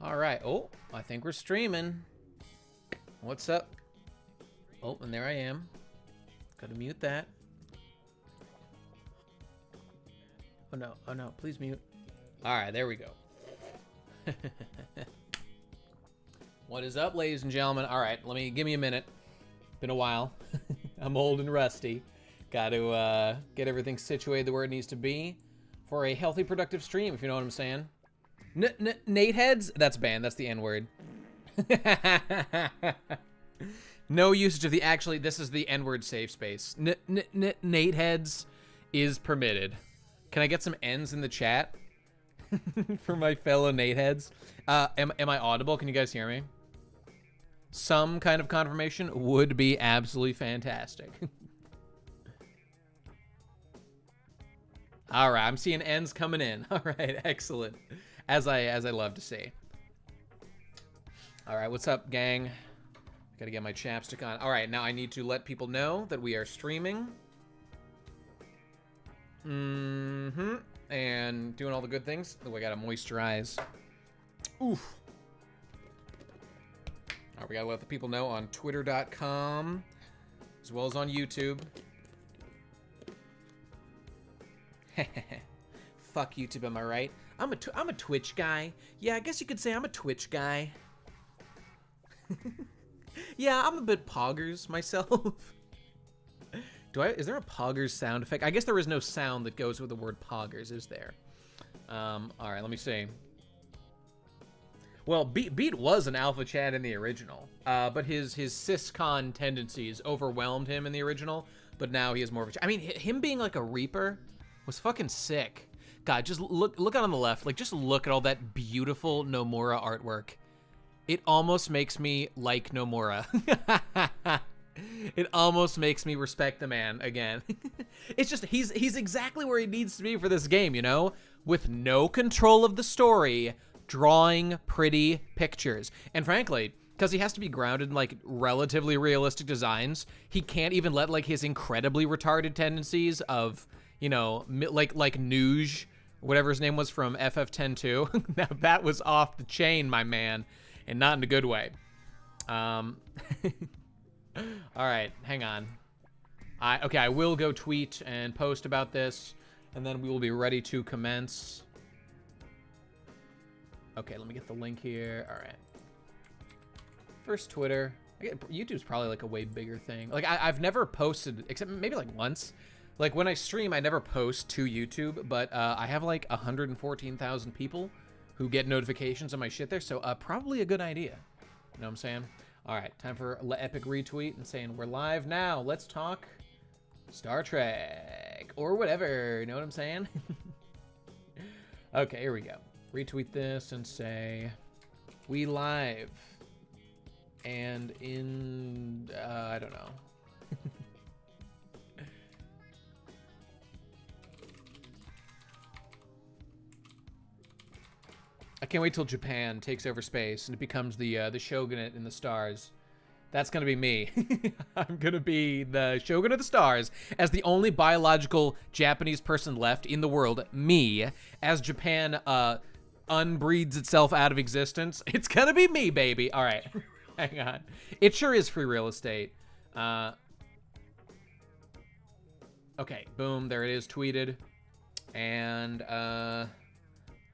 All right. Oh, I think we're streaming. What's up? Oh, and there I am. Gotta mute that. Oh no, oh no, please mute. All right, there we go. What is up, ladies and gentlemen? All right, give me a minute. Been a while. I'm old and rusty. Got to get everything situated where it needs to be for a healthy, productive stream, if you know what I'm saying. Nate heads? That's banned. That's the N-word. No usage of the actually. This is the N-word safe space. Nate heads is permitted. Can I get some N's in the chat for my fellow Nate heads? Am I audible? Can you guys hear me? Some kind of confirmation would be absolutely fantastic. All right, I'm seeing N's coming in. All right, excellent. As I love to see. All right, what's up, gang? Gotta get my chapstick on. All right, now I need to let people know that we are streaming. And doing all the good things. Oh, I gotta moisturize. Oof. All right, we gotta let the people know on twitter.com as well as on YouTube. Fuck YouTube, am I right? I'm a Twitch guy. Yeah, I guess you could say I'm a Twitch guy. Yeah, I'm a bit poggers myself. Is there a poggers sound effect? I guess there is no sound that goes with the word poggers, is there? All right, let me see. Well, Beat was an alpha chat in the original, but his syscon tendencies overwhelmed him in the original, but now he has more of a... I mean, him being like a Reaper was fucking sick. God, just look out on the left. Like, just look at all that beautiful Nomura artwork. It almost makes me like Nomura. It almost makes me respect the man again. It's just, he's exactly where he needs to be for this game, you know? With no control of the story, drawing pretty pictures. And frankly, because he has to be grounded in, like, relatively realistic designs, he can't even let, like, his incredibly retarded tendencies of, you know, like Nuge, whatever his name was from FF10-2. Now, that was off the chain, my man, and not in a good way. All right, hang on. Okay, I will go tweet and post about this, and then we will be ready to commence. Okay, let me get the link here. All right. First Twitter. YouTube's probably like a way bigger thing. Like I've never posted, except maybe like once. Like when I stream, I never post to YouTube, but I have like 114,000 people who get notifications on my shit there, so probably a good idea. You know what I'm saying? All right, time for Epic retweet and saying we're live now. Let's talk Star Trek or whatever. You know what I'm saying? Okay, here we go. Retweet this and say we live and in I don't know. I can't wait till Japan takes over space and it becomes the shogunate in the stars. That's gonna be me. I'm gonna be the shogun of the stars as the only biological Japanese person left in the world. Me, as Japan unbreeds itself out of existence. It's gonna be me, baby. All right, hang on. It sure is free real estate. Okay, boom, there it is, tweeted, and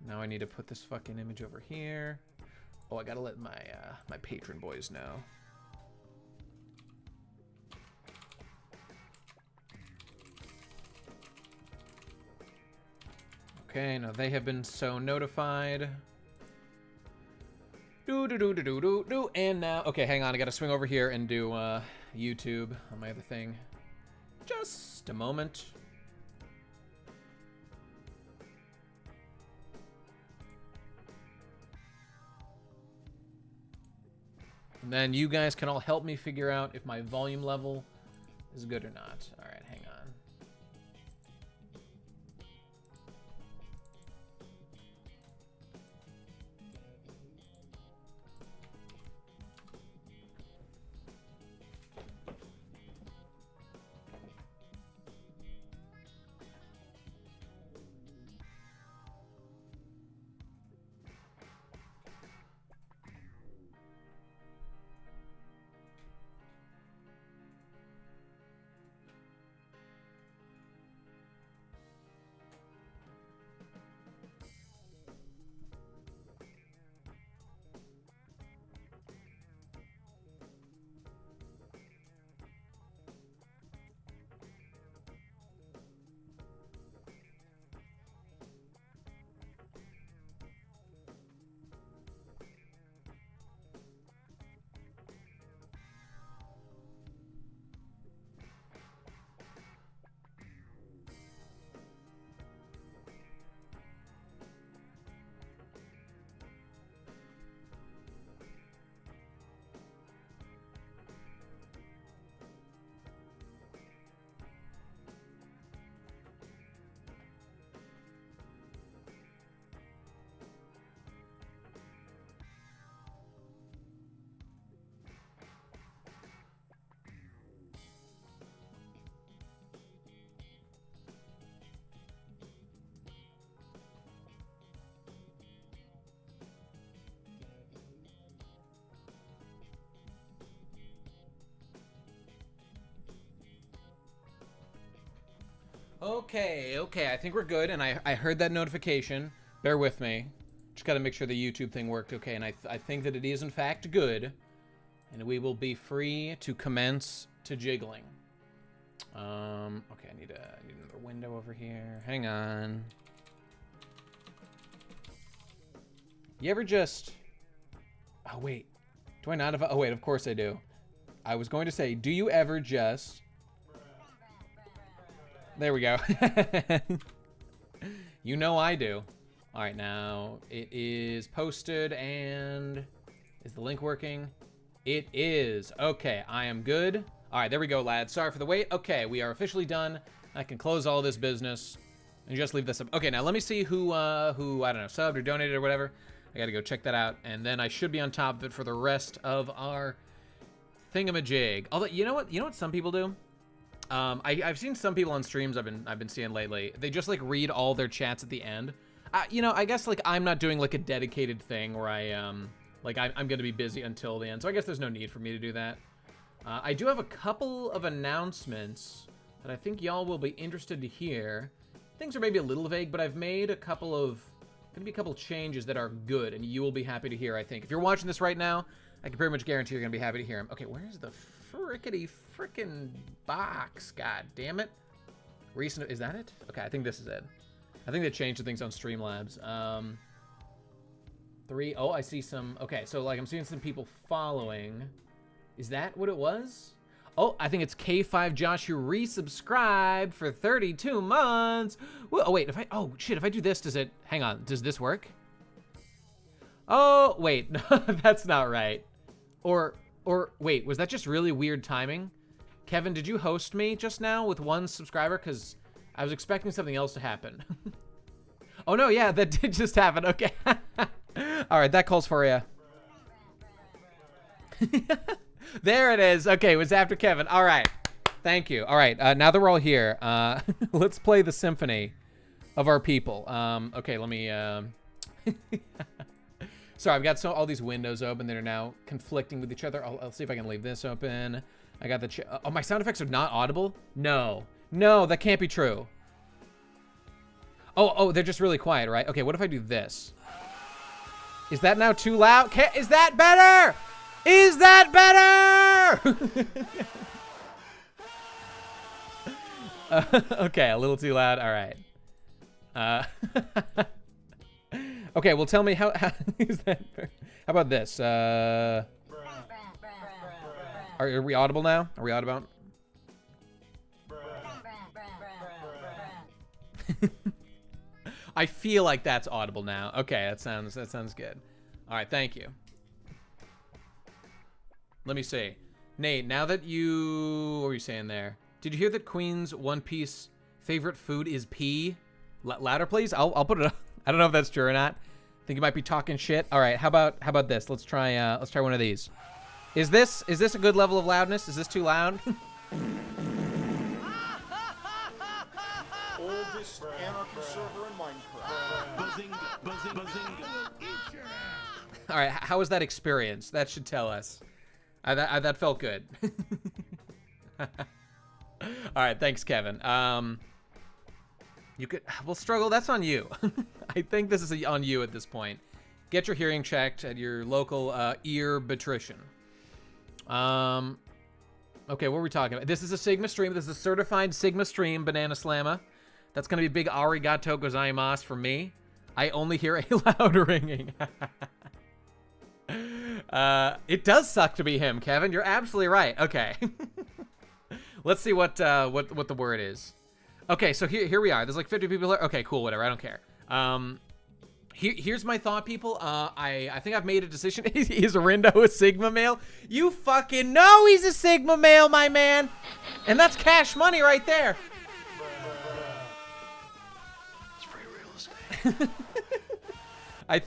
now I need to put this fucking image over here. Oh, I gotta let my my patron boys know. Okay, now they have been so notified. And now, okay, hang on, I gotta swing over here and do YouTube on my other thing. Just a moment. And then you guys can all help me figure out if my volume level is good or not. All right, hang on. Okay, I think we're good, and I heard that notification. Bear with me. Just gotta make sure the YouTube thing worked okay, and I think that it is in fact good. And we will be free to commence to jiggling. Okay, I need another window over here. Hang on. You ever just... Oh, wait. Do I not have... Oh, wait, of course I do. I was going to say, do you ever just... There we go. You know I do. All right, now it is posted, and is the link working? It is. Okay, I am good. All right, there we go, lads. Sorry for the wait. Okay, we are officially done. I can close all this business and just leave this up. Okay, now let me see who I don't know, subbed or donated or whatever. I gotta go check that out, and then I should be on top of it for the rest of our thingamajig. Although, you know what some people do? I've seen some people on streams I've been seeing lately. They just like read all their chats at the end. You know, I guess like I'm not doing like a dedicated thing where I'm gonna be busy until the end, so I guess there's no need for me to do that. I do have a couple of announcements that I think y'all will be interested to hear. Things are maybe a little vague, but I've made a couple of changes that are good, and you will be happy to hear, I think. If you're watching this right now, I can pretty much guarantee you're gonna be happy to hear them. Okay, where's the frickin' box? God damn it. Recent, is that it? Okay, I think this is it. I think they changed the things on Streamlabs. Oh, I see some, okay, so like I'm seeing some people following. Is that what it was? Oh, I think it's K5 Josh who resubscribed for 32 months. Oh, wait, if I do this, hang on, does this work? Oh, wait, no, that's not right. Or wait, was that just really weird timing? Kevin, did you host me just now with one subscriber? Because I was expecting something else to happen. Oh, no, yeah, that did just happen. Okay. All right, that calls for you. There it is. Okay, it was after Kevin. All right. Thank you. All right, now that we're all here, let's play the symphony of our people. Okay, let me... Sorry, I've got all these windows open that are now conflicting with each other. I'll see if I can leave this open. I got the... Oh, my sound effects are not audible? No. No, that can't be true. Oh, they're just really quiet, right? Okay, what if I do this? Is that now too loud? Is that better? Is that better? Okay, a little too loud. All right. Okay, well, tell me how is that? How about this? Are we audible now? Are we audible? I feel like that's audible now. Okay, that sounds good. All right, thank you. Let me see. Nate, now that what were you saying there? Did you hear that Queen's One Piece favorite food is pea? Louder, please. I'll put it up. I don't know if that's true or not. I think you might be talking shit. All right, how about this? Let's try one of these. Is this a good level of loudness? Is this too loud? Oldest anarchy server in Minecraft. Buzzing. All right, how was that experience? That should tell us. That felt good. All right, thanks, Kevin. We'll struggle. That's on you. I think this is on you at this point. Get your hearing checked at your local ear-batrician. Okay, what were we talking about? This is a Sigma stream. This is a certified Sigma stream, Banana Slamma. That's gonna be big arigato gozaimasu for me. I only hear a loud ringing. It does suck to be him, Kevin. You're absolutely right. Okay. Let's see what the word is. Okay, so here we are. There's like 50 people here. Okay, cool, whatever. I don't care. Here's my thought, people. I think I've made a decision. Is Rindo a Sigma male? You fucking know he's a Sigma male, my man. And that's cash money right there. It's free real estate.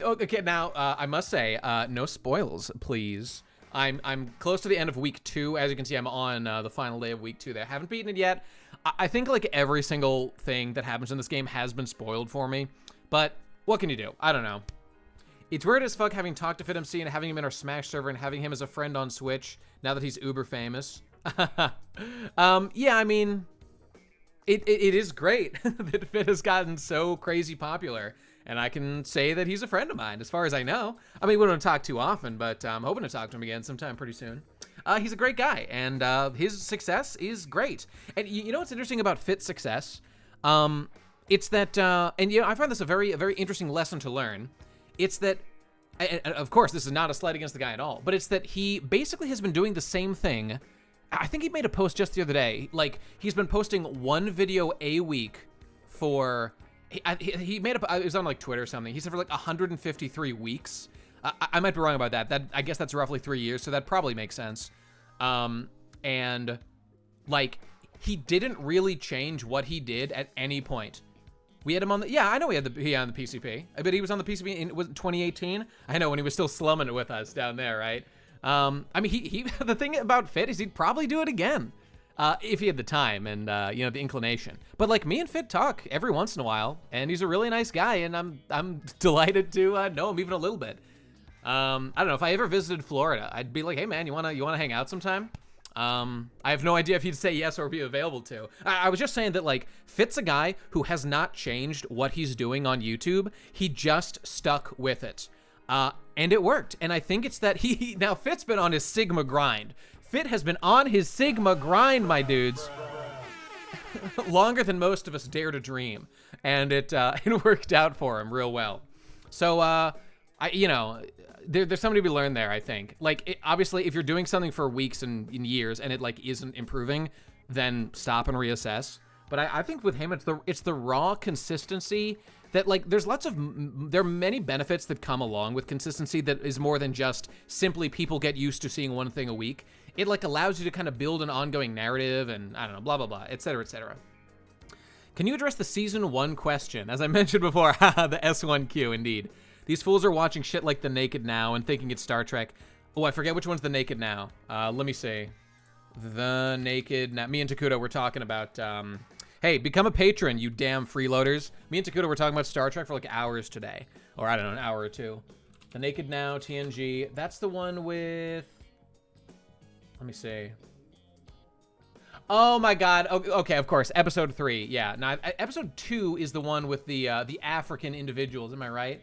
Okay, now I must say, no spoils, please. I'm close to the end of week 2. As you can see, I'm on the final day of week 2. There, haven't beaten it yet. I think like every single thing that happens in this game has been spoiled for me, but what can you do? I don't know. It's weird as fuck having talked to FitMC and having him in our Smash server and having him as a friend on Switch now that he's uber famous. Yeah, I mean, It is great that Fit has gotten so crazy popular, and I can say that he's a friend of mine, as far as I know. I mean, we don't talk too often, but I'm hoping to talk to him again sometime pretty soon. He's a great guy, and his success is great. And you know what's interesting about Fit's success? It's that, and you know, I find this a very interesting lesson to learn. It's that, and of course, this is not a slight against the guy at all, but it's that he basically has been doing the same thing. I think he made a post just the other day. Like, he's been posting one video a week for, he made up, it was on like Twitter or something. He said for like 153 weeks. I might be wrong about that. I guess that's roughly 3 years, so that probably makes sense. And like, he didn't really change what he did at any point. We had him on the, yeah, I know he on the PCP. I bet he was on the PCP in, was it 2018? I know, when he was still slumming it with us down there, right? I mean, he the thing about Fit is he'd probably do it again, if he had the time and, you know, the inclination. But like, me and Fit talk every once in a while, and he's a really nice guy, and I'm delighted to know him even a little bit. I don't know, if I ever visited Florida, I'd be like, hey man, you wanna hang out sometime? I have no idea if he'd say yes or be available to. I was just saying that, like, Fit's a guy who has not changed what he's doing on YouTube. He just stuck with it. And it worked. And I think it's that now Fit's been on his Sigma grind. Fit has been on his Sigma grind, my dudes. Longer than most of us dare to dream. And it worked out for him real well. So, you know, there's something to be learned there, I think. Like, obviously, if you're doing something for weeks and years and it, like, isn't improving, then stop and reassess. But I think with him, it's the raw consistency that, like, there are many benefits that come along with consistency that is more than just simply people get used to seeing one thing a week. It, like, allows you to kind of build an ongoing narrative and, I don't know, blah, blah, blah, et cetera, et cetera. Can you address the season 1 question? As I mentioned before, the S1Q, indeed. These fools are watching shit like The Naked Now and thinking it's Star Trek. Oh, I forget which one's The Naked Now. Let me see. The Naked Now. Me and Takuto were talking about, hey, become a patron, you damn freeloaders. Me and Takuto were talking about Star Trek for like hours today. Or I don't know, an hour or two. The Naked Now, TNG. That's the one with... Let me see. Oh my god. Okay, of course. Episode 3. Yeah. Now, episode 2 is the one with the African individuals. Am I right?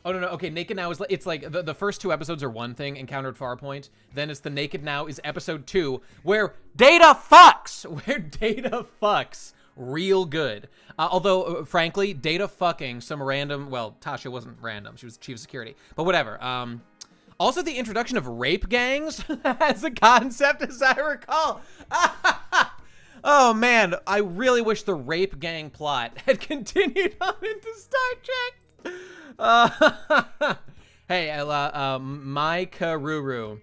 Oh, no. Okay, Naked Now is... It's like the first 2 episodes are one thing, Encounter at Farpoint. Then it's the Naked Now is episode 2, where Data fucks! Where Data fucks real good. Although, frankly, Data fucking some random... Well, Tasha wasn't random. She was chief of security. But whatever. Also, the introduction of rape gangs as a concept, as I recall. Oh, man. I really wish the rape gang plot had continued on into Star Trek. Hey, my Karuru.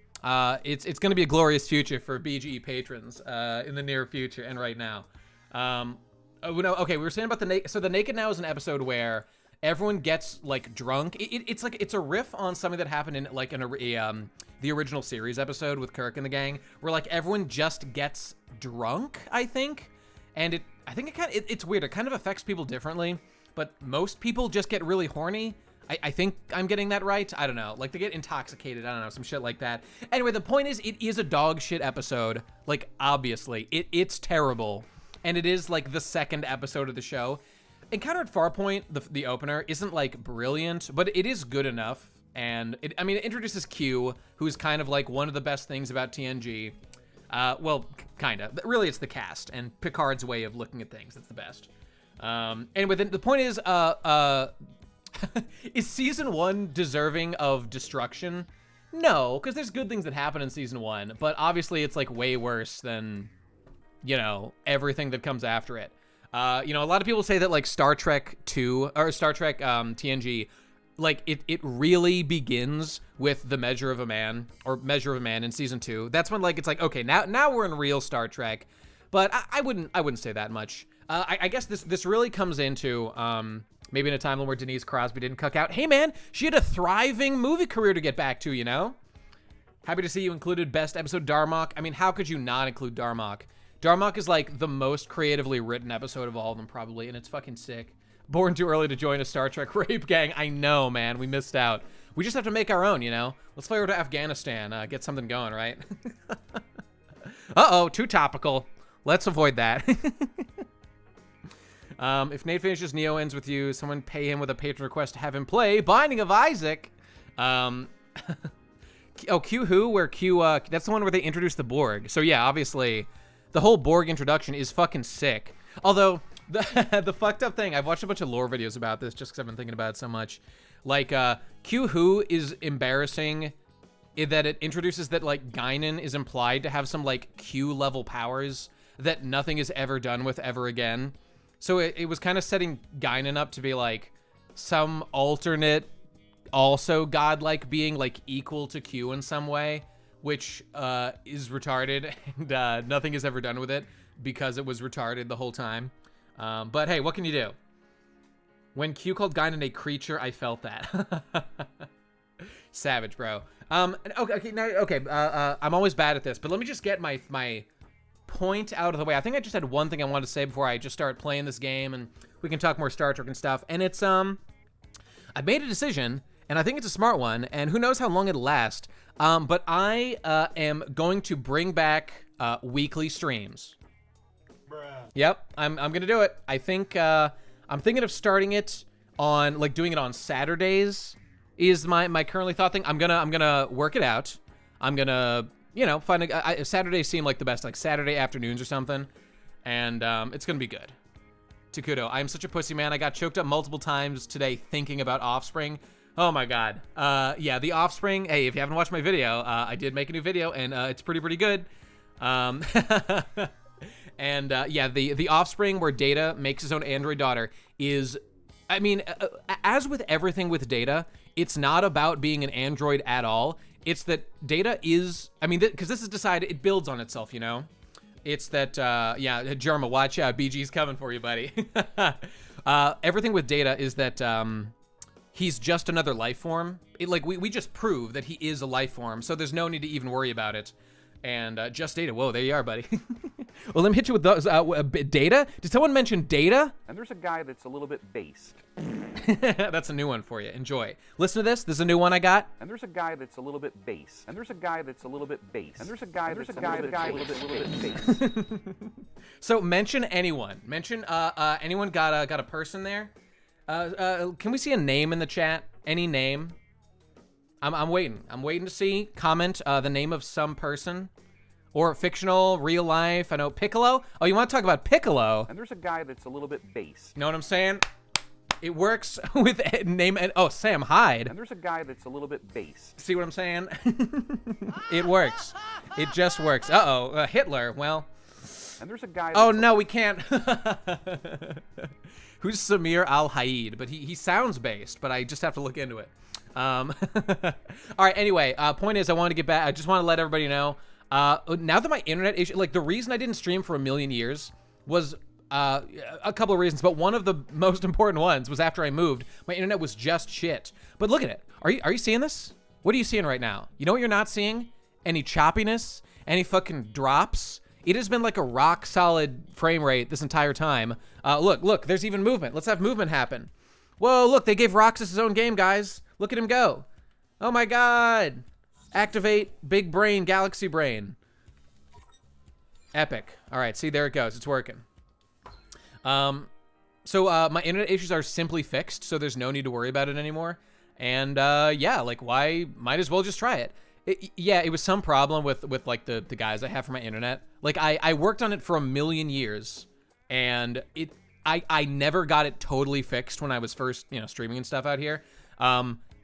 It's gonna be a glorious future for BGE patrons in the near future and right now. Okay, we were saying about the Naked Now is an episode where everyone gets like drunk. It's like it's a riff on something that happened in like the original series episode with Kirk and the gang, where like everyone just gets drunk, I think, and I think it's weird. It kind of affects people differently. But most people just get really horny. I think I'm getting that right. I don't know. Like, they get intoxicated. I don't know. Some shit like that. Anyway, the point is, it is a dog shit episode. Like, obviously. It's terrible. And it is, like, the second episode of the show. Encounter at Farpoint, the opener, isn't, like, brilliant. But it is good enough. And, it introduces Q, who's kind of, like, one of the best things about TNG. Well, kind of. Really, it's the cast. And Picard's way of looking at things. That's the best. Anyway, the point is, is season 1 deserving of destruction? No, because there's good things that happen in season 1, but obviously it's like way worse than, you know, everything that comes after it. You know, a lot of people say that like Star Trek 2 or Star Trek TNG, like it really begins with the Measure of a Man in season 2. That's when like it's like, okay, now we're in real Star Trek, but I wouldn't say that much. I guess this really comes into maybe in a timeline where Denise Crosby didn't cuck out. Hey man, she had a thriving movie career to get back to, you know? Happy to see you included best episode Darmok. I mean, how could you not include Darmok? Darmok is like the most creatively written episode of all of them probably, and it's fucking sick. Born too early to join a Star Trek rape gang. I know, man, we missed out. We just have to make our own, you know? Let's fly over to Afghanistan, get something going, right? Uh-oh, too topical. let's avoid that. If Nate finishes Neo ends with you, someone pay him with a patron request to have him play Binding of Isaac. Oh, Q who? Where Q, that's the one where they introduced the Borg. So yeah, obviously, the whole Borg introduction is fucking sick. Although, the fucked up thing, I've watched a bunch of lore videos about this just because I've been thinking about it so much. Like, Q who is embarrassing in that it introduces that, like, Guinan is implied to have some, like, Q-level powers that nothing is ever done with ever again. So it was kind of setting Guinan up to be, like, some alternate, also godlike being, like, equal to Q in some way, which is retarded, and nothing is ever done with it because it was retarded the whole time. But hey, what can you do? When Q called Guinan a creature, I felt that. Savage, bro. Okay, I'm always bad at this, but let me just get my point out of the way. I think I just had one thing I wanted to say before I just start playing this game, and we can talk more Star Trek and stuff. And it's, I've made a decision, and I think it's a smart one, and who knows how long it'll last. But I am going to bring back weekly streams. Bruh. Yep, I'm gonna do it. I think I'm thinking of starting it on, like, doing it on Saturdays is my currently thought thing. I'm gonna work it out. I'm gonna, you know, find Saturdays seem like the best, like Saturday afternoons or something, and it's gonna be good. Takudo, I'm such a pussy, man. I got choked up multiple times today thinking about Offspring. Oh my god. Yeah, The Offspring. Hey, if you haven't watched my video, I did make a new video, and it's pretty good. And yeah, the Offspring, where Data makes his own android daughter, is, I mean, as with everything with Data, it's not about being an android at all. It's that Data is, I mean, because this is decided, it builds on itself, you know? It's that, yeah, Jerma, watch out, BG's coming for you, buddy. Everything with Data is that he's just another life form. Like, we just prove that he is a life form, so there's no need to even worry about it. And just Data, whoa, there you are, buddy. Well, let me hit you with those. Data? Did someone mention Data? And there's a guy that's a little bit based. That's a new one for you. Enjoy. Listen to this. This is a new one I got. And there's a guy that's a little bit based. And there's a guy that's a little bit based. And there's a guy that's a little bit based. So mention anyone. Mention anyone got a person there. Can we see a name in the chat? Any name? I'm waiting. I'm waiting to see. Comment the name of some person. Or fictional, real life. I know Piccolo. Oh, you want to talk about Piccolo? And there's a guy that's a little bit based. You know what I'm saying? It works with name and oh, Sam Hyde. And there's a guy that's a little bit based. See what I'm saying? It works. It just works. Uh-oh, Hitler. Well. And there's a guy. Oh no, we can't. Who's Samir Al-Haid? But he sounds based, but I just have to look into it. All right. Anyway, point is, I wanted to get back. I just want to let everybody know. Now that my internet issue, like the reason I didn't stream for a million years was a couple of reasons, but one of the most important ones was after I moved, my internet was just shit. But look at it. Are you seeing this? What are you seeing right now? You know what you're not seeing? Any choppiness? Any fucking drops? It has been like a rock solid frame rate this entire time. Look, there's even movement. Let's have movement happen. Whoa, look, they gave Roxas his own game, guys. Look at him go. Oh my god. Activate big brain, galaxy brain. Epic. All right, see, there it goes. It's working. So my internet issues are simply fixed, so there's no need to worry about it anymore. And yeah, like, why? Might as well just try it. Yeah, it was some problem with like the guys I have for my internet. Like I worked on it for a million years, and I never got it totally fixed when I was first, you know, streaming and stuff out here.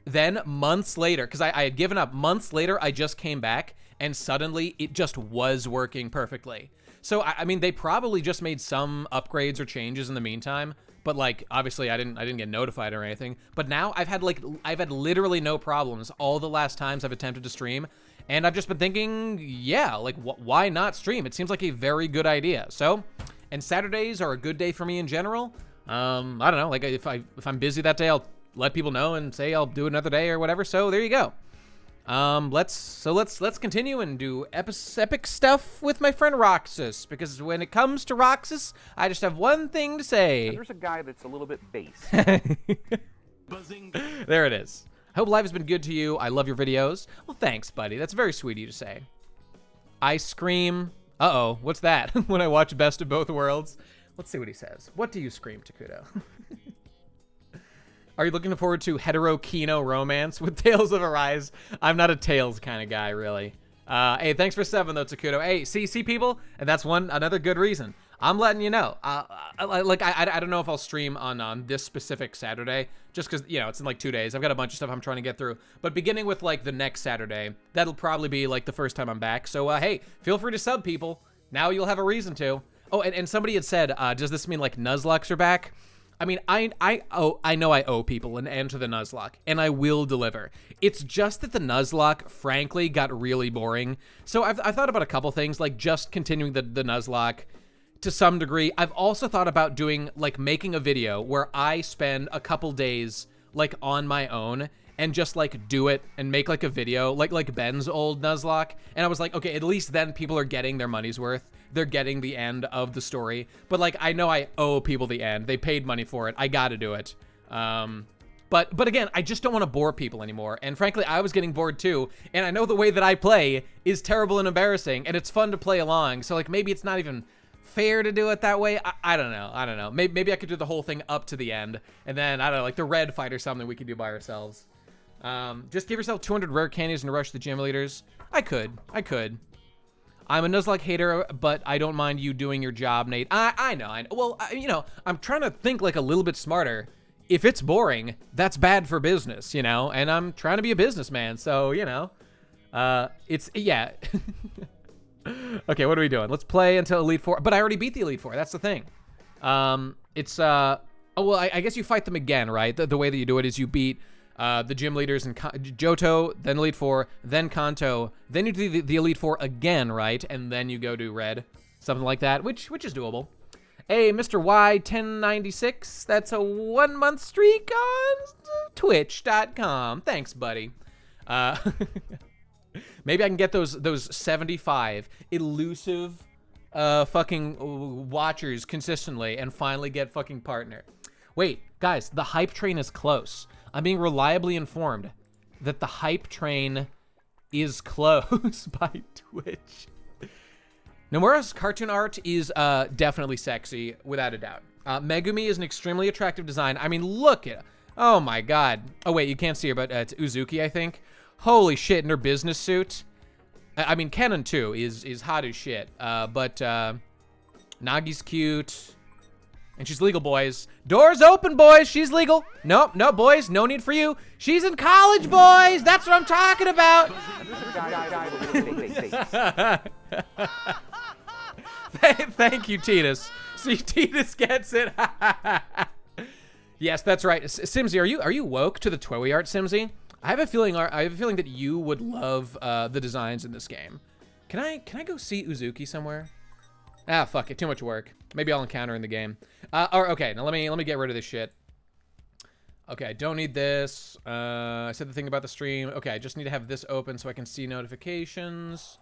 Then months later, because I had given up, months later, I just came back, and suddenly it just was working perfectly. So I mean, they probably just made some upgrades or changes in the meantime, but like obviously I didn't get notified or anything. But now I've had literally no problems all the last times I've attempted to stream, and I've just been thinking, yeah, like why not stream? It seems like a very good idea. So, and Saturdays are a good day for me in general. I don't know, like if I'm busy that day, I'll let people know and say I'll do another day or whatever. So there you go. Let's continue and do epic stuff with my friend Roxas, because when it comes to Roxas, I just have one thing to say. And there's a guy that's a little bit based. Buzzing. There it is. I hope life has been good to you. I love your videos. Well, thanks, buddy. That's very sweet of you to say. I scream Uh-oh, what's that? When I watch Best of Both Worlds. Let's see what he says. What do you scream, Takuto? Are you looking forward to hetero Kino romance with Tales of Arise? I'm not a Tales kind of guy, really. Hey, thanks for 7 though, Takuto. Hey, see people? And that's another good reason. I'm letting you know. I don't know if I'll stream on this specific Saturday, just because, you know, it's in like 2 days. I've got a bunch of stuff I'm trying to get through. But beginning with like the next Saturday, that'll probably be like the first time I'm back. So, hey, feel free to sub, people. Now you'll have a reason to. Oh, and somebody had said, does this mean like Nuzlocke are back? I mean, I know I owe people an end to the Nuzlocke, and I will deliver. It's just that the Nuzlocke, frankly, got really boring. So I've thought about a couple things, like just continuing the Nuzlocke to some degree. I've also thought about doing, like, making a video where I spend a couple days, like, on my own and just, like, do it and make, like, a video, like Ben's old Nuzlocke. And I was like, okay, at least then people are getting their money's worth. They're getting the end of the story. But, like, I know I owe people the end. They paid money for it. I gotta do it. But again, I just don't want to bore people anymore. And frankly, I was getting bored too. And I know the way that I play is terrible and embarrassing. And it's fun to play along. So, like, maybe it's not even fair to do it that way. I don't know. Maybe I could do the whole thing up to the end. And then, I don't know, like the red fight or something we could do by ourselves. Just give yourself 200 rare candies and rush the gym leaders. I could. I'm a Nuzlocke hater, but I don't mind you doing your job, Nate. I know. Well, you know, I'm trying to think like a little bit smarter. If it's boring, that's bad for business, you know? And I'm trying to be a businessman, so, you know. Yeah. Okay, what are we doing? Let's play until Elite Four. But I already beat the Elite Four. That's the thing. Oh, well, I guess you fight them again, right? The way that you do it is you beat the gym leaders in Johto, then Elite Four, then Kanto, then you do the Elite Four again, right? And then you go to Red, something like that, which is doable. Hey, Mr. Y1096, that's a 1-month streak on Twitch.com. Thanks, buddy. Maybe I can get those 75 elusive fucking watchers consistently and finally get fucking partner. Wait, guys, the hype train is close. I'm being reliably informed that the hype train is close by Twitch. Nomura's cartoon art is definitely sexy, without a doubt. Megumi is an extremely attractive design. I mean, look at, oh my god. Oh wait, you can't see her, but it's Uzuki, I think. Holy shit, in her business suit. I mean, Kennen too is hot as shit. But Nagi's cute. And she's legal, boys. Doors open, boys. She's legal. Nope, no, boys. No need for you. She's in college, boys. That's what I'm talking about. Thank you, Titus. See, Titus gets it. Yes, that's right. Simsy, are you woke to the Toei art, Simsy? I have a feeling that you would love the designs in this game. Can I go see Uzuki somewhere? Ah, fuck it. Too much work. Maybe I'll encounter in the game. Okay, now let me get rid of this shit. Okay, I don't need this. I said the thing about the stream. Okay, I just need to have this open so I can see notifications.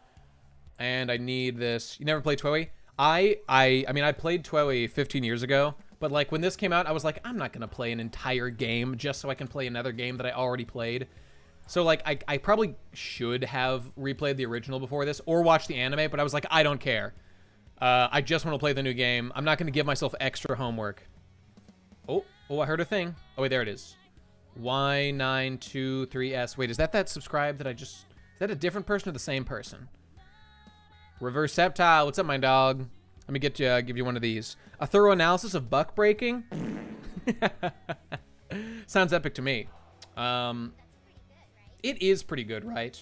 And I need this. You never played Toei? I mean, I played Toei 15 years ago, but like when this came out, I was like, I'm not gonna play an entire game just so I can play another game that I already played. So like, I probably should have replayed the original before this or watched the anime, but I was like, I don't care. I just want to play the new game. I'm not going to give myself extra homework. Oh, I heard a thing. Oh, wait, there it is. Y923S. Wait, is that subscribe that I just... Is that a different person or the same person? Reverse Septile. What's up, my dog? Let me give you one of these. A thorough analysis of buck breaking? Sounds epic to me. It is pretty good, right?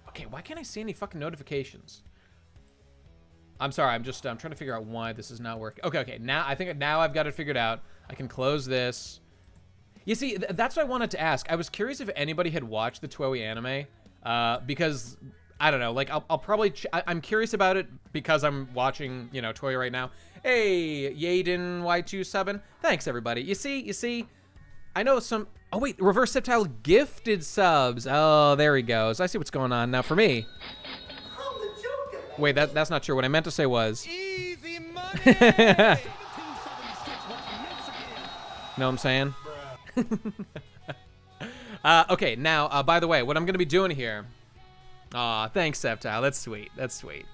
Okay, why can't I see any fucking notifications? I'm sorry, I'm trying to figure out why this is not working. Okay, now I've got it figured out. I can close this. You see, that's what I wanted to ask. I was curious if anybody had watched the Toei anime, because, I don't know, like, I'll probably, I'm curious about it because I'm watching, you know, Toei right now. Hey, Yaden Y27, thanks everybody. You see, I know some, oh wait, Reverse Septile gifted subs. Oh, there he goes. I see what's going on now for me. Wait, that's not true. What I meant to say was... Easy money! Know what I'm saying? Okay, now, by the way, what I'm going to be doing here... Aw, thanks, Septile. That's sweet. That's sweet.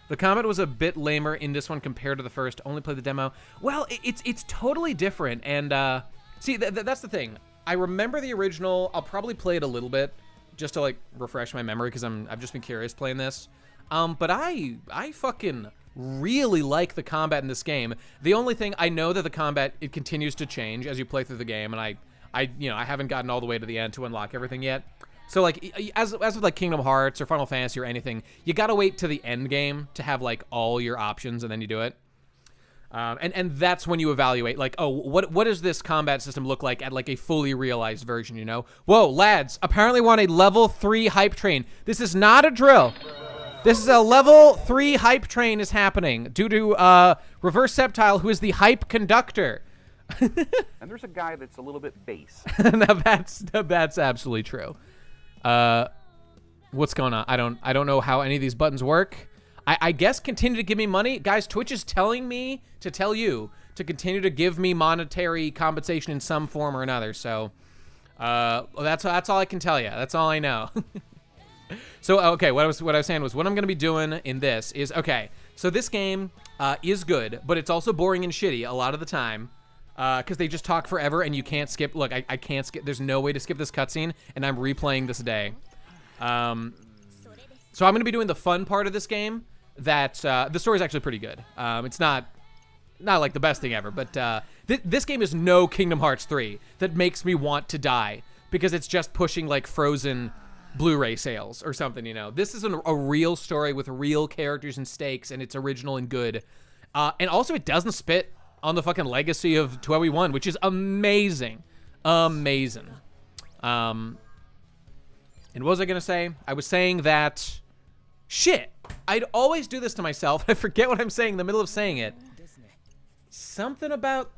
The combat was a bit lamer in this one compared to the first. Only played the demo. Well, it's totally different. And see, that's the thing. I remember the original. I'll probably play it a little bit just to like refresh my memory because I've just been curious playing this. But I fucking really like the combat in this game. The only thing I know that the combat, it continues to change as you play through the game, and I haven't gotten all the way to the end to unlock everything yet. So like as with like Kingdom Hearts or Final Fantasy or anything, you gotta wait to the end game to have like all your options, and then you do it. And that's when you evaluate, like, oh, what does this combat system look like at like a fully realized version, you know? Whoa, lads, apparently we're on a level 3 hype train. This is not a drill. This is a level 3 hype train is happening due to Reverse Septile, who is the hype conductor. And there's a guy that's a little bit base. Now that's absolutely true. What's going on? I don't know how any of these buttons work. I guess continue to give me money. Guys, Twitch is telling me to tell you to continue to give me monetary compensation in some form or another. So that's all I can tell you. That's all I know. So, okay, what I was saying was what I'm going to be doing in this is, okay, so this game is good, but it's also boring and shitty a lot of the time because they just talk forever and you can't skip. Look, I can't skip. There's no way to skip this cutscene, and I'm replaying this day. So I'm going to be doing the fun part of this game. That the story is actually pretty good. It's not like the best thing ever, but this game is no Kingdom Hearts 3 that makes me want to die because it's just pushing like Frozen Blu-ray sales or something, you know. This is a real story with real characters and stakes, and it's original and good. And also it doesn't spit on the fucking legacy of 12v1, which is amazing. Amazing. And what was I gonna say? I was saying that shit. I'd always do this to myself. I forget what I'm saying in the middle of saying it. Something about...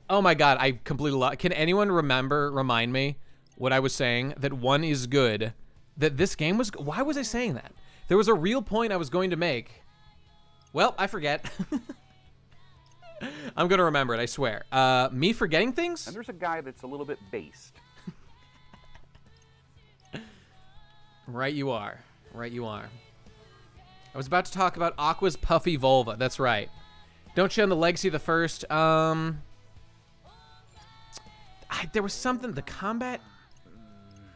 Oh my god, I completely lost. Can anyone remind me what I was saying? That one is good. That this game was... Why was I saying that? There was a real point I was going to make. Well, I forget. I'm going to remember it, I swear. Me forgetting things? And there's a guy that's a little bit based. Right you are. Right you are. I was about to talk about Aqua's puffy vulva. That's right. Don't shit on the legacy of the first. There was something. The combat.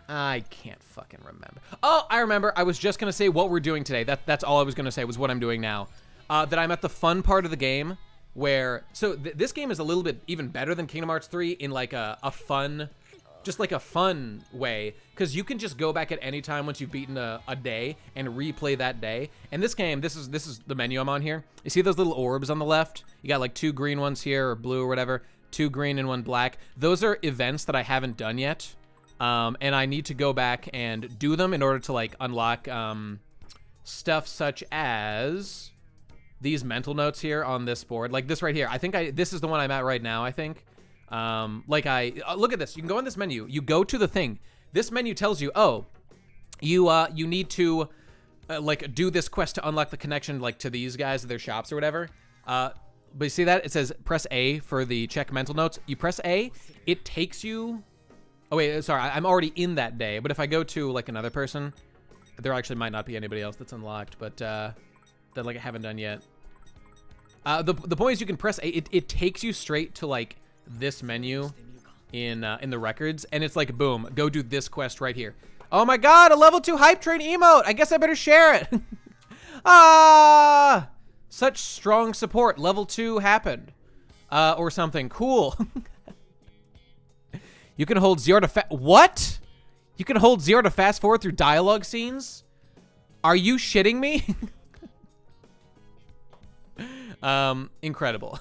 I can't fucking remember. Oh, I remember. I was just gonna say what we're doing today. That's all I was gonna say was what I'm doing now. That I'm at the fun part of the game where. So this game is a little bit even better than Kingdom Hearts 3 in like a fun. Just like a fun way, because you can just go back at any time once you've beaten a day and replay that day. And this game, this is the menu I'm on here. You see those little orbs on the left? You got like 2 green ones here, or blue or whatever, 2 green and 1 black. Those are events that I haven't done yet, and I need to go back and do them in order to like unlock stuff such as these mental notes here on this board, like this right here. I think this is the one I'm at right now, I think. Look at this. You can go on this menu. You go to the thing. This menu tells you, oh, you need to like do this quest to unlock the connection like to these guys, their shops or whatever. But you see that? It says press A for the check mental notes. You press A, it takes you... Oh wait, sorry, I'm already in that day. But if I go to like another person, there actually might not be anybody else that's unlocked, but that like I haven't done yet. The point is you can press A. It takes you straight to like this menu in the records, and it's like, boom, go do this quest right here. Oh my god, a level 2 hype train emote. I guess I better share it. Ah, such strong support. Level 2 happened, or something cool. You can hold 0 to what? You can hold 0 to fast forward through dialogue scenes? Are you shitting me? Incredible.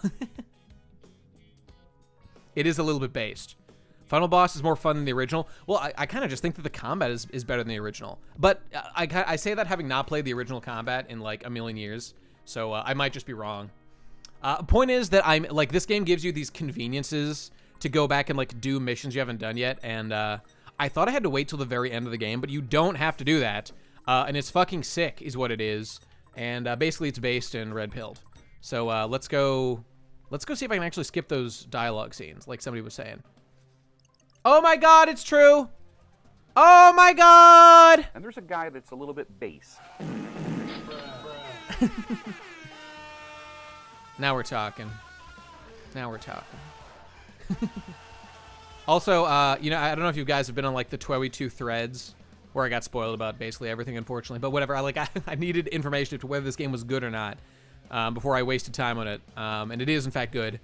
It is a little bit based. Final boss is more fun than the original. Well, I kind of just think that the combat is better than the original. But I say that having not played the original combat in like a million years. So I might just be wrong. Point is that I'm like, this game gives you these conveniences to go back and like do missions you haven't done yet. And I thought I had to wait till the very end of the game, but you don't have to do that. And it's fucking sick is what it is. And basically it's based in Red Pilled. So let's go see if I can actually skip those dialogue scenes, like somebody was saying. Oh my god, it's true! Oh my god! And there's a guy that's a little bit base. Now we're talking. Now we're talking. Also, you know, I don't know if you guys have been on like the TWEWY 2 threads where I got spoiled about basically everything, unfortunately. But whatever, I needed information as to whether this game was good or not before I wasted time on it. And it is in fact good.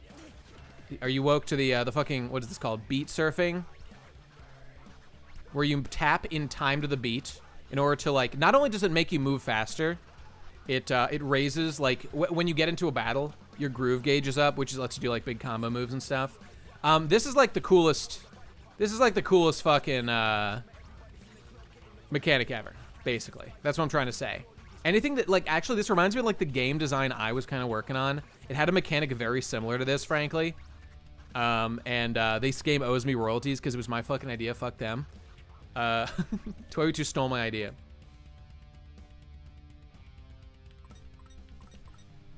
Are you woke to the fucking, what is this called? Beat surfing? Where you tap in time to the beat in order to like, not only does it make you move faster, it raises like, when you get into a battle, your groove gauge is up, which lets you do like big combo moves and stuff. This is like the coolest fucking mechanic ever, basically. That's what I'm trying to say. Anything that, like, actually this reminds me of like the game design I was kind of working on. It had a mechanic very similar to this, frankly. This game owes me royalties because it was my fucking idea. Fuck them. TWEWY 2 stole my idea.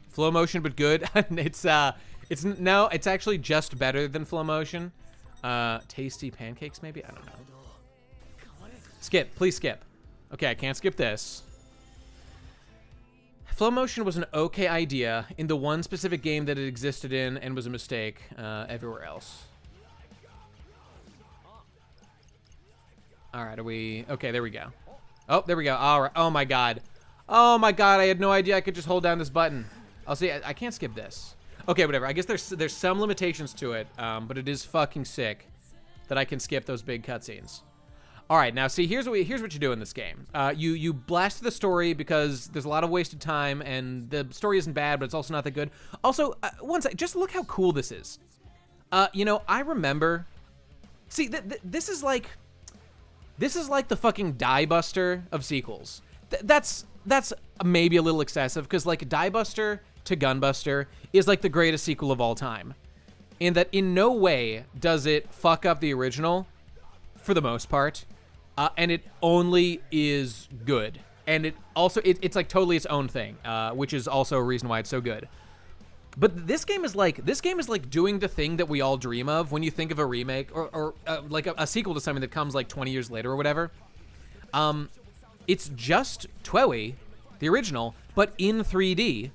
Flow motion, but good. It's actually just better than flow motion. Tasty pancakes, maybe? I don't know. Skip, please skip. Okay, I can't skip this. Flow motion was an okay idea in the one specific game that it existed in and was a mistake everywhere else. All right, are we... Okay, there we go. Oh, there we go. All right. Oh, my God. Oh, my God. I had no idea I could just hold down this button. I'll see. I can't skip this. Okay, whatever. I guess there's some limitations to it, but it is fucking sick that I can skip those big cutscenes. All right, now see, here's what you do in this game. You blast the story because there's a lot of wasted time, and the story isn't bad, but it's also not that good. Also, one sec, just look how cool this is. You know, I remember. See, this is like the fucking Die Buster of sequels. That's maybe a little excessive because like Die Buster to Gunbuster is like the greatest sequel of all time, in that in no way does it fuck up the original, for the most part. And it only is good. And it also, it's like totally its own thing, which is also a reason why it's so good. But this game is like doing the thing that we all dream of when you think of a remake or like a sequel to something that comes like 20 years later or whatever. It's just TWEWY, the original, but in 3D.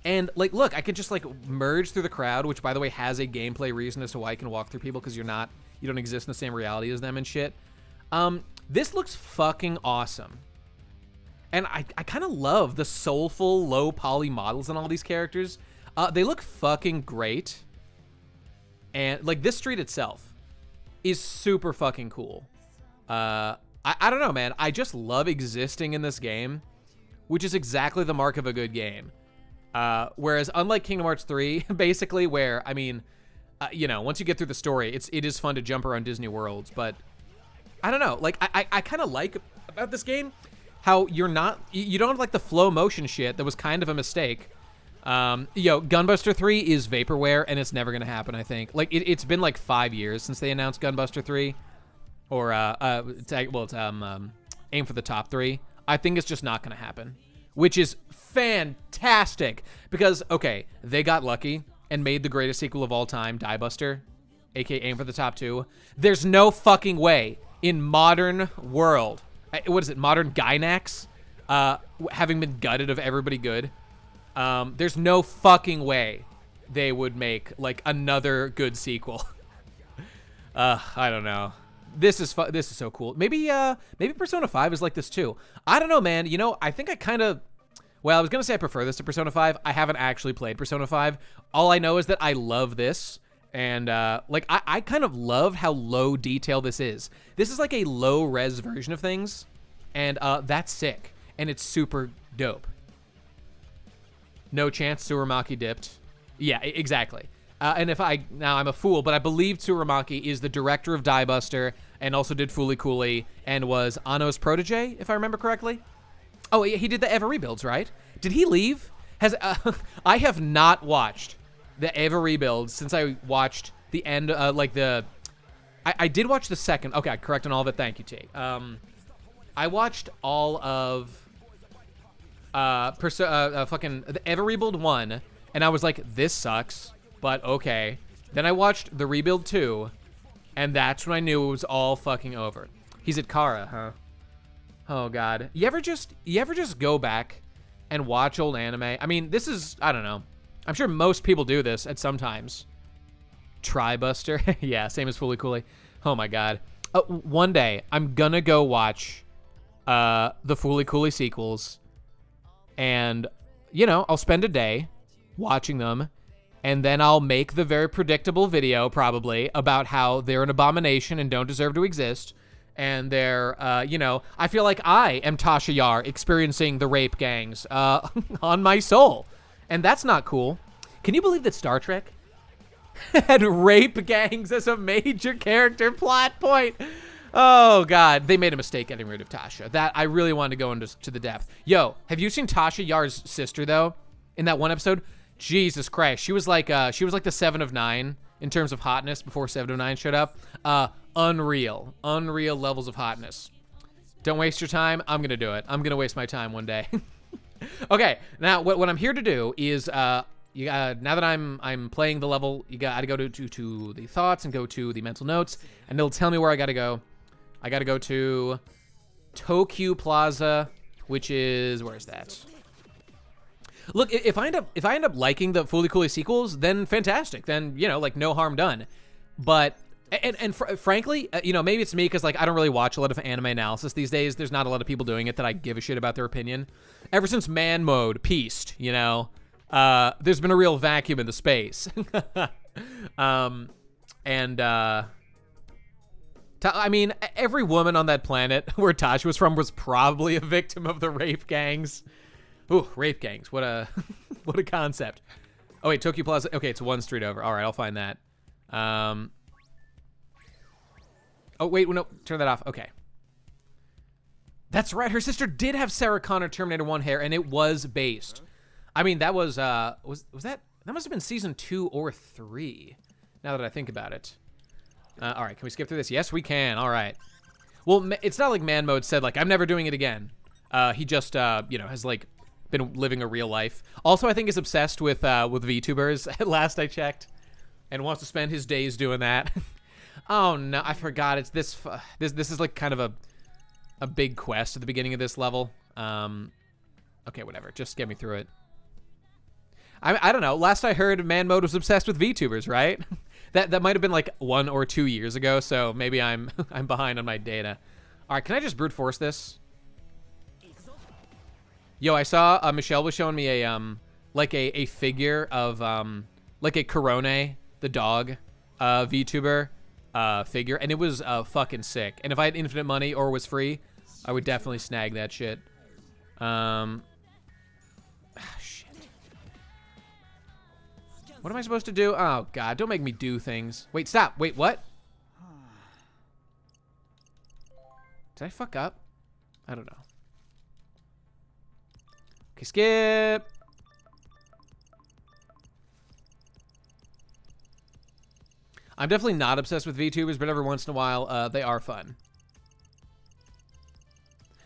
And like, look, I could just like merge through the crowd, which by the way has a gameplay reason as to why I can walk through people because you don't exist in the same reality as them and shit. This looks fucking awesome. And I kind of love the soulful, low poly models on all these characters. They look fucking great. And like this street itself is super fucking cool. I don't know, man. I just love existing in this game, which is exactly the mark of a good game. Whereas unlike Kingdom Hearts 3, basically where, I mean, you know, once you get through the story, it is fun to jump around Disney worlds, but I don't know, like I kind of like about this game how you don't have like the flow motion shit that was kind of a mistake. Gunbuster 3 is vaporware and it's never gonna happen, I think. Like it's been like 5 years since they announced Gunbuster 3, or Aim for the Top 3. I think it's just not gonna happen, which is fantastic because okay, they got lucky and made the greatest sequel of all time, Die Buster, aka Aim for the Top 2. There's no fucking way in modern world, what is it, modern Gainax, having been gutted of everybody good, there's no fucking way they would make like another good sequel. I don't know. This is so cool. Maybe Persona 5 is like this too. I don't know, man. You know, I think I kind of, well, I was gonna say I prefer this to Persona 5. I haven't actually played Persona 5. All I know is that I love this. And like I kind of love how low detail this is. This is like a low res version of things, and that's sick. And it's super dope. No chance Tsurumaki dipped. Yeah, exactly. And now I'm a fool, but I believe Tsurumaki is the director of Die Buster and also did Fooly Cooly and was Anno's protege, if I remember correctly. Oh, he did the Eva Rebuilds, right? Did he leave? I have not watched the Eva Rebuilds since I watched the end, I did watch the second. Okay, correct on all of it. Thank you, T. I watched all of fucking the Eva Rebuild 1, and I was like, this sucks, but okay. Then I watched the Rebuild 2, and that's when I knew it was all fucking over. He's at Kara, huh? Oh God. You ever just go back and watch old anime. I mean, this is, I don't know. I'm sure most people do this at some times. Tribuster. Yeah, same as Fooly Cooly. Oh my God. One day, I'm gonna go watch the Fooly Cooly sequels. And, you know, I'll spend a day watching them. And then I'll make the very predictable video, probably, about how they're an abomination and don't deserve to exist. And they're, you know, I feel like I am Tasha Yar experiencing the rape gangs on my soul. And that's not cool. Can you believe that Star Trek had rape gangs as a major character plot point? Oh, God. They made a mistake getting rid of Tasha. That, I really wanted to go into the depth. Yo, have you seen Tasha Yar's sister, though, in that one episode? Jesus Christ. She was like the 7 of 9 in terms of hotness before 7 of 9 showed up. Unreal levels of hotness. Don't waste your time. I'm going to do it. I'm going to waste my time one day. Okay. Now, what I'm here to do is, now that I'm playing the level, you got to go to the thoughts and go to the mental notes, and it'll tell me where I got to go. I got to go to Tokyo Plaza, which is, where is that? Look, if I end up liking the Fooly Cooly sequels, then fantastic. Then, you know, like, no harm done. But frankly, you know, maybe it's me because, like, I don't really watch a lot of anime analysis these days. There's not a lot of people doing it that I give a shit about their opinion. Ever since Man Mode pieced, you know, there's been a real vacuum in the space. I mean, every woman on that planet where Tasha was from was probably a victim of the rape gangs. Ooh, rape gangs. What a what a concept. Oh, wait, Tokyo Plaza. Okay, it's one street over. All right, I'll find that. Oh, wait, no, turn that off. Okay. That's right. Her sister did have Sarah Connor Terminator 1 hair, and it was based. I mean, that was that must have been season 2 or 3, now that I think about it. All right, can we skip through this? Yes, we can. All right. Well, it's not like Man Mode said, like, I'm never doing it again. He just, you know, has, like, been living a real life. Also, I think is obsessed with VTubers at last I checked, and wants to spend his days doing that. Oh no, I forgot. It's this is like kind of a big quest at the beginning of this level. Okay, whatever. Just get me through it. I don't know. Last I heard, Man Mode was obsessed with VTubers, right? that might have been like 1 or 2 years ago. So maybe I'm behind on my data. All right, can I just brute force this? Yo, I saw Michelle was showing me a figure of like a Corone, the dog, VTuber figure, and it was fucking sick. And if I had infinite money or was free, I would definitely snag that shit. Shit. What am I supposed to do? Oh God, don't make me do things. Wait, stop. Wait, what? Did I fuck up? I don't know. Okay, skip. I'm definitely not obsessed with VTubers, but every once in a while, they are fun.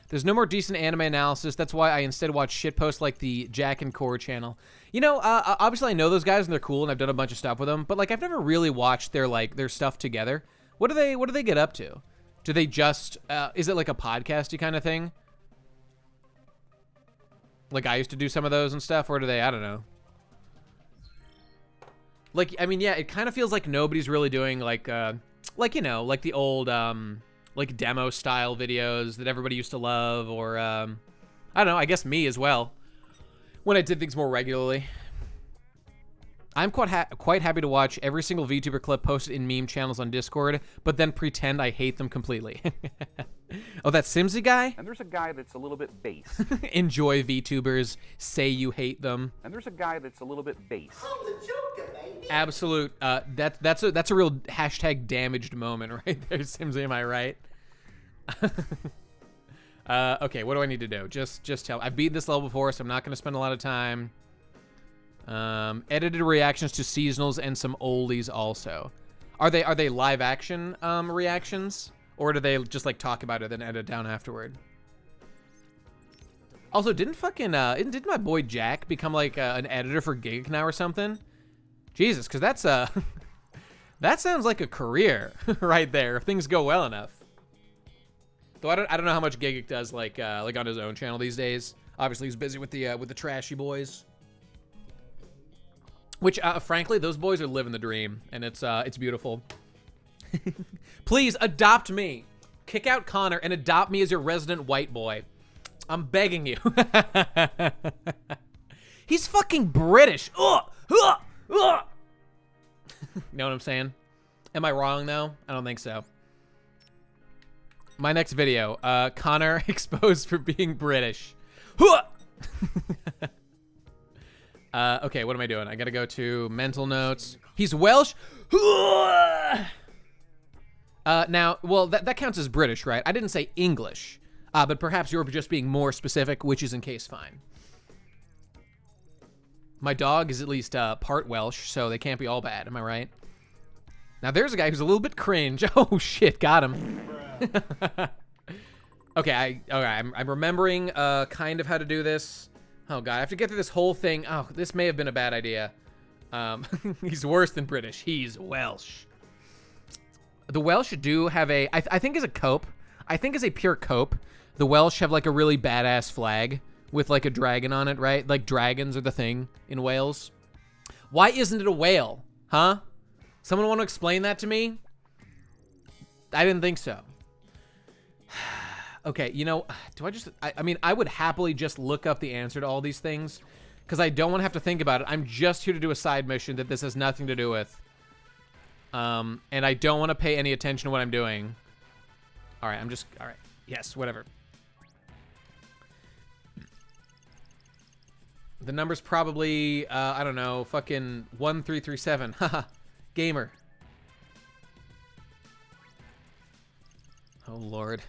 There's no more decent anime analysis. That's why I instead watch shitposts like the Jack and Core channel. You know, obviously I know those guys and they're cool, and I've done a bunch of stuff with them. But like, I've never really watched their stuff together. What do they get up to? Do they just? Is it like a podcasty kind of thing? Like I used to do some of those and stuff, or do they? I don't know. Like, I mean, yeah, it kind of feels like nobody's really doing like you know, like the old like demo style videos that everybody used to love, or I don't know, I guess me as well, when I did things more regularly. I'm quite happy to watch every single VTuber clip posted in meme channels on Discord, but then pretend I hate them completely. Oh, that Simsy guy? And there's a guy that's a little bit base. Enjoy VTubers, say you hate them. And there's a guy that's a little bit base. I'm the Joker, baby. Absolute. That's a real hashtag damaged moment right there, Simsy. Am I right? Okay, what do I need to do? Just tell. I've beaten this level before, so I'm not going to spend a lot of time. Edited reactions to seasonals and some oldies also. Are they live action reactions, or do they just like talk about it then edit down afterward? Also, didn't my boy Jack become like an editor for Gigguk now or something? Jesus, because that's that sounds like a career right there if things go well enough. Though I don't know how much Gigguk does like on his own channel these days. Obviously, he's busy with the trashy boys. Which, frankly, those boys are living the dream, and it's beautiful. Please adopt me. Kick out Connor and adopt me as your resident white boy. I'm begging you. He's fucking British. Ugh, ugh, ugh. Know what I'm saying? Am I wrong though? I don't think so. My next video, Connor exposed for being British. Okay, what am I doing? I gotta go to mental notes. He's Welsh. Now, well, that counts as British, right? I didn't say English, but perhaps you're just being more specific, which is in case fine. My dog is at least part Welsh, so they can't be all bad. Am I right? Now, there's a guy who's a little bit cringe. Oh, shit, got him. Okay, I'm remembering kind of how to do this. Oh, God, I have to get through this whole thing. Oh, this may have been a bad idea. He's worse than British. He's Welsh. The Welsh do have a, I think as a cope, I think as a pure cope, the Welsh have like a really badass flag with like a dragon on it, right? Like dragons are the thing in Wales. Why isn't it a whale? Huh? Someone want to explain that to me? I didn't think so. Okay, you know, do I just, I mean, I would happily just look up the answer to all these things because I don't want to have to think about it. I'm just here to do a side mission that this has nothing to do with. And I don't want to pay any attention to what I'm doing. All right, all right. Yes, whatever. The number's probably, I don't know, fucking 1337. Haha, gamer. Oh, Lord.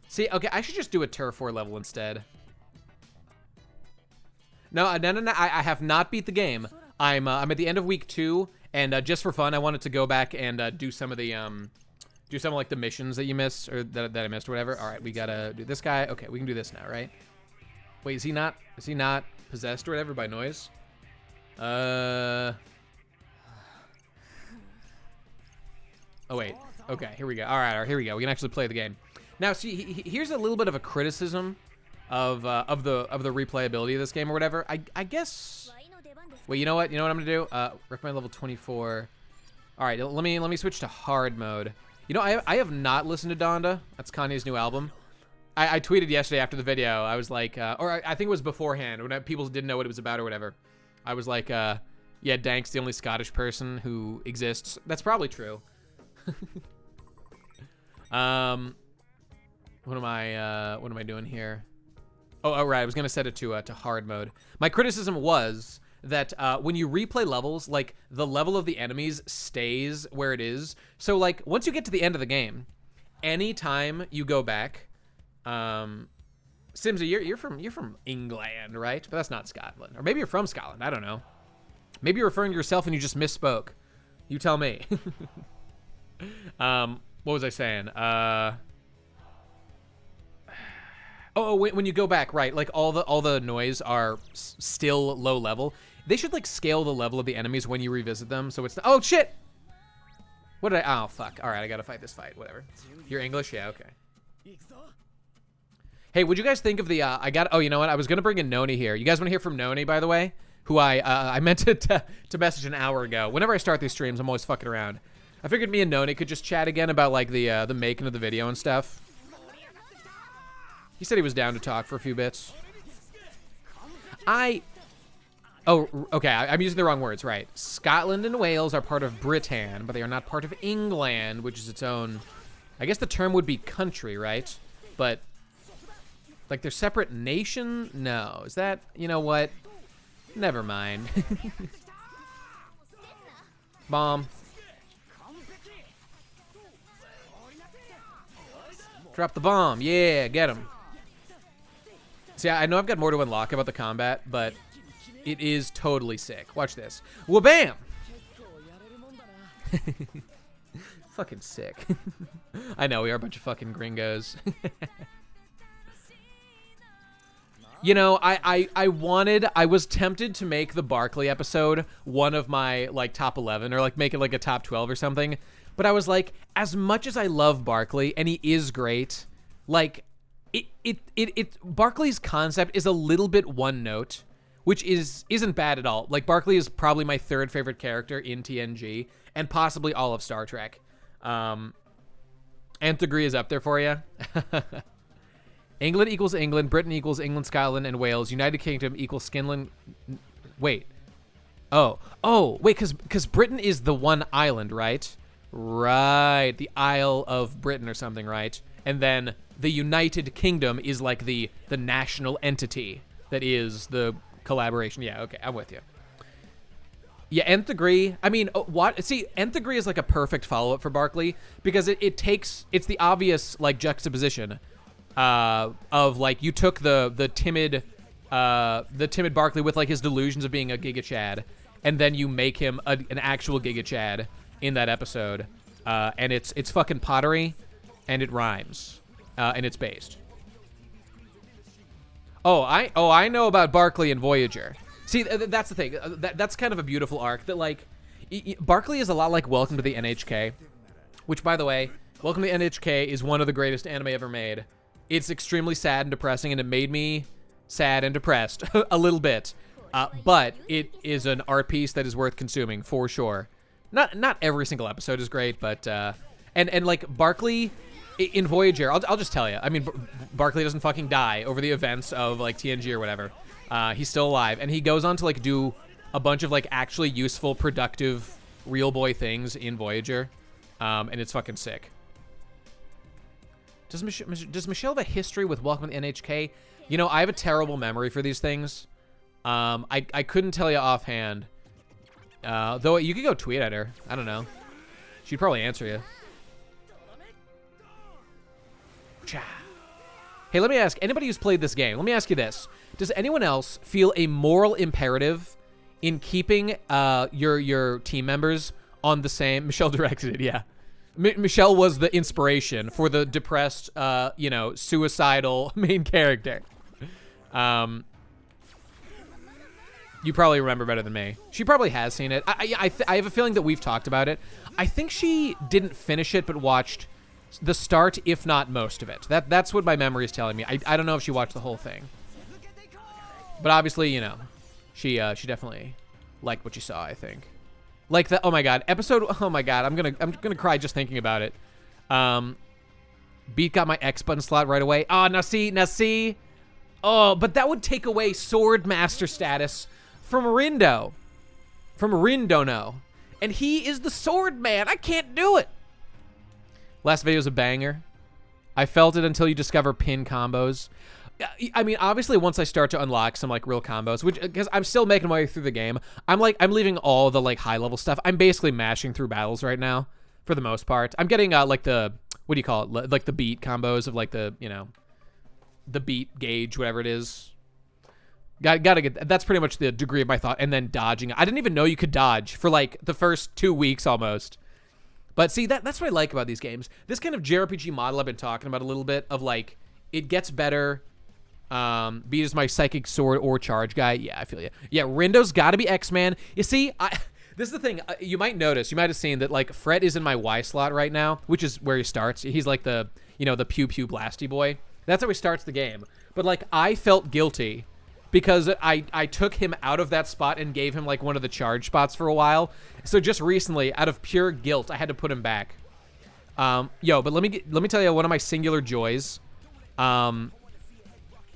See, okay, I should just do a Turf War level instead. No, I have not beat the game. I'm at the end of week 2, and just for fun, I wanted to go back and do some of the like the missions that you missed or that I missed or whatever. All right, we gotta do this guy. Okay, we can do this now, right? Wait, is he not possessed or whatever by noise? Oh wait. Okay, here we go. All right, here we go. We can actually play the game. Now, see, here's a little bit of a criticism of the replayability of this game or whatever. I guess. Wait, you know what? You know what I'm gonna do? Recommend level 24. All right, let me switch to hard mode. You know, I have not listened to Donda. That's Kanye's new album. I tweeted yesterday after the video. I was like, or I think it was beforehand when people didn't know what it was about or whatever. I was like, yeah, Dank's the only Scottish person who exists. That's probably true. What am I doing here? Oh, right. I was gonna set it to hard mode. My criticism was that when you replay levels, like the level of the enemies stays where it is. So like once you get to the end of the game, anytime you go back, Simsy, you're from England, right? But that's not Scotland. Or maybe you're from Scotland. I don't know. Maybe you're referring to yourself and you just misspoke. You tell me. What was I saying? When you go back, right? Like all the noise are still low level. They should like scale the level of the enemies when you revisit them, so it's not, oh shit! What did I? Oh fuck! All right, I gotta fight this fight. Whatever. You're English, yeah, okay. Hey, what'd you guys think of the? Oh, you know what? I was gonna bring in Noni here. You guys want to hear from Noni, by the way? Who I meant to message an hour ago. Whenever I start these streams, I'm always fucking around. I figured me and Noni could just chat again about like the making of the video and stuff. He said he was down to talk for a few bits. Oh, okay, I'm using the wrong words, right. Scotland and Wales are part of Britain, but they are not part of England, which is its own, I guess the term would be country, right? But, like, they're separate nation? No. Is that, you know what? Never mind. Bomb. Drop the bomb. Yeah, get him. See, I know I've got more to unlock about the combat, but it is totally sick. Watch this. Wha-bam! Fucking sick. I know, we are a bunch of fucking gringos. You know, I was tempted to make the Barkley episode one of my, like, top 11, or, like, make it, like, a top 12 or something. But I was like, as much as I love Barkley, and he is great, like, Barkley's concept is a little bit one note, which isn't bad at all. Like, Barkley is probably my third favorite character in TNG and possibly all of Star Trek. Nth Degree is up there for you. England equals England, Britain equals England, Scotland, and Wales. United Kingdom equals Skinland. Wait. Oh, wait, because Britain is the one island, right? Right, the Isle of Britain or something, right? And then the United Kingdom is like the national entity that is the collaboration. Yeah, okay, I'm with you. Yeah, Nth Degree. I mean, what? See, Nth Degree is like a perfect follow-up for Barkley because it's the obvious like juxtaposition of like you took the timid Barkley with like his delusions of being a Giga Chad, and then you make him an actual Giga Chad in that episode, and it's fucking pottery, and it rhymes, and it's based. Oh, I know about Barkley and Voyager. See, that's the thing. That's kind of a beautiful arc that like Barkley is a lot like Welcome to the NHK, which by the way, Welcome to the NHK is one of the greatest anime ever made. It's extremely sad and depressing, and it made me sad and depressed a little bit. But it is an art piece that is worth consuming for sure. Not every single episode is great, but and like Barkley in Voyager, I'll just tell you. I mean, Barkley doesn't fucking die over the events of like TNG or whatever. He's still alive, and he goes on to like do a bunch of like actually useful, productive, real boy things in Voyager, and it's fucking sick. Does Michelle have a history with Welcome to the NHK? You know, I have a terrible memory for these things. I couldn't tell you offhand. Though you could go tweet at her. I don't know. She'd probably answer you. Hey, let me ask, anybody who's played this game, let me ask you this. Does anyone else feel a moral imperative in keeping your team members on the same... Michelle directed it, yeah. Michelle was the inspiration for the depressed, suicidal main character. You probably remember better than me. She probably has seen it. I have a feeling that we've talked about it. I think she didn't finish it, but watched the start, if not most of it. That's what my memory is telling me. I don't know if she watched the whole thing. But obviously, you know, she definitely liked what she saw, I think. Like the, oh my god, episode, oh my god, I'm gonna cry just thinking about it. Beat got my X button slot right away. Oh, now see. Oh, but that would take away Sword Master status from Rindo. From Rindono. And he is the sword man. I can't do it. Last video's a banger. I felt it until you discover pin combos. I mean, obviously, once I start to unlock some like real combos, which because I'm still making my way through the game, I'm leaving all the like high level stuff. I'm basically mashing through battles right now, for the most part. I'm getting like the what do you call it? Like the beat combos of like the the beat gauge, whatever it is. Gotta get that's pretty much the degree of my thought, and then dodging. I didn't even know you could dodge for like the first 2 weeks almost. But see, that's what I like about these games. This kind of JRPG model I've been talking about a little bit of like it gets better. Beat is my psychic sword or charge guy. Yeah, I feel you. Yeah, Rindo's got to be X-Man. You see, this is the thing. You might notice. You might have seen that like Fret is in my Y slot right now, which is where he starts. He's like the the pew pew blasty boy. That's how he starts the game. But like I felt guilty because I took him out of that spot and gave him like one of the charge spots for a while. So just recently, out of pure guilt, I had to put him back. But let me tell you one of my singular joys.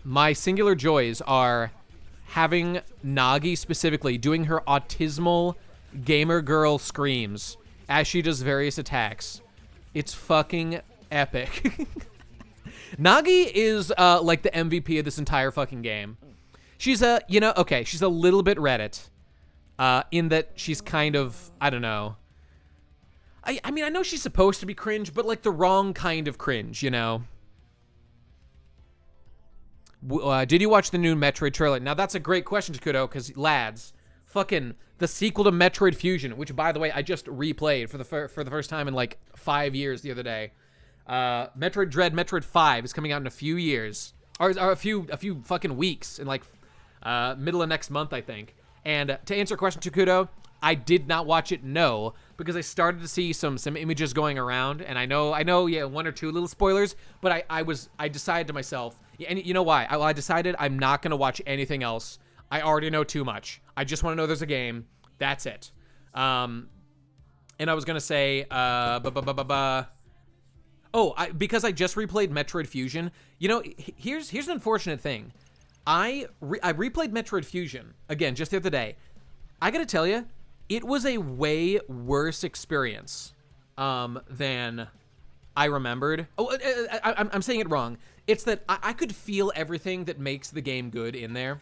My singular joys are having Nagi specifically doing her autismal gamer girl screams as she does various attacks. It's fucking epic. Nagi is like the MVP of this entire fucking game. She's she's a little bit Reddit in that she's kind of, I don't know. I mean, I know she's supposed to be cringe, but like the wrong kind of cringe, Did you watch the new Metroid trailer? Now, that's a great question, Takudo, because, lads, fucking the sequel to Metroid Fusion, which, by the way, I just replayed for the first time in, like, 5 years the other day. Metroid Dread Metroid 5 is coming out in a few years. Or a few fucking weeks, in, like, middle of next month, I think. And to answer your question, Takudo, I did not watch it, no, because I started to see some images going around, and I know, yeah, one or two little spoilers, but I decided to myself, and you know why? I decided I'm not gonna watch anything else. I already know too much. I just want to know there's a game. That's it. And I was gonna say, because I just replayed Metroid Fusion. You know, here's an unfortunate thing. I replayed Metroid Fusion again just the other day. I gotta tell you, it was a way worse experience than I remembered. Oh, I'm saying it wrong. It's that I could feel everything that makes the game good in there,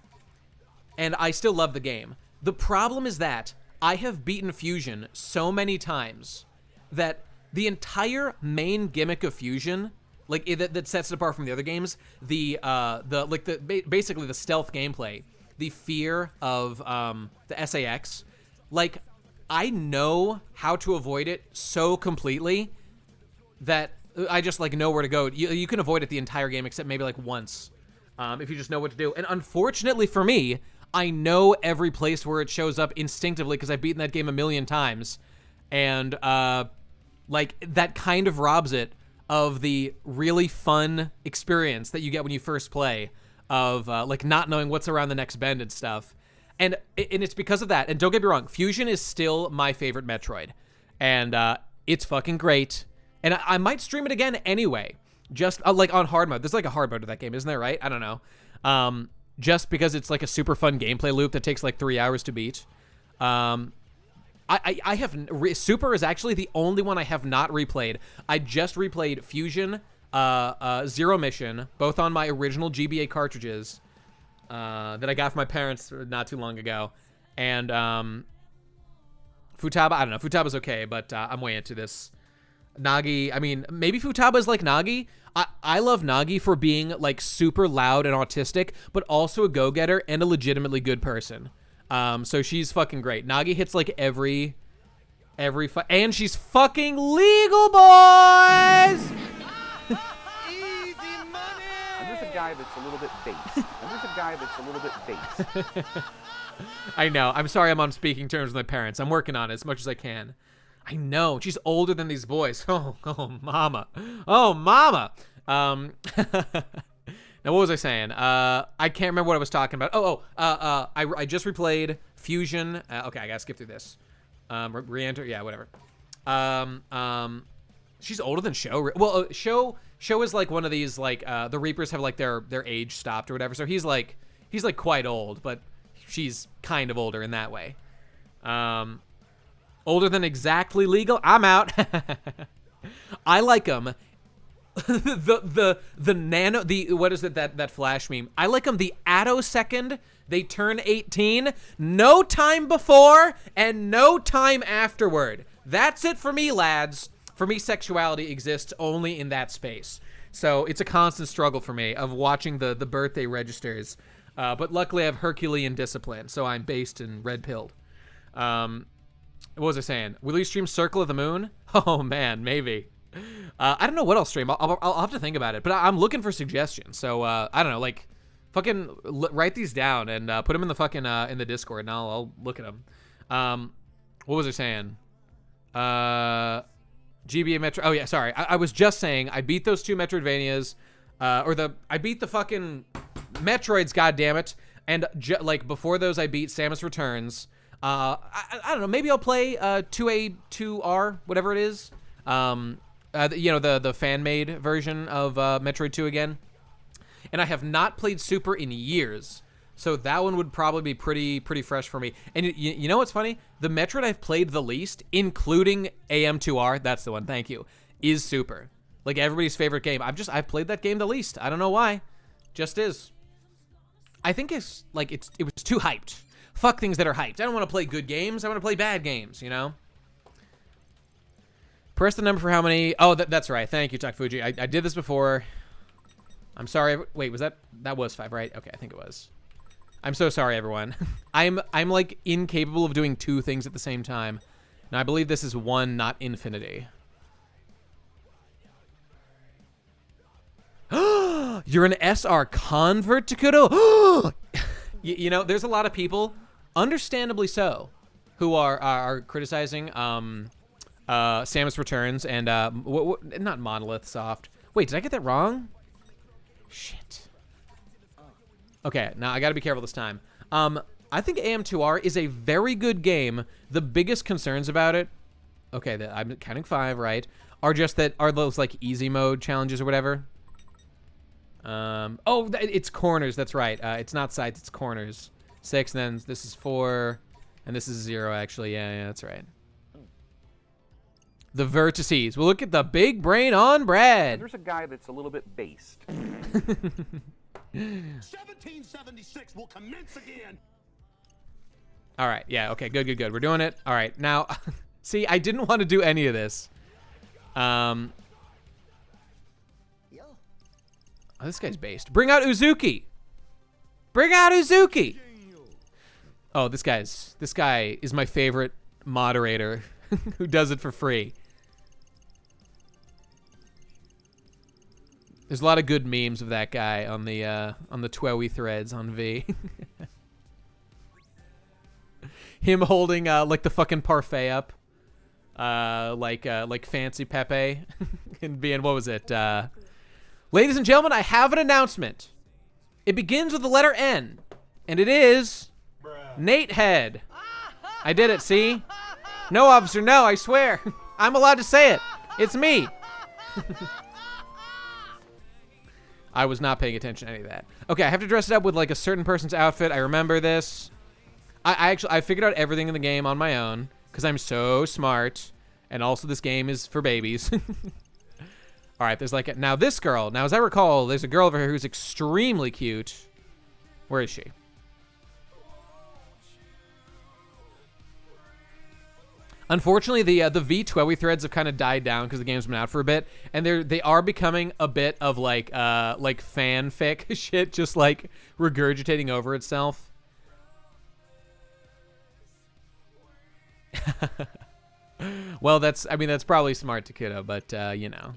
and I still love the game. The problem is that I have beaten Fusion so many times that the entire main gimmick of Fusion, like that sets it apart from the other games, basically the stealth gameplay, the fear of the SAX, like I know how to avoid it so completely that I just like know where to go. You can avoid it the entire game except maybe like once, if you just know what to do. And unfortunately for me, I know every place where it shows up instinctively because I've beaten that game a million times, and like that kind of robs it of the really fun experience that you get when you first play of like not knowing what's around the next bend and stuff. And it's because of that. And don't get me wrong, Fusion is still my favorite Metroid, and it's fucking great. And I might stream it again anyway, just like on hard mode. There's like a hard mode to that game, isn't there? Right? I don't know. Just because it's like a super fun gameplay loop that takes like 3 hours to beat. I have Super is actually the only one I have not replayed. I just replayed Fusion, Zero Mission, both on my original GBA cartridges that I got from my parents not too long ago, and Futaba. I don't know. Futaba's okay, but I'm way into this. Nagi. I mean, maybe Futaba's like Nagi. I love Nagi for being like super loud and autistic, but also a go-getter and a legitimately good person. So she's fucking great. Nagi hits like every and she's fucking legal, boys. Easy money. And there's a guy that's a little bit base. I know. I'm sorry. I'm on speaking terms with my parents. I'm working on it as much as I can. I know. She's older than these boys. Oh, mama. Oh, mama. Now, what was I saying? I can't remember what I was talking about. I just replayed Fusion. Okay, I gotta skip through this. Re-enter. Yeah, whatever. She's older than Sho. Well, Sho is like one of these like the Reapers have like their age stopped or whatever. So he's like quite old, but she's kind of older in that way. Older than exactly legal. I'm out. I like them. the nano, what is it, that Flash meme? I like them the attosecond they turn 18, no time before and no time afterward. That's it for me, lads. For me, sexuality exists only in that space. So it's a constant struggle for me of watching the birthday registers. But luckily I have Herculean discipline, so I'm based and red-pilled. What was I saying? Will you stream Circle of the Moon? Oh man, maybe. I don't know what I'll stream. I'll have to think about it. But I'm looking for suggestions. So I don't know, like, fucking write these down and put them in the fucking in the Discord, and I'll look at them. What was I saying? GBA Metro. Oh yeah, sorry. I was just saying I beat those two Metroidvanias, I beat the fucking Metroids. goddammit. And like before those, I beat Samus Returns. I don't know. Maybe I'll play 2A 2R, whatever it is. You know, the fan-made version of Metroid 2 again. And I have not played Super in years, so that one would probably be pretty fresh for me. And you know what's funny? The Metroid I've played the least, including AM2R, that's the one, thank you, is Super. Like everybody's favorite game. I've played that game the least. I don't know why. Just is. I think it's like it was too hyped. Fuck things that are hyped. I don't want to play good games. I want to play bad games, you know? Press the number for how many... Oh, that's right. Thank you, Takfuji. I did this before. I'm sorry. Wait, was that was 5, right? Okay, I think it was. I'm so sorry, everyone. I'm like incapable of doing 2 things at the same time. Now, I believe this is 1, not infinity. You're an SR convert to Kudo? You know, there's a lot of people, understandably so, who are criticizing Samus Returns, and not Monolith Soft. Wait, did I get that wrong? Shit. Okay, now I gotta be careful this time. I think AM2R is a very good game. The biggest concerns about it, okay, I'm counting 5, right, are just that, are those like easy mode challenges or whatever. Oh, it's corners, that's right. It's not sides, it's corners. 6, and then this is 4, and this is 0 actually. Yeah, that's right. The vertices. Well, look at the big brain on Brad. There's a guy that's a little bit based. 1776 will commence again. All right. Yeah. Okay. Good. We're doing it. All right. Now, see, I didn't want to do any of this. Oh, this guy's based. Bring out Uzuki. Bring out Uzuki. Oh, this guy is my favorite moderator who does it for free. There's a lot of good memes of that guy on the Twowie threads on V. Him holding like the fucking parfait up, like Fancy Pepe, and being, what was it? Ladies and gentlemen, I have an announcement. It begins with the letter N, and it is Nate Head. I did it. See? No, officer, no. I swear, I'm allowed to say it. It's me. I was not paying attention to any of that. Okay, I have to dress it up with like a certain person's outfit. I remember this. I figured out everything in the game on my own because I'm so smart, and also this game is for babies. All right, there's like now this girl. Now, as I recall, there's a girl over here who's extremely cute. Where is she? Unfortunately, the V Twowie threads have kind of died down because the game's been out for a bit, and they are becoming a bit of like fanfic shit, just like regurgitating over itself. Well, that's probably smart, Takuto, but you know,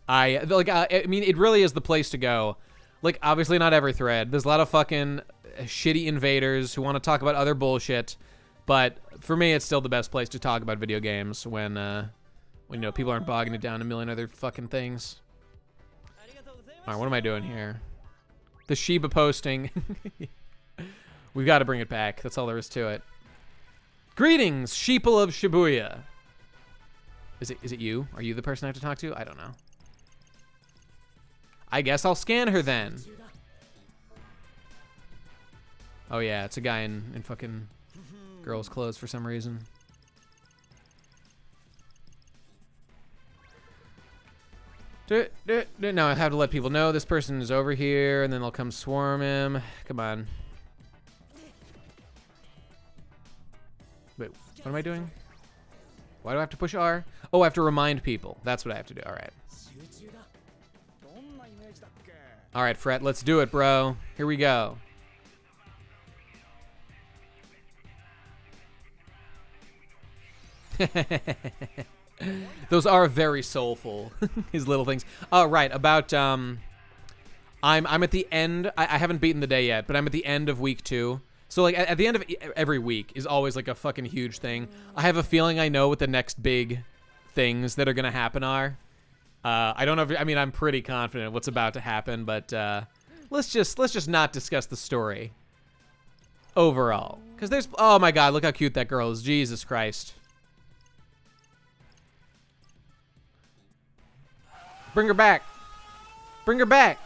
I mean, it really is the place to go. Like, obviously not every thread. There's a lot of fucking shitty invaders who want to talk about other bullshit. But for me, it's still the best place to talk about video games when you know, people aren't bogging it down a million other fucking things. All right, what am I doing here? The Shiba posting. We've got to bring it back. That's all there is to it. Greetings, sheeple of Shibuya. Is it you? Are you the person I have to talk to? I don't know. I guess I'll scan her then. Oh yeah, it's a guy in fucking girls' clothes for some reason. No, I have to let people know this person is over here, and then they'll come swarm him. Come on. Wait, what am I doing? Why do I have to push R? Oh, I have to remind people. That's what I have to do. All right. All right, Fret, let's do it, bro. Here we go. Those are very soulful, his little things. Oh, right, about, I'm at the end. I haven't beaten the day yet, but I'm at the end of week 2. So, like, at the end of every week is always, like, a fucking huge thing. I have a feeling I know what the next big things that are going to happen are. I don't know if, I mean, I'm pretty confident what's about to happen, but let's just not discuss the story overall. Because there's, oh my god, look how cute that girl is. Jesus Christ. Bring her back. Bring her back.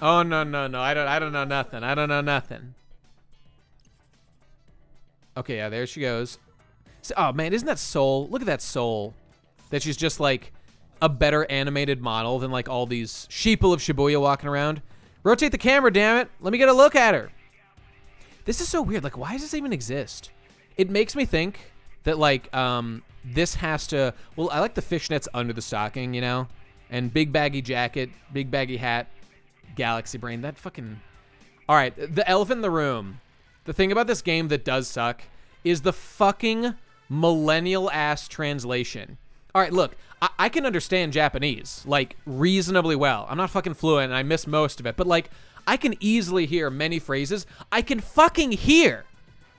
Oh, no. I don't know nothing. I don't know nothing. Okay, yeah, there she goes. So, oh, man, isn't that Soul? Look at that Soul. That she's just, like, a better animated model than, like, all these sheeple of Shibuya walking around. Rotate the camera, damn it. Let me get a look at her. This is so weird. Like, why does this even exist? It makes me think that, like, this has to... Well, I like the fishnets under the stocking, you know? And big baggy jacket, big baggy hat, Galaxy Brain. That fucking... All right, the elephant in the room. The thing about this game that does suck is the fucking millennial-ass translation. All right, look, I can understand Japanese, like, reasonably well. I'm not fucking fluent, and I miss most of it. But, like, I can easily hear many phrases. I can fucking hear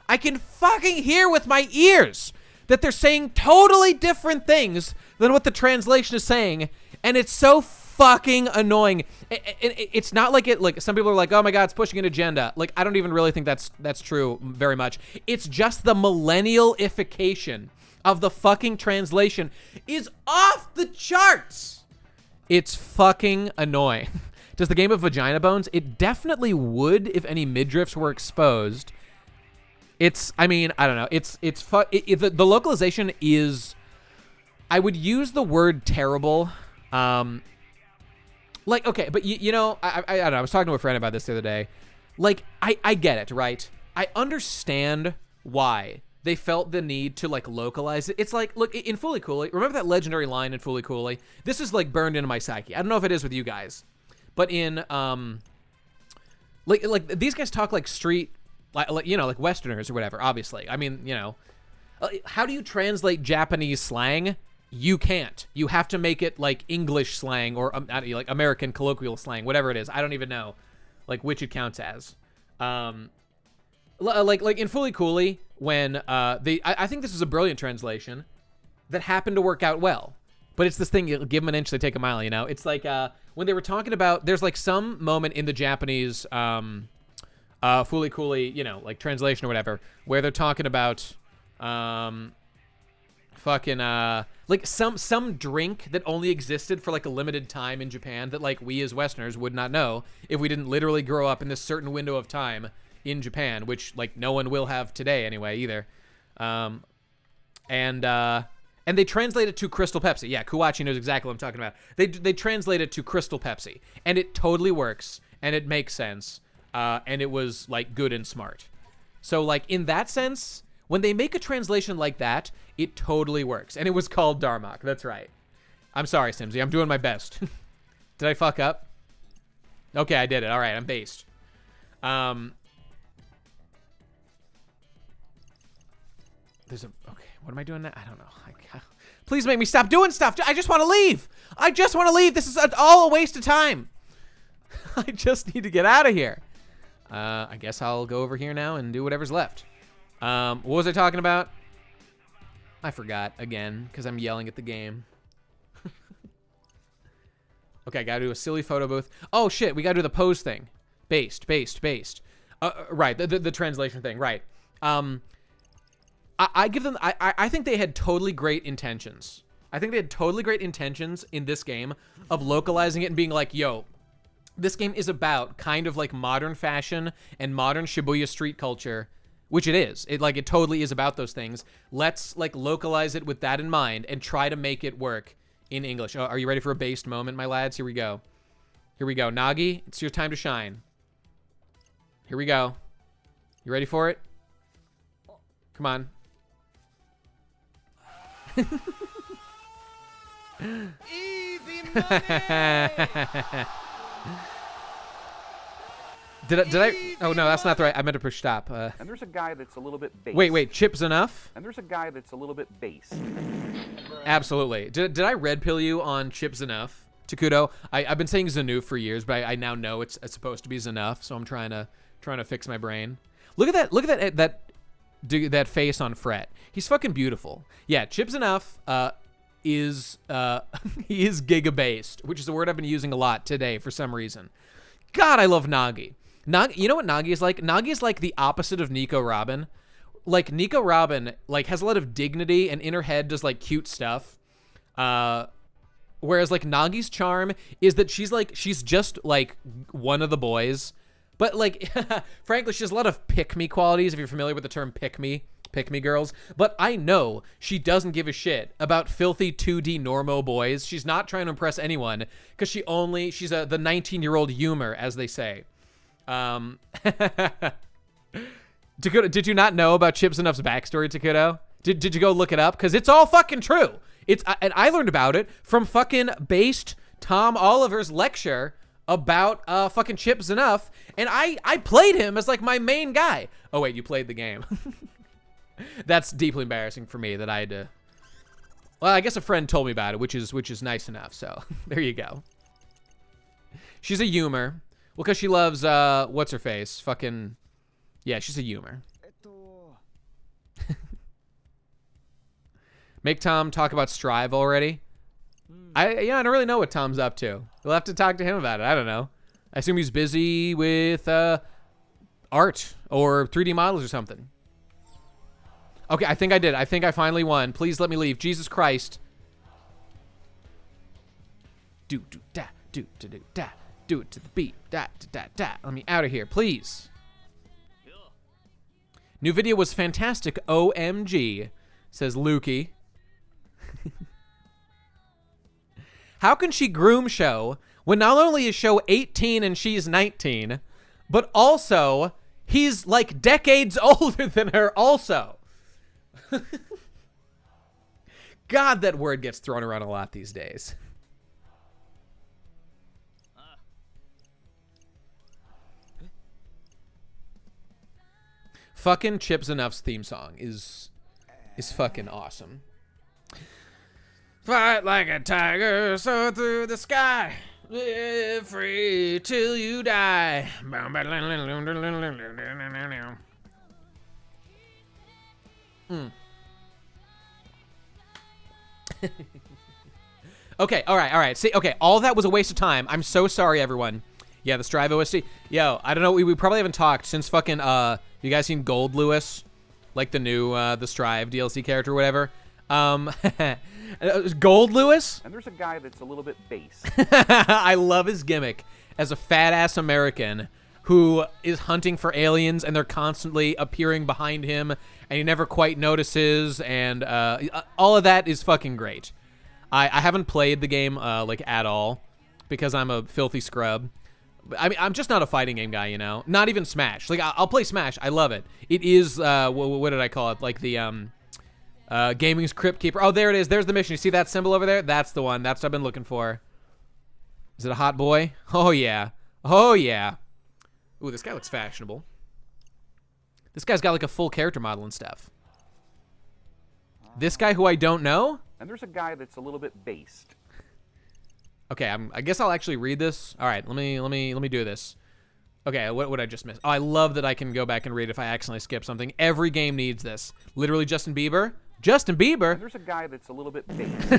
with my ears that they're saying totally different things than what the translation is saying, and it's so fucking annoying. It's not like like some people are like, oh my god, it's pushing an agenda. Like, I don't even really think that's true very much. It's just the millennialification of the fucking translation is off the charts. It's fucking annoying. Does the game have vagina bones? It definitely would if any midriffs were exposed. I mean, I don't know. The localization is, I would use the word terrible. Like, okay, but I don't know. I was talking to a friend about this the other day. Like, I get it, right? I understand why they felt the need to like localize it. It's like, look, in Fooly Cooley, remember that legendary line in Fooly Cooley? This is like burned into my psyche. I don't know if it is with you guys, but in like these guys talk like street, like like Westerners or whatever. Obviously, I mean, how do you translate Japanese slang? You can't. You have to make it like English slang or like American colloquial slang, whatever it is. I don't even know, like which it counts as. Like in Fooly Cooley, when I think this is a brilliant translation that happened to work out well. But it's this thing, you give them an inch, they take a mile, It's like when they were talking about, there's like some moment in the Japanese Fooly Cooley, like translation or whatever, where they're talking about like some drink that only existed for like a limited time in Japan that like we as Westerners would not know if we didn't literally grow up in this certain window of time in Japan, which like no one will have today anyway either. And they translate it to Crystal Pepsi. Yeah, Kuwachi knows exactly what I'm talking about. They translate it to Crystal Pepsi, and it totally works, and it makes sense, and it was like good and smart. So like in that sense, when they make a translation like that, it totally works, and it was called Darmok. That's right. I'm sorry, Simsy. I'm doing my best. Did I fuck up? Okay, I did it. All right, I'm based. Okay, what am I doing now? I don't know. Please make me stop doing stuff. I just want to leave. This is all a waste of time. I just need to get out of here. I guess I'll go over here now and do whatever's left. What was I talking about? I forgot again because I'm yelling at the game. Okay, I gotta do a silly photo booth. Oh shit, we gotta do the pose thing. Based. Right, the translation thing, right. I give them, I think they had totally great intentions. I think they had totally great intentions in this game of localizing it and being like, yo, this game is about kind of like modern fashion and modern Shibuya street culture, which it is. It totally is about those things. Let's like localize it with that in mind and try to make it work in English. Oh, are you ready for a based moment, my lads? Here we go. Nagi, it's your time to shine. Here we go. You ready for it? Come on. Easy money. Did I? Oh no, that's not the right. I meant to push stop. And there's a guy that's a little bit base. Wait, Chip's enough? And there's a guy that's a little bit base. Absolutely. Did I red pill you on Chip's enough, Takudo? I've been saying Zanoof for years, but I now know it's supposed to be Zanough, so I'm trying to fix my brain. Look at that face on Fret. He's fucking beautiful. Yeah, Chip's enough is he is giga-based, which is a word I've been using a lot today for some reason. God, I love Nagi. You know what Nagi is like? Nagi is like the opposite of Nico Robin. Like Nico Robin like has a lot of dignity and in her head does like cute stuff. Whereas like Nagi's charm is that she's just like one of the boys. But like, frankly, she has a lot of pick-me qualities, if you're familiar with the term pick-me girls. But I know she doesn't give a shit about filthy 2D normo boys. She's not trying to impress anyone because she's the 19-year-old humor, as they say. Takudo, did you not know about Chip Zanough's backstory, Takudo? Did you go look it up? Because it's all fucking true. And I learned about it from fucking based Tom Oliver's lecture about fucking Chip Zanough, and I played him as like my main guy. Oh wait, you played the game. That's deeply embarrassing for me that I had to. Well, I guess a friend told me about it, which is nice enough. So there you go. She's a humor. Well, because she loves what's her face? Fucking yeah, she's a humor. Make Tom talk about Strive already. I don't really know what Tom's up to. We'll have to talk to him about it. I don't know. I assume he's busy with art or 3D models or something. Okay, I think I did. I think I finally won. Please let me leave. Jesus Christ. Do da do da. Do it to the beat. Da da da. Let me out of here, please. New video was fantastic. OMG, says Lukey. How can she groom Show when not only is Show 18 and she's 19, but also he's like decades older than her also? God, that word gets thrown around a lot these days. Fucking Chips Enough's theme song is fucking awesome. Fight like a tiger, soar through the sky, live free till you die. Okay, all right. See, okay, all that was a waste of time. I'm so sorry, everyone. Yeah, the Strive OST. Yo, I don't know. We probably haven't talked since fucking. You guys seen Gold Lewis, like the new the Strive DLC character, or whatever. Gold Lewis. And there's a guy that's a little bit base. I love his gimmick as a fat ass American who is hunting for aliens, and they're constantly appearing behind him, and he never quite notices, and all of that is fucking great. I haven't played the game like at all because I'm a filthy scrub. I mean, I'm just not a fighting game guy, you know. Not even Smash. Like I'll play Smash. I love it. It is what did I call it? Like the Gaming's Crypt Keeper. Oh, there it is. There's the mission. You see that symbol over there? That's the one. That's what I've been looking for. Is it a hot boy? Oh yeah. Oh yeah. Ooh, this guy looks fashionable. This guy's got like a full character model and stuff. This guy who I don't know? And there's a guy that's a little bit based. Okay, I guess I'll actually read this. All right, let me do this. Okay, what would I just miss? Oh, I love that I can go back and read if I accidentally skip something. Every game needs this. Literally, Justin Bieber. Justin Bieber. And there's a guy that's a little bit based.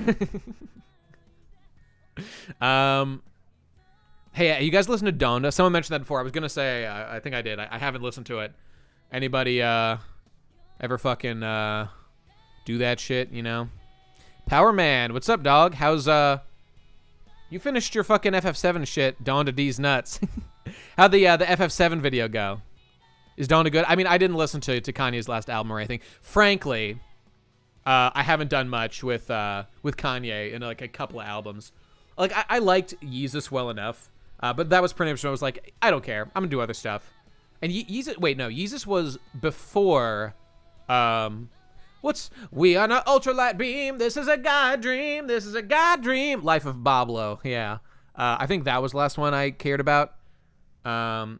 Hey, you guys listen to Donda? Someone mentioned that before. I was gonna say I think I did. I haven't listened to it. Anybody ever fucking do that shit? You know? Power Man, what's up, dog? How's you finished your fucking FF7 shit, Donda D's nuts. How'd the FF7 video go? Is Donda good? I mean, I didn't listen to Kanye's last album or anything. Frankly, I haven't done much with Kanye in like a couple of albums. Like I liked Yeezus well enough, but that was pretty much when I was like, I don't care. I'm gonna do other stuff. And Yeezus, wait, no, Yeezus was before. We on an ultralight beam. This is a God dream. This is a God dream. Life of Pablo. Yeah. I think that was the last one I cared about. Nate,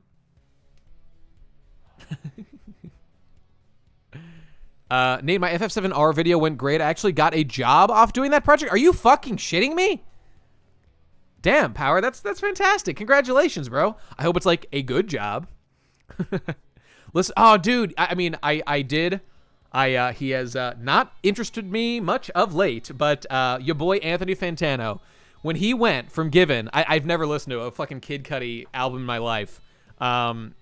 my FF7R video went great. I actually got a job off doing that project. Are you fucking shitting me? Damn, Power. That's fantastic. Congratulations, bro. I hope it's like a good job. Listen, oh, dude. I mean, I did. He has not interested me much of late, but your boy Anthony Fantano, when he went from Given, I've never listened to a fucking Kid Cudi album in my life, but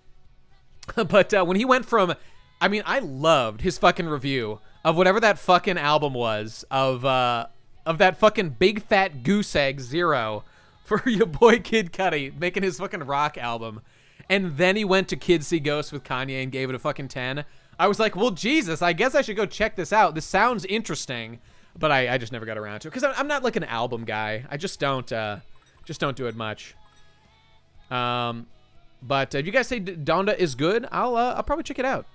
when he went from, I mean, I loved his fucking review of whatever that fucking album was of that fucking Big Fat Goose Egg Zero for your boy Kid Cudi making his fucking rock album, and then he went to Kids See Ghosts with Kanye and gave it a fucking 10. I was like, well, Jesus, I guess I should go check this out. This sounds interesting, but I just never got around to it because I'm not like an album guy. I just don't do it much. But if you guys say Donda is good, I'll probably check it out.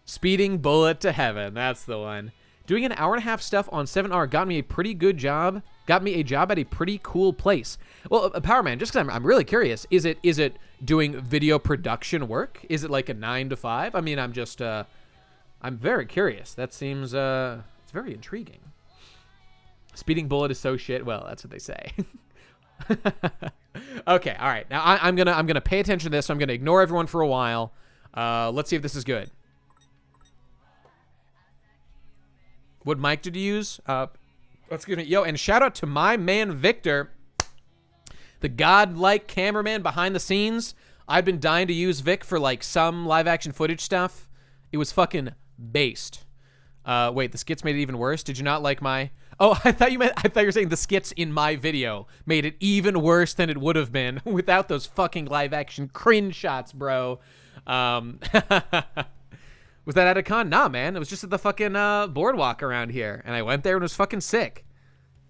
Speeding Bullet to Heaven, that's the one. Doing an hour and a half stuff on 7R got me a pretty good job. Got me a job at a pretty cool place. Well, Power Man, just because I'm really curious, is it doing video production work? Is it like a 9 to 5? I mean, I'm just I'm very curious. That seems it's very intriguing. Speeding Bullet is so shit. Well, that's what they say. Okay, all right. Now I'm gonna pay attention to this. So I'm gonna ignore everyone for a while. Let's see if this is good. What mic did you use? Excuse me. Yo, and shout out to my man Victor, the godlike cameraman behind the scenes. I've been dying to use Vic for like some live action footage stuff. It was fucking based. Wait, the skits made it even worse. Did you not like my? Oh, I thought you were saying the skits in my video made it even worse than it would have been without those fucking live action cringe shots, bro. Was that at a con? Nah, man. It was just at the fucking boardwalk around here, and I went there and it was fucking sick.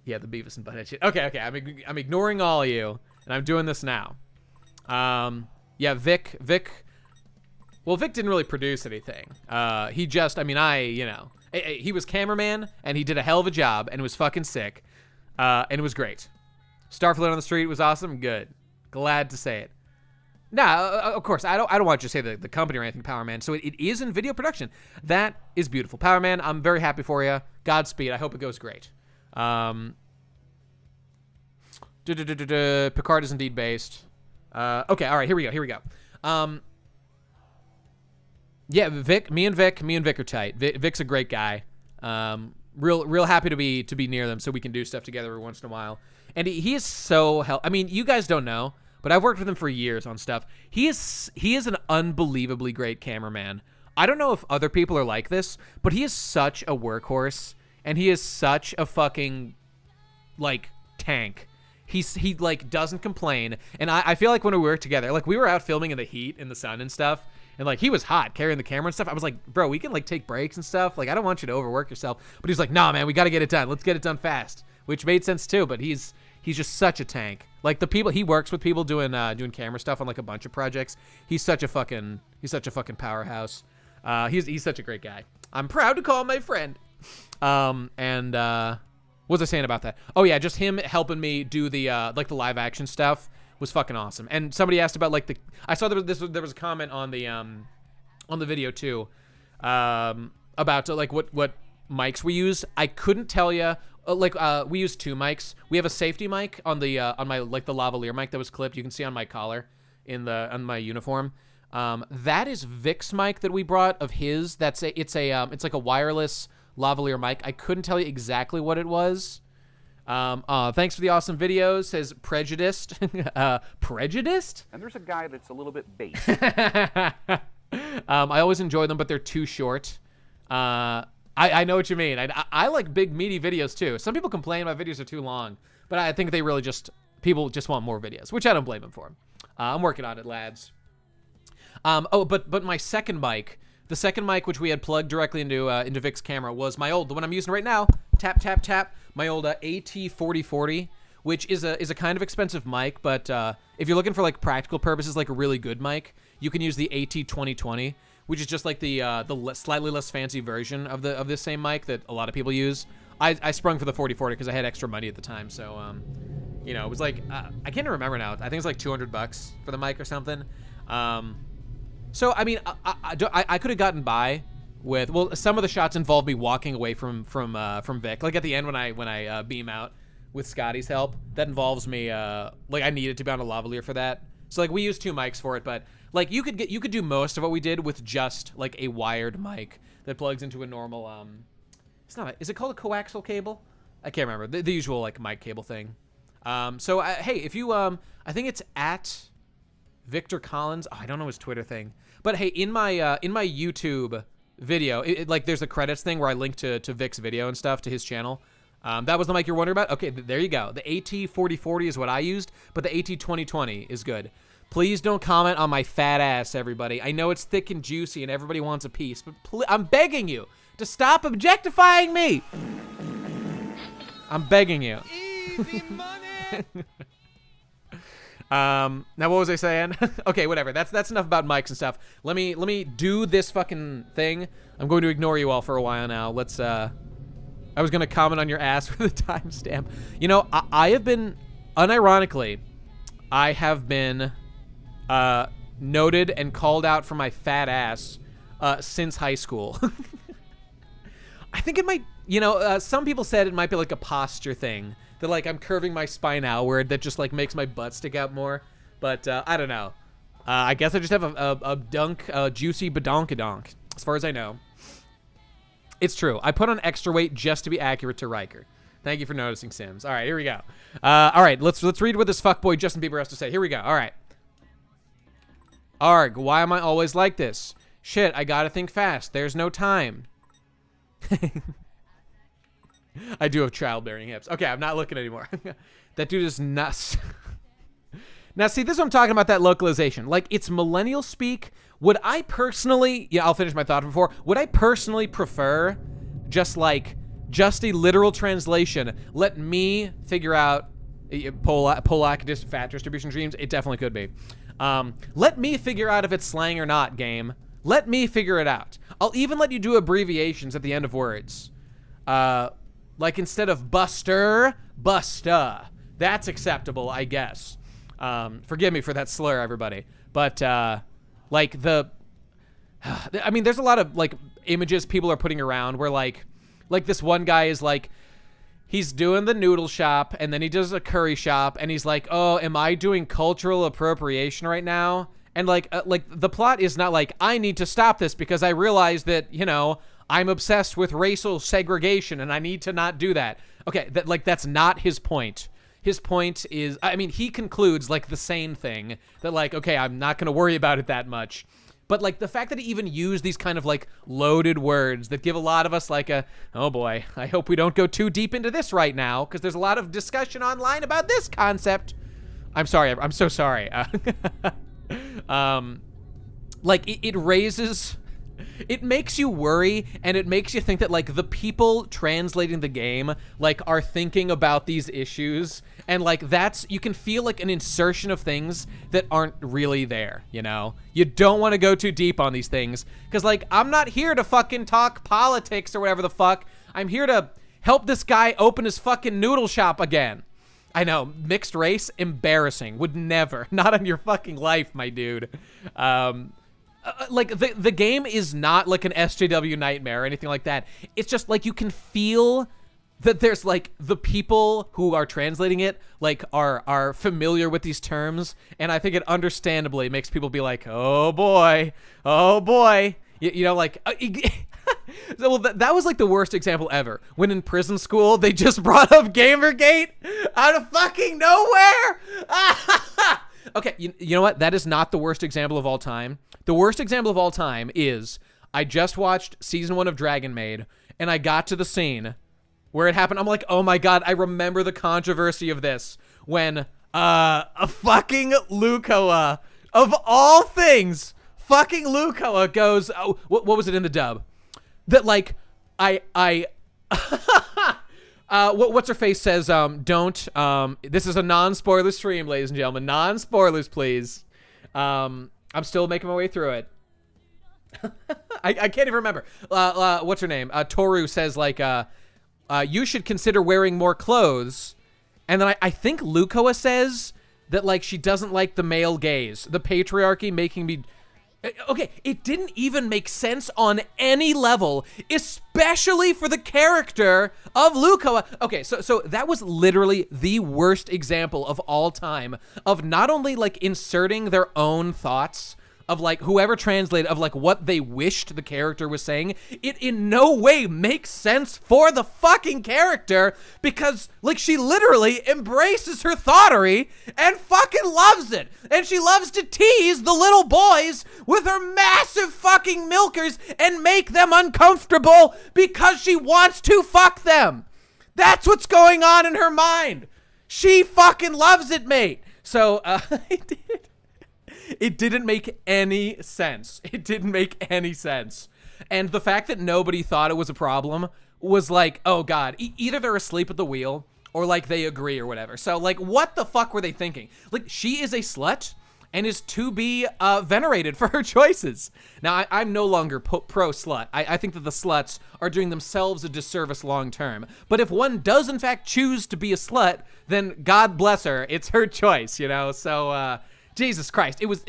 Yeah, the Beavis and Butthead shit. Okay. I'm ignoring all of you, and I'm doing this now. Yeah, Vic. Well, Vic didn't really produce anything. He just, he was cameraman, and he did a hell of a job, and it was fucking sick, and it was great. Starfleet on the Street was awesome. Good. Glad to say it. Nah, of course, I don't want you to say the company or anything, Power Man. So it is in video production. That is beautiful. Power Man, I'm very happy for you. Godspeed. I hope it goes great. Picard is indeed based. Okay, all right, here we go. Yeah, Vic, me and Vic are tight. Vic's a great guy. Real happy to be near them so we can do stuff together every once in a while. And he is so I mean, you guys don't know, but I've worked with him for years on stuff. He is an unbelievably great cameraman. I don't know if other people are like this, but he is such a workhorse, and he is such a fucking like tank. He like doesn't complain, and I feel like when we work together, like we were out filming in the heat in the sun and stuff, and like he was hot carrying the camera and stuff. I was like, bro, we can like take breaks and stuff. Like I don't want you to overwork yourself. But he's like, nah, man, we got to get it done. Let's get it done fast, which made sense too. But he's just such a tank. Like the people he works with, people doing camera stuff on like a bunch of projects. He's such a fucking powerhouse. He's such a great guy. I'm proud to call him my friend. What was I saying about that? Oh yeah, just him helping me do the like the live action stuff was fucking awesome. And somebody asked about like I saw there was a comment on the video too, about like what mics we use. I couldn't tell you. We use 2 mics. We have a safety mic on the on my like the lavalier mic that was clipped. You can see on my collar on my uniform. That is Vic's mic that we brought of his. It's like a wireless lavalier mic. I couldn't tell you exactly what it was. Thanks for the awesome videos, says Prejudiced. Prejudiced? And there's a guy that's a little bit base. I always enjoy them, but they're too short. I know what you mean. I like big, meaty videos, too. Some people complain my videos are too long, but I think they really people just want more videos, which I don't blame them for. I'm working on it, lads. But my second mic, the second mic, which we had plugged directly into Vic's camera, was the one I'm using right now. Tap, tap, tap. My old AT4040, which is a kind of expensive mic, but if you're looking for like practical purposes, like a really good mic, you can use the AT2020, which is just like the slightly less fancy version of this same mic that a lot of people use. I sprung for the 4040 because I had extra money at the time, so it was like I can't remember now. I think it's like $200 for the mic or something. So I mean, I could have gotten by with, well, some of the shots involved me walking away from Vic. Like at the end when I beam out with Scotty's help, that involves me like I needed to be on a lavalier for that. So like we used 2 mics for it, but like you could do most of what we did with just like a wired mic that plugs into a normal is it called a coaxial cable? I can't remember the usual like mic cable thing. So hey, if you I think it's at Victor Collins. Oh, I don't know his Twitter thing, but hey, in my YouTube video, like there's a credits thing where I link to Vic's video and stuff to his channel. That was the mic you're wondering about? Okay, there you go. The AT4040 is what I used, but the AT2020 is good. Please don't comment on my fat ass, everybody. I know it's thick and juicy and everybody wants a piece, but I'm begging you to stop objectifying me. I'm begging you. Easy money. Now what was I saying? Okay, whatever. That's enough about mics and stuff. Let me do this fucking thing. I'm going to ignore you all for a while now. Let's I was gonna comment on your ass for the timestamp. You know, I have been, unironically, I have been noted and called out for my fat ass since high school. I think it might, some people said it might be like a posture thing. That like I'm curving my spine outward, that just like makes my butt stick out more. But I don't know. I guess I just have a juicy badonkadonk, as far as I know. It's true. I put on extra weight just to be accurate to Riker. Thank you for noticing, Sims. All right, here we go. All right, let's read what this fuckboy Justin Bieber has to say. Here we go. All right. Arg, why am I always like this? Shit, I gotta think fast. There's no time. I do have childbearing hips. Okay, I'm not looking anymore. That dude is nuts. Now, see, this is what I'm talking about, that localization. Like, it's millennial speak. Would I personally, yeah, I'll finish my thought before. Would I personally prefer just a literal translation? Let me figure out Polak fat distribution dreams. It definitely could be. Let me figure out if it's slang or not, game. Let me figure it out. I'll even let you do abbreviations at the end of words. Like instead of Buster, Busta. That's acceptable, I guess. Forgive me for that slur, everybody. But, like, I mean, there's a lot of, like, images people are putting around where, like this one guy is, like, he's doing the noodle shop, and then he does a curry shop, and he's like, oh, am I doing cultural appropriation right now? And, like, the plot is not like, I need to stop this because I realize that, you know, I'm obsessed with racial segregation, and I need to not do that. Okay, that's not his point. His point is, I mean, he concludes, like, the sane thing, that, like, okay, I'm not going to worry about it that much. But, like, the fact that he even used these kind of, like, loaded words that give a lot of us, like, oh, boy, I hope we don't go too deep into this right now, because there's a lot of discussion online about this concept. I'm sorry. I'm so sorry. Like, it raises... It makes you worry, and it makes you think that, like, the people translating the game, like, are thinking about these issues, and, like, you can feel, like, an insertion of things that aren't really there, you know? You don't want to go too deep on these things, because, like, I'm not here to fucking talk politics or whatever the fuck. I'm here to help this guy open his fucking noodle shop again. I know, mixed race, embarrassing. Would never. Not on your fucking life, my dude. Like, the game is not like an SJW nightmare or anything like that. It's just, like, you can feel that there's, like, the people who are translating it, like, are familiar with these terms, and I think it understandably makes people be like, oh, boy. You know, like... So, well, that was, like, the worst example ever. When in prison school, they just brought up Gamergate out of fucking nowhere! Okay, you know what? That is not the worst example of all time. The worst example of all time is I just watched season 1 of Dragon Maid, and I got to the scene where it happened. I'm like, oh my god, I remember the controversy of this when a fucking Lukoa, of all things, fucking Lukoa goes, oh, what was it in the dub? That, like, what's her face says, don't, this is a non-spoiler stream, ladies and gentlemen. Non-spoilers, please. I'm still making my way through it. I can't even remember. What's her name? Toru says, like, you should consider wearing more clothes. And then I think Lukoa says that, like, she doesn't like the male gaze. The patriarchy making me... Okay, it didn't even make sense on any level, especially for the character of Lukoa. Okay, so that was literally the worst example of all time of not only, like, inserting their own thoughts of, like, whoever translated, of, like, what they wished the character was saying. It in no way makes sense for the fucking character because, like, she literally embraces her thoughterry and fucking loves it. And she loves to tease the little boys with her massive fucking milkers and make them uncomfortable because she wants to fuck them. That's what's going on in her mind. She fucking loves it, mate. So, It didn't make any sense. It didn't make any sense. And the fact that nobody thought it was a problem was like, oh god, either they're asleep at the wheel or, like, they agree or whatever. So, like, what the fuck were they thinking? Like, she is a slut and is to be venerated for her choices. Now, I'm no longer pro-slut. I think that the sluts are doing themselves a disservice long term. But if one does, in fact, choose to be a slut, then God bless her. It's her choice, you know? So, Jesus Christ, it was,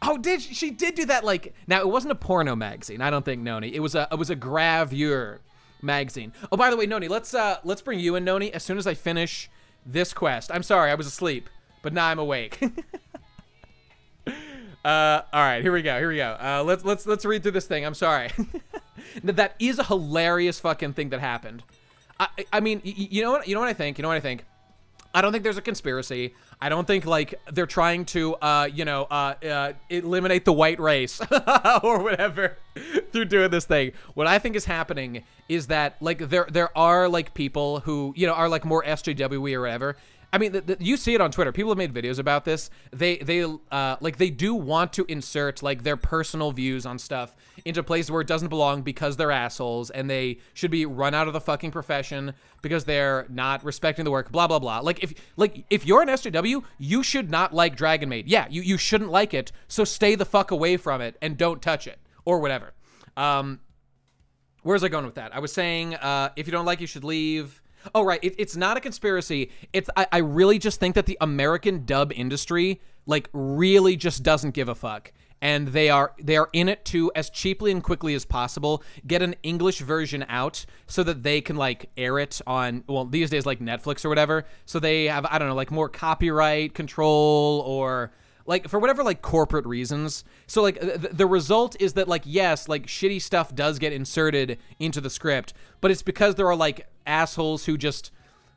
oh, she did do that, like, now it wasn't a porno magazine, I don't think, Noni. It was a gravure magazine. Oh, by the way, Noni, let's bring you in, Noni, as soon as I finish this quest. I'm sorry, I was asleep, but now I'm awake. All right, here we go. Let's read through this thing, I'm sorry. That is a hilarious fucking thing that happened. I mean, you know what? You know what I think? You know what I think? I don't think there's a conspiracy. I don't think, like, they're trying to, eliminate the white race or whatever through doing this thing. What I think is happening is that, like, there are, like, people who, you know, are, like, more SJW-y or whatever. I mean, you see it on Twitter. People have made videos about this. They do want to insert, like, their personal views on stuff into places where it doesn't belong because they're assholes and they should be run out of the fucking profession because they're not respecting the work, blah, blah, blah. Like, if you're an SJW, you should not like Dragon Maid. Yeah, you shouldn't like it, so stay the fuck away from it and don't touch it or whatever. Where's I going with that? I was saying, if you don't like it, you should leave. Oh, right. It's not a conspiracy. I really just think that the American dub industry, like, really just doesn't give a fuck. And they are in it to, as cheaply and quickly as possible, get an English version out so that they can, like, air it on, well, these days, like, Netflix or whatever. So they have, I don't know, like, more copyright control or, like, for whatever, like, corporate reasons. So, like, the result is that, like, yes, like, shitty stuff does get inserted into the script, but it's because there are, like, assholes who just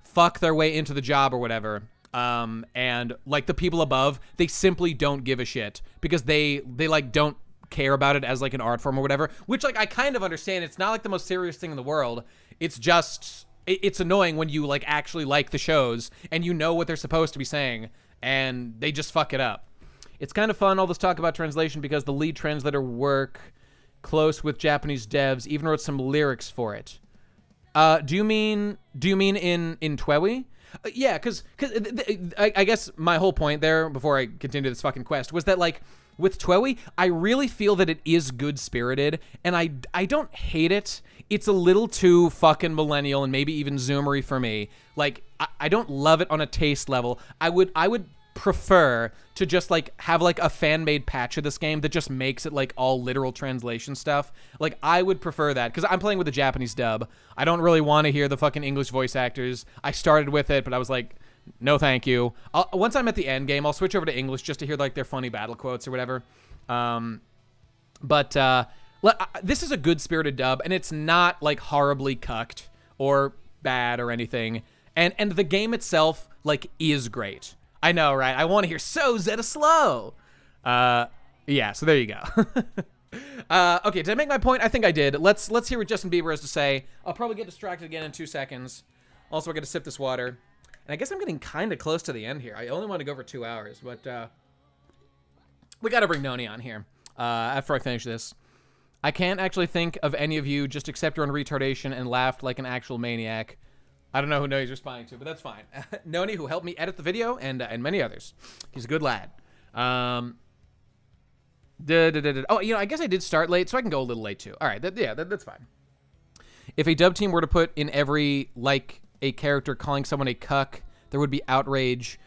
fuck their way into the job or whatever. And, like, the people above, they simply don't give a shit because they like, don't care about it as, like, an art form or whatever, which, like, I kind of understand. It's not, like, the most serious thing in the world. It's just, it's annoying when you, like, actually like the shows and you know what they're supposed to be saying and they just fuck it up. It's kind of fun, all this talk about translation, because the lead translator work close with Japanese devs, even wrote some lyrics for it. Do you mean in TWEWY? Yeah, because I guess my whole point there, before I continue this fucking quest, was that, like, with TWEWY, I really feel that it is good-spirited, and I don't hate it. It's a little too fucking millennial and maybe even zoomery for me. Like, I don't love it on a taste level. I would prefer to just, like, have, like, a fan-made patch of this game that just makes it, like, all literal translation stuff. Like, I would prefer that, because I'm playing with the Japanese dub. I don't really want to hear the fucking English voice actors. I started with it, but I was like, no thank you. Once I'm at the end game, I'll switch over to English just to hear, like, their funny battle quotes or whatever. This is a good-spirited dub, and it's not, like, horribly cucked or bad or anything. And the game itself, like, is great. I know, right? I want to hear "So Zeta Slow." Yeah, so there you go. Okay, did I make my point? I think I did. Let's hear what Justin Bieber has to say. I'll probably get distracted again in 2 seconds. Also, I got to sip this water. And I guess I'm getting kind of close to the end here. I only want to go for 2 hours, but we got to bring Noni on here after I finish this. I can't actually think of any of you. Just accept your own retardation and laughed like an actual maniac. I don't know who Noni's responding to, but that's fine. Noni, who helped me edit the video, and many others. He's a good lad. Oh, you know, I guess I did start late, so I can go a little late too. All right, that's fine. If a dub team were to put in every, like, a character calling someone a cuck, there would be outrage.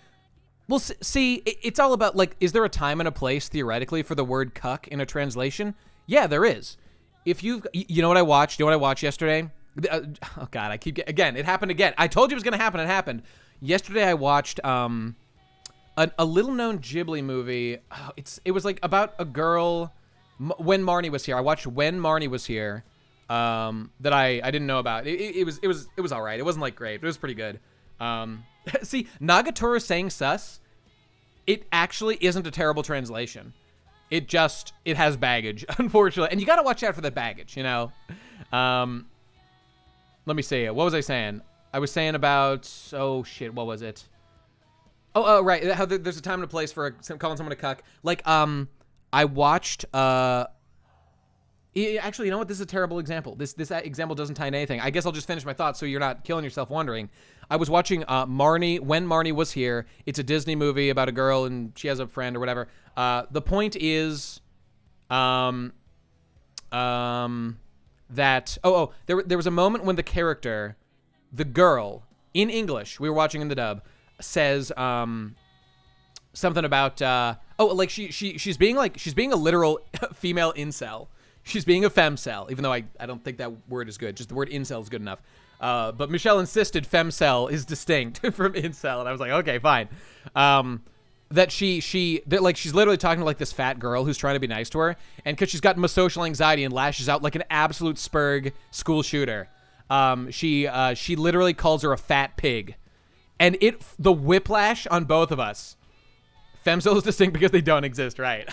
Well, see, it's all about, like, is there a time and a place, theoretically, for the word cuck in a translation? Yeah, there is. If you know what I watched? You know what I watched yesterday? Oh God, again, it happened again. I told you it was gonna happen. It happened. Yesterday I watched a little known Ghibli movie. It was like about a girl. When Marnie Was Here. I watched When Marnie Was Here. That I didn't know about. It was all right. It wasn't, like, great, but it was pretty good. See, Nagatoro saying sus, it actually isn't a terrible translation. It has baggage, unfortunately, and you gotta watch out for that baggage, you know. Let me see. What was I saying? I was saying about... Oh, shit. What was it? Oh, right. How there's a time and a place for calling someone a cuck. Like, I watched... Actually, you know what? This is a terrible example. This example doesn't tie into anything. I guess I'll just finish my thoughts so you're not killing yourself wondering. I was watching When Marnie Was Here. It's a Disney movie about a girl and she has a friend or whatever. The point is... that there was a moment when the character, the girl, in English, we were watching in the dub, says something about like she's being a literal female incel. She's being a femcel, even though I don't think that word is good. Just the word incel is good enough. But Michelle insisted femcel is distinct from incel, and I was like, okay, fine. that like she's literally talking to like this fat girl who's trying to be nice to her, and because she's got social anxiety and lashes out like an absolute spurg school shooter, she literally calls her a fat pig, and the whiplash on both of us. Femcil is distinct because they don't exist, right?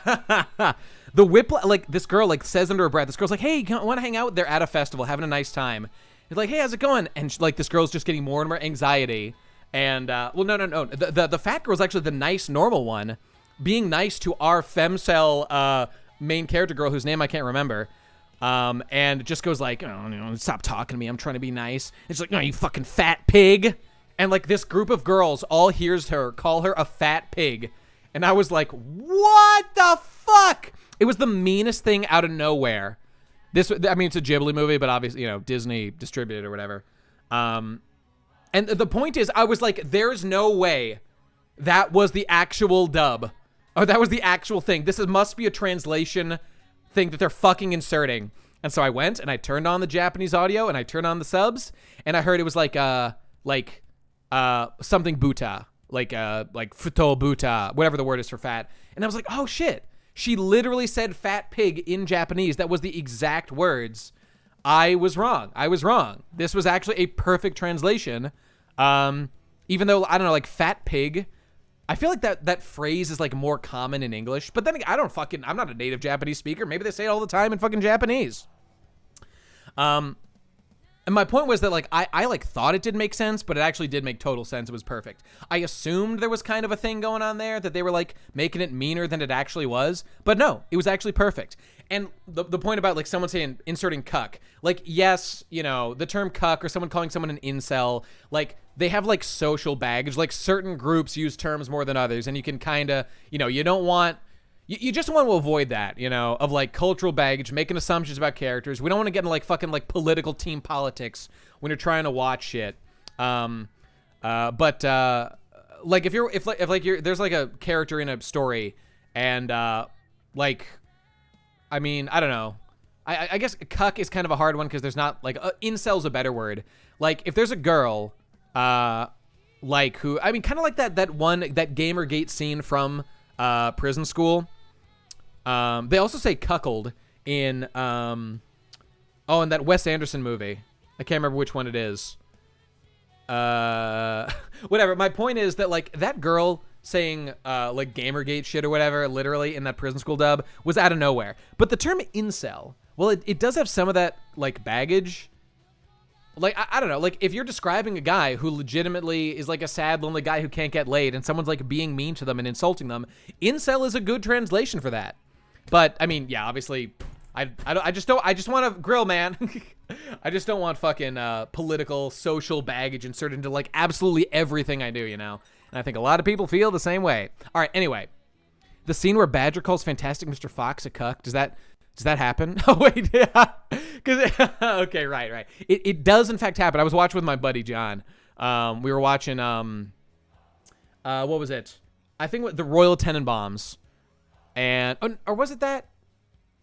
The whiplash, like this girl like says under her breath, this girl's like, hey, want to hang out? They're at a festival having a nice time. He's like, hey, how's it going? And like this girl's just getting more and more anxiety. And well, no. The fat girl's actually the nice, normal one, being nice to our femcel main character girl whose name I can't remember. And just goes like, oh, stop talking to me. I'm trying to be nice. And she's like, no, you fucking fat pig. And like this group of girls all hears her call her a fat pig. And I was like, what the fuck? It was the meanest thing out of nowhere. It's a Ghibli movie, but obviously, Disney distributed or whatever. And the point is, I was like, there's no way that was the actual dub. Or that was the actual thing. This must be a translation thing that they're fucking inserting. And so I went and I turned on the Japanese audio and I turned on the subs and I heard it was like something buta. Like futo buta, whatever the word is for fat. And I was like, oh shit. She literally said fat pig in Japanese. That was the exact words. I was wrong. This was actually a perfect translation. Even though, I don't know, like fat pig, I feel like that phrase is like more common in English. But then again, I'm not a native Japanese speaker. Maybe they say it all the time in fucking Japanese. And my point was that like I like thought it didn't make sense, but it actually did make total sense. It was perfect. I assumed there was kind of a thing going on there, that they were like making it meaner than it actually was, but no, it was actually perfect. And the point about like someone saying inserting cuck, like yes, the term cuck or someone calling someone an incel, like they have like social baggage. Like certain groups use terms more than others, and you can kind of you don't want. You just want to avoid that, of like cultural baggage, making assumptions about characters. We don't want to get into like fucking like political team politics when you're trying to watch shit. But like if you're there's like a character in a story and like, I mean, I don't know. I guess cuck is kind of a hard one because there's not like incel's a better word. Like if there's a girl like who, I mean, kind of like that Gamergate scene from Prison School. They also say cuckold in in that Wes Anderson movie. I can't remember which one it is. Whatever. My point is that like that girl saying like Gamergate shit or whatever, literally in that Prison School dub, was out of nowhere. But the term incel, well, it does have some of that like baggage. Like, I don't know, like if you're describing a guy who legitimately is like a sad, lonely guy who can't get laid and someone's like being mean to them and insulting them, incel is a good translation for that. But I mean, yeah, obviously I just want to grill, man. I just don't want fucking political, social baggage inserted into like absolutely everything I do, And I think a lot of people feel the same way. All right, anyway, the scene where Badger calls Fantastic Mr. Fox a cuck, does that happen? Oh, wait, yeah. Okay, right. It does, in fact, happen. I was watching with my buddy, John. We were watching, what was it? I think the Royal Tenenbaums. And, or was it that?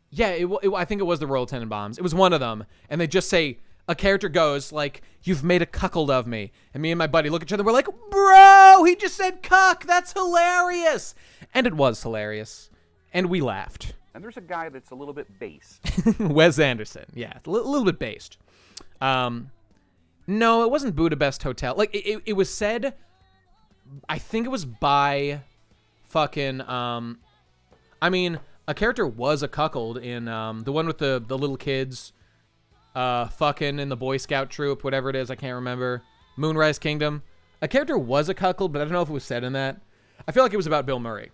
Yeah, I think it was the Royal Tenenbaums. It was one of them. And they just say, a character goes, like, you've made a cuckold of me. And me and my buddy look at each other, we're like, bro, he just said cuck. That's hilarious. And it was hilarious. And we laughed. And there's a guy that's a little bit based. Wes Anderson. Yeah, a little bit based. No, it wasn't Budapest Hotel. Like, it was said, I think it was by fucking, I mean, a character was a cuckold in the one with the little kids fucking in the Boy Scout troop, whatever it is, I can't remember. Moonrise Kingdom. A character was a cuckold, but I don't know if it was said in that. I feel like it was about Bill Murray.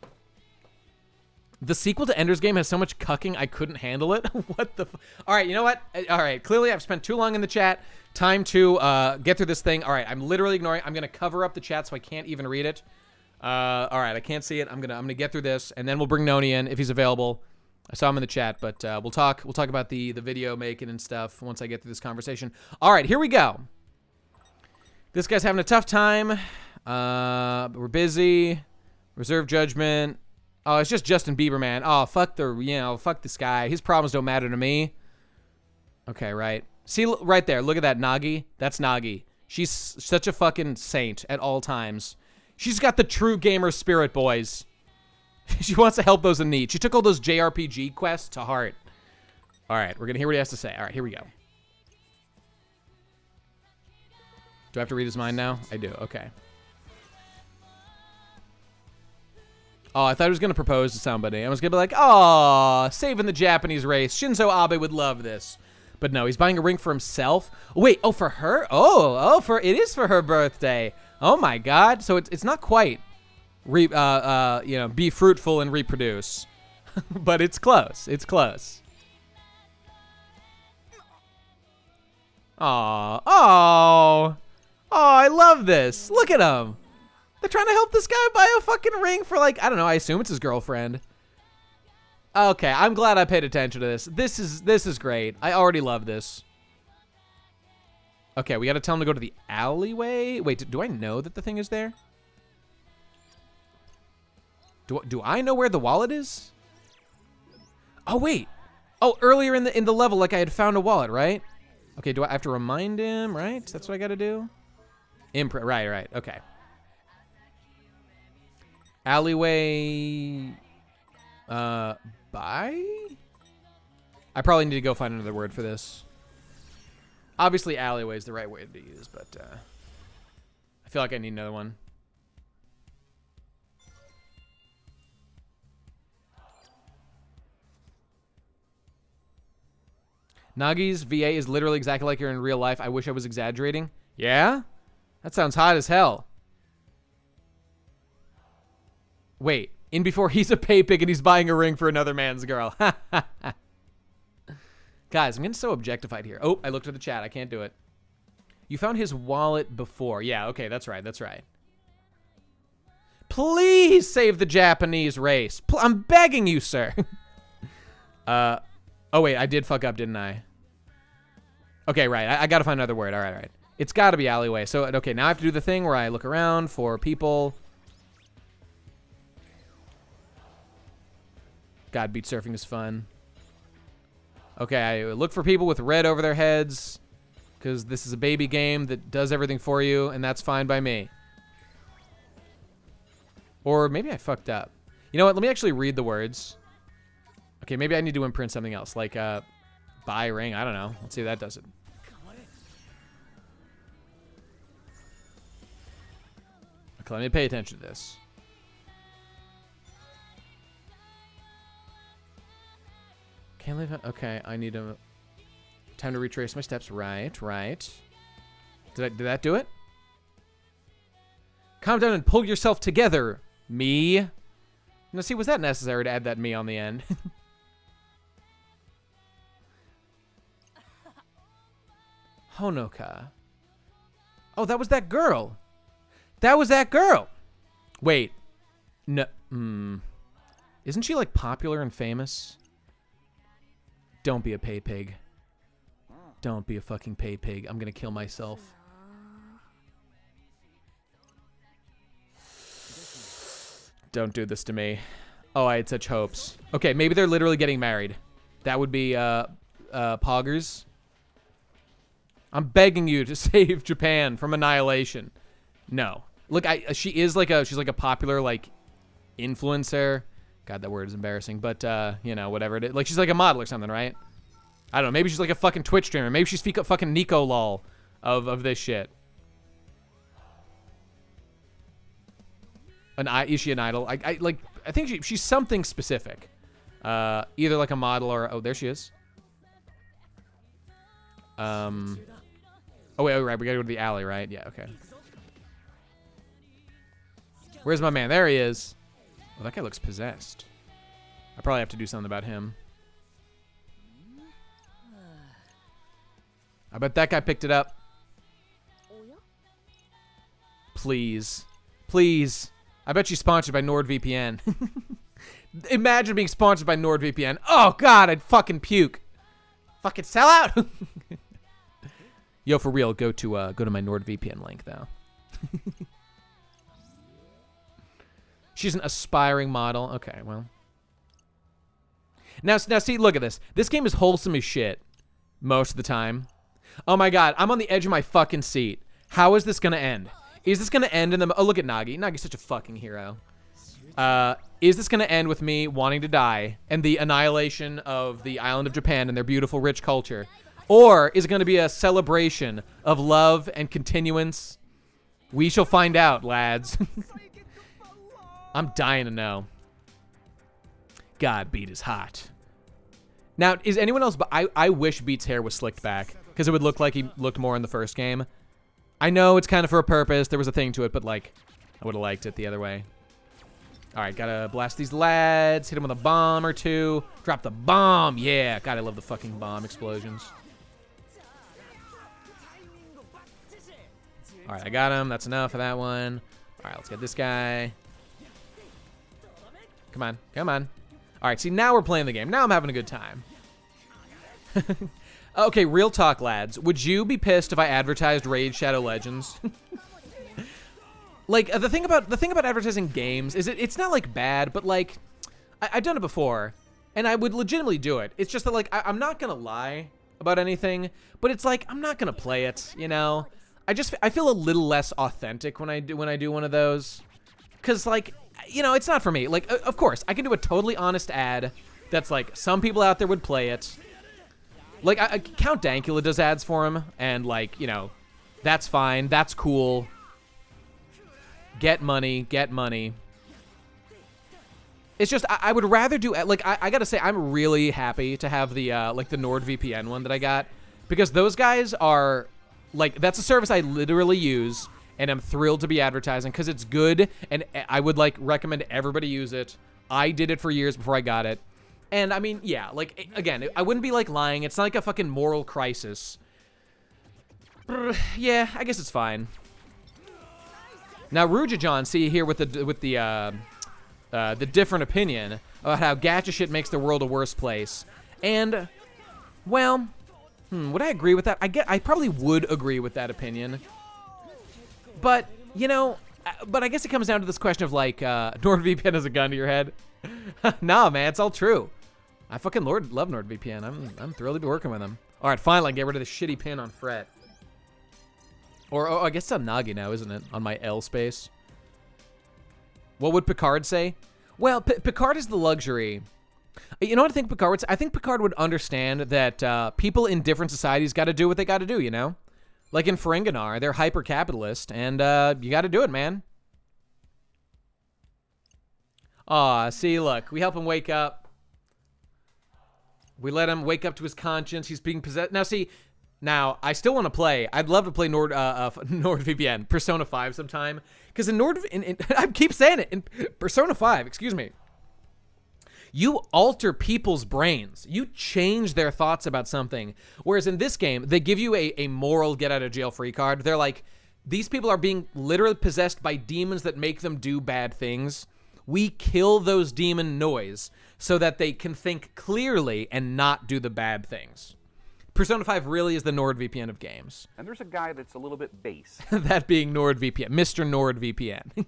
The sequel to Ender's Game has so much cucking, I couldn't handle it. What the All right, you know what? All right, clearly I've spent too long in the chat. Time to get through this thing. All right, I'm literally ignoring. I'm going to cover up the chat so I can't even read it. All right, I can't see it. I'm gonna get through this, and then we'll bring Noni in if he's available. I saw him in the chat, but we'll talk about the video making and stuff once I get through this conversation. All right, here we go. This guy's having a tough time. We're busy. Reserve judgment. Oh, it's just Justin Bieber, man. Oh, fuck this guy. His problems don't matter to me. Okay, right. See, right there. Look at that, Nagi. That's Nagi. She's such a fucking saint at all times. She's got the true gamer spirit, boys. She wants to help those in need. She took all those JRPG quests to heart. All right, we're gonna hear what he has to say. All right, here we go. Do I have to read his mind now? I do, okay. Oh, I thought he was gonna propose to somebody. I was gonna be like, oh, saving the Japanese race. Shinzo Abe would love this. But no, he's buying a ring for himself. Wait, oh, for her? It is for her birthday. Oh my God. So it's not quite, you know, be fruitful and reproduce. But it's close. It's close. Oh, I love this. Look at him. They're trying to help this guy buy a fucking ring for, like, I don't know, I assume it's his girlfriend. Okay, I'm glad I paid attention to this. This is great. I already love this. Okay, we gotta tell him to go to the alleyway. Wait, do I know that the thing is there? Do I know where the wallet is? Oh, wait. Oh, earlier in the level, like, I had found a wallet, right? Okay, do I have to remind him, right? That's what I gotta do? Right, okay. Alleyway, bye? I probably need to go find another word for this. Obviously, alleyway is the right way to use, but I feel like I need another one. Nagi's VA is literally exactly like you're in real life. I wish I was exaggerating. Yeah? That sounds hot as hell. Wait, in before he's a pay pig and he's buying a ring for another man's girl. Guys, I'm getting so objectified here. Oh, I looked at the chat. I can't do it. You found his wallet before. Yeah, okay, that's right. Please save the Japanese race. I'm begging you, sir. Oh, wait, I did fuck up, didn't I? Okay, right. I gotta find another word. All right. It's gotta be alleyway. So, okay, now I have to do the thing where I look around for people. God, beat surfing is fun. Okay, I look for people with red over their heads because this is a baby game that does everything for you, and that's fine by me. Or maybe I fucked up. You know what? Let me actually read the words. Okay, maybe I need to imprint something else, like buy ring. I don't know. Let's see if that does it. Okay, let me pay attention to this. Can't leave it. Okay, I need a time to retrace my steps. Right. Did that do it? Calm down and pull yourself together, me. Now, see, was that necessary to add that me on the end? Honoka. Oh, that was that girl. Wait. No. Isn't she, like, popular and famous? Don't be a pay pig. Don't be a fucking pay pig. I'm gonna kill myself. Don't do this to me. Oh, I had such hopes. Okay, maybe they're literally getting married. That would be, poggers. I'm begging you to save Japan from annihilation. No. Look, she's like a popular, like, influencer. God, that word is embarrassing, but, you know, whatever it is. Like, she's like a model or something, right? I don't know. Maybe she's like a fucking Twitch streamer. Maybe she's fucking Nico Lol of this shit. Is she an idol? I think she's something specific. Either like a model or... Oh, there she is. Oh, wait, right. We gotta go to the alley, right? Yeah, okay. Where's my man? There he is. Oh, that guy looks possessed. I probably have to do something about him. I bet that guy picked it up. Please. Please. I bet she's sponsored by NordVPN. Imagine being sponsored by NordVPN. Oh, God, I'd fucking puke. Fucking sell out. Yo, for real, go to my NordVPN link, though. She's an aspiring model. Okay, well. Now, see, look at this. This game is wholesome as shit most of the time. Oh, my God. I'm on the edge of my fucking seat. How is this going to end? Is this going to end in the... Oh, look at Nagi. Nagi's such a fucking hero. Is this going to end with me wanting to die and the annihilation of the island of Japan and their beautiful, rich culture? Or is it going to be a celebration of love and continuance? We shall find out, lads. I'm dying to know. God, Beat is hot. Now, is anyone else... I wish Beat's hair was slicked back because it would look like he looked more in the first game. I know it's kind of for a purpose. There was a thing to it, but, like, I would have liked it the other way. All right, gotta blast these lads. Hit them with a bomb or two. Drop the bomb. Yeah, God, I love the fucking bomb explosions. All right, I got him. That's enough for that one. All right, let's get this guy. Come on, come on. All right, see, now we're playing the game. Now I'm having a good time. Okay, real talk, lads. Would you be pissed if I advertised Raid Shadow Legends? Like, the thing about advertising games is it's not, like, bad, but, like, I've done it before, and I would legitimately do it. It's just that, like, I'm not gonna lie about anything, but it's like, I'm not gonna play it, you know? I feel a little less authentic when I do one of those. Because, like, you know, it's not for me. Like, of course, I can do a totally honest ad that's, like, some people out there would play it. Like, Count Dankula does ads for him, and, like, you know, that's fine. That's cool. Get money, get money. It's just, I would rather do, like, I gotta say, I'm really happy to have the, like, the NordVPN one that I got. Because those guys are, like, that's a service I literally use, and I'm thrilled to be advertising, because it's good, and I would, like, recommend everybody use it. I did it for years before I got it. And, I mean, yeah, like, again, I wouldn't be, like, lying. It's not like a fucking moral crisis. Yeah, I guess it's fine. Now, Rujajon, see here with the different opinion about how gacha shit makes the world a worse place. And, well, would I agree with that? I probably would agree with that opinion. But, you know, but I guess it comes down to this question of, like, NordVPN has a gun to your head. Nah, man, it's all true. I fucking love NordVPN. I'm thrilled to be working with them. All right, finally, get rid of the shitty pin on Fret. Or, oh, I guess it's on Nagi now, isn't it? On my L space. What would Picard say? Well, Picard is the luxury. You know what I think Picard would say? I think Picard would understand that people in different societies got to do what they got to do, you know? Like in Ferenginar, they're hyper-capitalist, and you got to do it, man. Aw, see, look. We help him wake up. We let him wake up to his conscience. He's being possessed. Now, see... Now, I still want to play. I'd love to play NordVPN, Persona 5 sometime. Because I keep saying it, in Persona 5, excuse me, you alter people's brains. You change their thoughts about something. Whereas in this game, they give you a moral get-out-of-jail-free card. They're like, these people are being literally possessed by demons that make them do bad things. We kill those demon noise so that they can think clearly and not do the bad things. Persona 5 really is the NordVPN of games. And there's a guy that's a little bit base. That being NordVPN. Mr. NordVPN.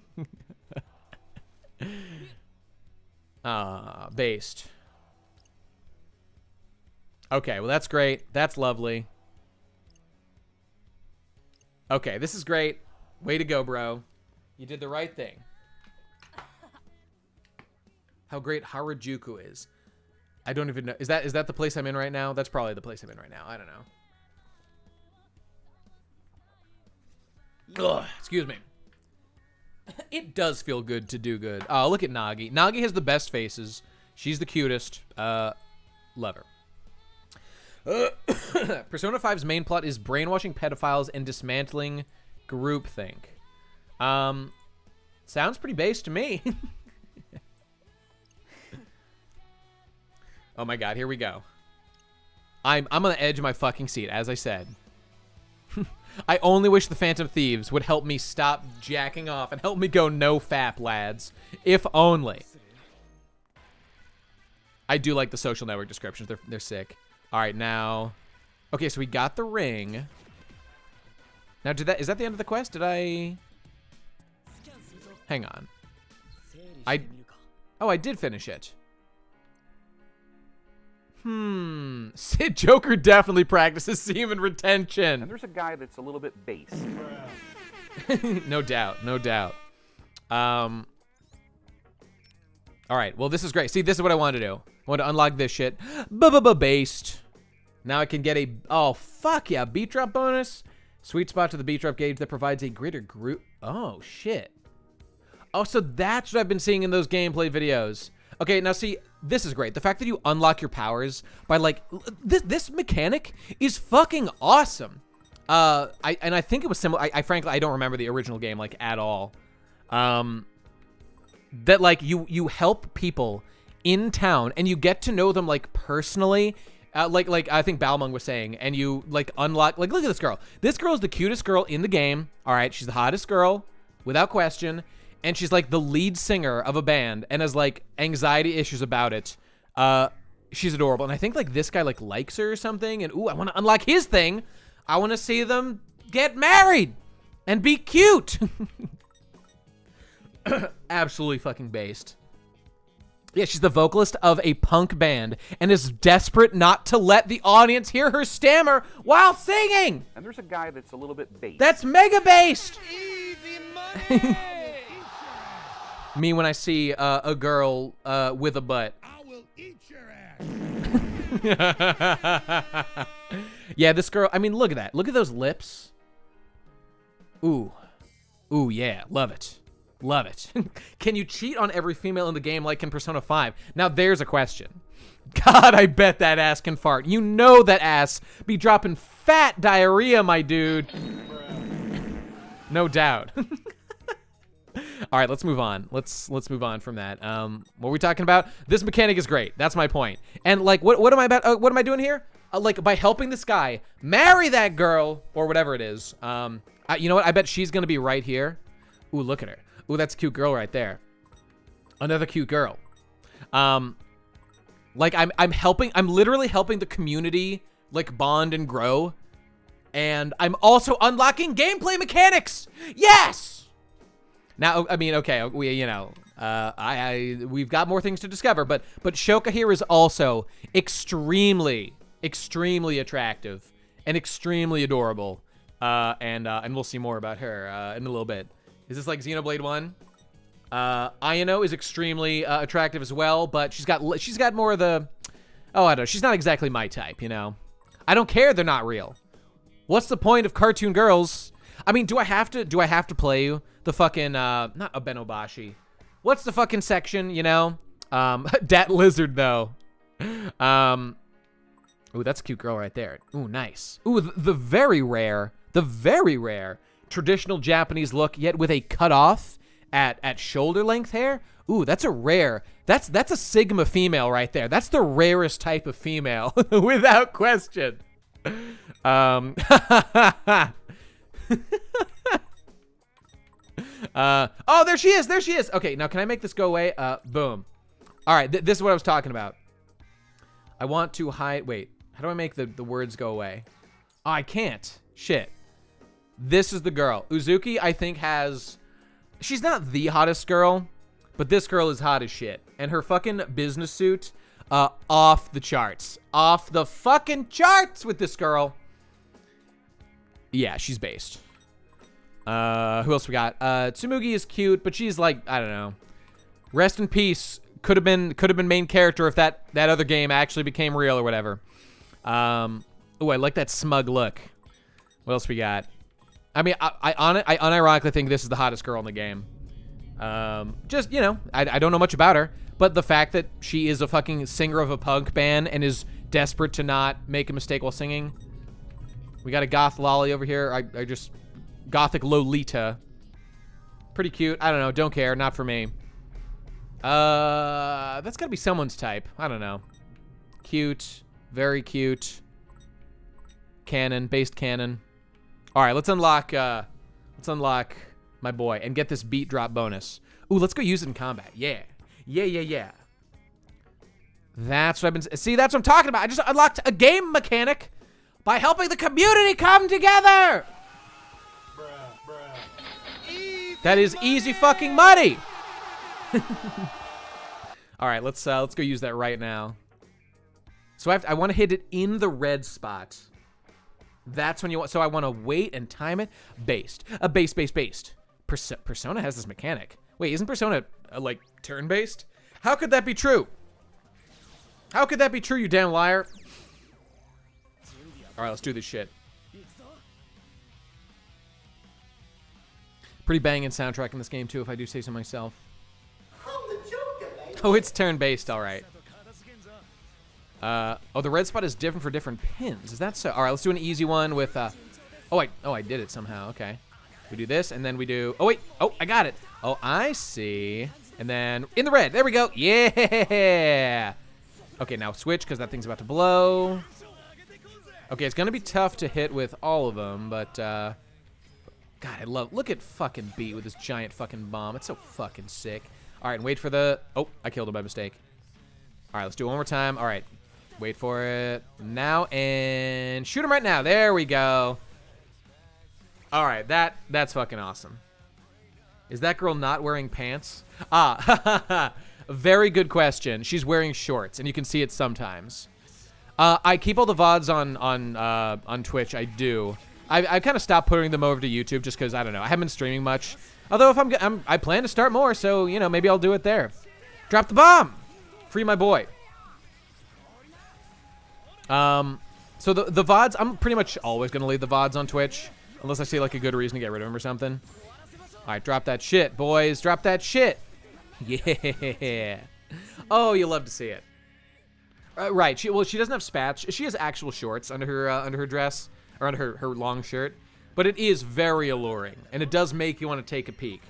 Based. Okay, well that's great. That's lovely. Okay, this is great. Way to go, bro. You did the right thing. How great Harajuku is. I don't even know. Is that the place I'm in right now? That's probably the place I'm in right now. I don't know. Ugh, excuse me. It does feel good to do good. Oh, look at Nagi. Nagi has the best faces. She's the cutest. Love her. Persona 5's main plot is brainwashing pedophiles and dismantling groupthink. Sounds pretty base to me. Oh my god, here we go. I'm on the edge of my fucking seat, as I said. I only wish the Phantom Thieves would help me stop jacking off and help me go no fap, lads. If only. I do like the social network descriptions. They're sick. All right, now. Okay, so we got the ring. Now, is that the end of the quest? Did I? Hang on. Oh, I did finish it. Sid Joker definitely practices semen retention. And there's a guy that's a little bit base. No doubt, no doubt. All right, well, this is great. See, this is what I wanted to do. I want to unlock this shit. Based. Now I can get a, oh, fuck yeah, beat drop bonus. Sweet spot to the beat drop gauge that provides a greater group. Oh, shit. Oh, so that's what I've been seeing in those gameplay videos. Okay, now see, this is great. The fact that you unlock your powers by, like, this mechanic is fucking awesome. I think it was similar. I frankly, I don't remember the original game, like, at all. That, like, you help people in town, and you get to know them, like, personally. Like I think Balmung was saying, and you, like, unlock, like, look at this girl. This girl is the cutest girl in the game. All right, she's the hottest girl, without question. And she's, like, the lead singer of a band and has, like, anxiety issues about it. She's adorable. And I think, like, this guy, like, likes her or something. And, ooh, I want to unlock his thing. I want to see them get married and be cute. Absolutely fucking based. Yeah, she's the vocalist of a punk band and is desperate not to let the audience hear her stammer while singing. And there's a guy that's a little bit based. That's mega based. Easy money. Me when I see a girl with a butt. I will eat your ass. Yeah, this girl, I mean, look at that. Look at those lips. Ooh. Ooh, yeah, love it. Love it. Can you cheat on every female in the game like in Persona 5? Now, there's a question. God, I bet that ass can fart. You know that ass be dropping fat diarrhea, my dude. No doubt. All right, let's move on. Let's move on from that. What were we talking about? This mechanic is great. That's my point. And like, what am I about? What am I doing here? Like, by helping this guy marry that girl or whatever it is. You know what? I bet she's gonna be right here. Ooh, look at her. Ooh, that's a cute girl right there. Another cute girl. Like I'm literally helping the community like bond and grow. And I'm also unlocking gameplay mechanics. Yes! Now, I mean, okay, we've got more things to discover, but Shoka here is also extremely attractive and extremely adorable. And we'll see more about her in a little bit. Is this like Xenoblade 1? Ayano is extremely attractive as well, but she's got more of the, oh, I don't know, she's not exactly my type, you know? I don't care they're not real. What's the point of cartoon girls? I mean, do I have to play you the fucking, not Abenobashi. What's the fucking section, you know? Dat Lizard, though. Ooh, that's a cute girl right there. Ooh, nice. Ooh, the very rare traditional Japanese look, yet with a cutoff at shoulder length hair. Ooh, that's a rare. That's a Sigma female right there. That's the rarest type of female, without question. Oh, there she is. There she is. Okay, now can I make this go away? Boom. All right, this is what I was talking about. I want to hide. Wait, how do I make the words go away? Oh, I can't. Shit. This is the girl. Uzuki, I think, she's not the hottest girl, but this girl is hot as shit. And her fucking business suit, off the charts. Off the fucking charts with this girl. Yeah, she's based. Who else we got? Tsumugi is cute, but she's like, I don't know. Rest in peace. Could have been main character if that other game actually became real or whatever. Oh, I like that smug look. What else we got? I mean, I unironically think this is the hottest girl in the game. Just, you know, I don't know much about her, but the fact that she is a fucking singer of a punk band and is desperate to not make a mistake while singing. We got a goth lolly over here. I just, gothic Lolita. Pretty cute. I don't know. Don't care. Not for me. That's gotta be someone's type. I don't know. Cute. Very cute. Canon. Based canon. All right, let's unlock my boy and get this beat drop bonus. Ooh, let's go use it in combat. Yeah. Yeah. That's what I've been, see, that's what I'm talking about. I just unlocked a game mechanic by helping the community come together. That is easy fucking money. All right, let's go use that right now. So I want to hit it in the red spot. That's when you want, so I want to wait and time it. Based. Based. Persona has this mechanic. Wait, isn't Persona like turn-based? How could that be true? How could that be true, you damn liar? All right, let's do this shit. Pretty banging soundtrack in this game, too, if I do say so myself. Oh, it's turn-based, all right. Oh, the red spot is different for different pins. Is that so? All right, let's do an easy one with, oh, I did it somehow. Okay. We do this, and then we do, oh, wait. Oh, I got it. Oh, I see. And then in the red. There we go. Yeah. Okay, now switch, because that thing's about to blow. Okay, it's going to be tough to hit with all of them, but, God, I love, look at fucking Beat with this giant fucking bomb. It's so fucking sick. All right, and wait for the, oh, I killed him by mistake. All right, let's do it one more time. All right, wait for it now, and shoot him right now. There we go. All right, that's fucking awesome. Is that girl not wearing pants? Ah, very good question. She's wearing shorts, and you can see it sometimes. I keep all the VODs on Twitch. I do. I kind of stopped putting them over to YouTube just because, I don't know, I haven't been streaming much. Although if I plan to start more, so, you know, maybe I'll do it there. Drop the bomb! Free my boy. So the VODs, I'm pretty much always going to leave the VODs on Twitch. Unless I see, like, a good reason to get rid of them or something. Alright, drop that shit, boys. Drop that shit. Yeah. Oh, you love to see it. Right. She doesn't have spats. She has actual shorts under her dress. Or under her long shirt. But it is very alluring. And it does make you want to take a peek.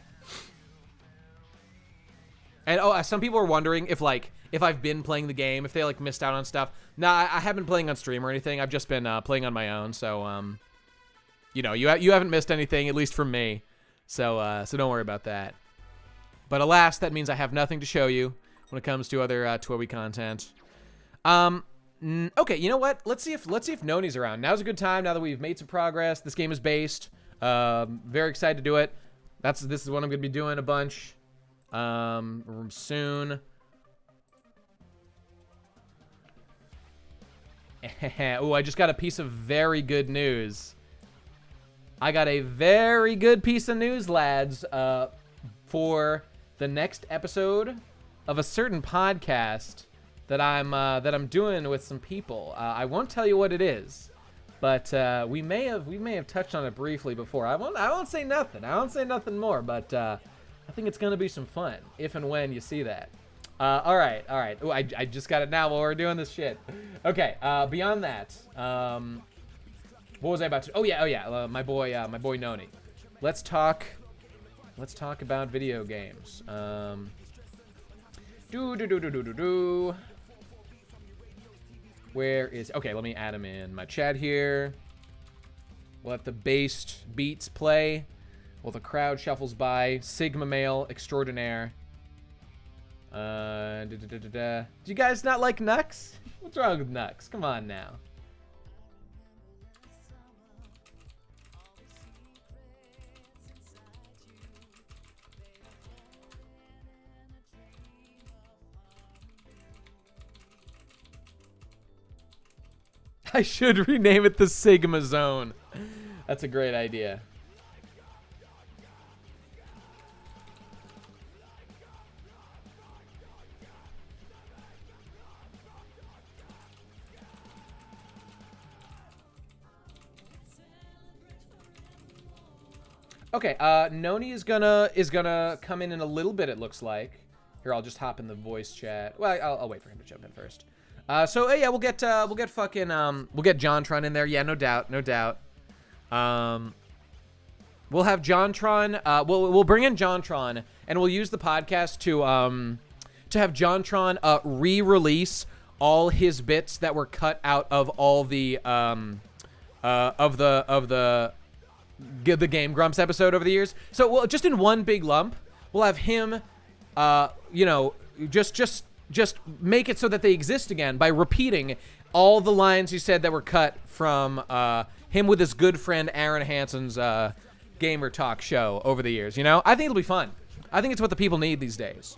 And, oh, some people are wondering if I've been playing the game, if they, like, missed out on stuff. Nah, I haven't been playing on stream or anything. I've just been playing on my own. So, you know, you haven't missed anything, at least from me. So don't worry about that. But alas, that means I have nothing to show you when it comes to other Toei content. Okay, you know what? Let's see if Noni's around. Now's a good time. Now that we've made some progress, this game is based. Very excited to do it. This is what I'm gonna be doing a bunch. Soon. Oh, I just got a piece of very good news. I got a very good piece of news, lads, for the next episode of a certain podcast that I'm doing with some people. I won't tell you what it is, but we may have touched on it briefly before. I won't say nothing. I won't say nothing more, but I think it's gonna be some fun if and when you see that. All right. Ooh, I just got it now while we're doing this shit. Okay. Beyond that, what was I about to? Oh yeah. My boy Noni. Let's talk about video games. Where is? Okay, let me add him in my chat here. We'll let the based beats play while the crowd shuffles by. Sigma male extraordinaire. Do you guys not like Nux? What's wrong with Nux? Come on now. I should rename it the Sigma Zone. That's a great idea. Okay, Noni is gonna come in a little bit, it looks like. Here, I'll just hop in the voice chat. Well, I'll wait for him to jump in first. So yeah, we'll get JonTron in there. Yeah, no doubt. We'll have JonTron. We'll bring in JonTron, and we'll use the podcast to have JonTron re-release all his bits that were cut out of all the the Game Grumps episode over the years. So well, just in one big lump, we'll have him. You know, just make it so that they exist again by repeating all the lines he said that were cut from him with his good friend Aaron Hansen's Gamer Talk show over the years. You know, I think it'll be fun. I think it's what the people need these days.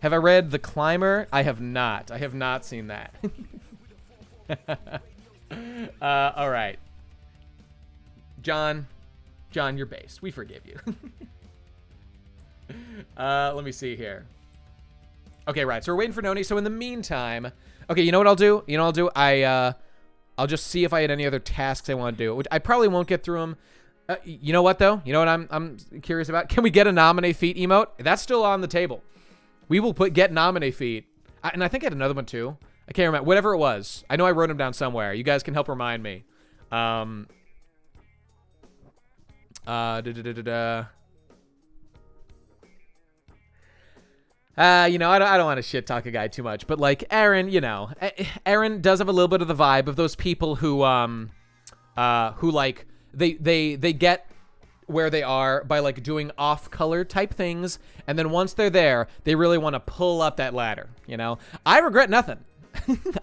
Have I read The Climber? I have not. I have not seen that. All right. John, you're based. We forgive you. Let me see here. Okay, right. So we're waiting for Noni. So in the meantime, okay, you know what I'll do? I'll just see if I had any other tasks I want to do. Which I probably won't get through them. You know what though? You know what I'm curious about? Can we get a nominate feat emote? That's still on the table. We will get nominate feat. And I think I had another one too. I can't remember. Whatever it was. I know I wrote them down somewhere. You guys can help remind me. You know, I don't want to shit talk a guy too much, but like Aaron, you know, Aaron does have a little bit of the vibe of those people who like they get where they are by like doing off-color type things, and then once they're there, they really want to pull up that ladder. You know, I regret nothing.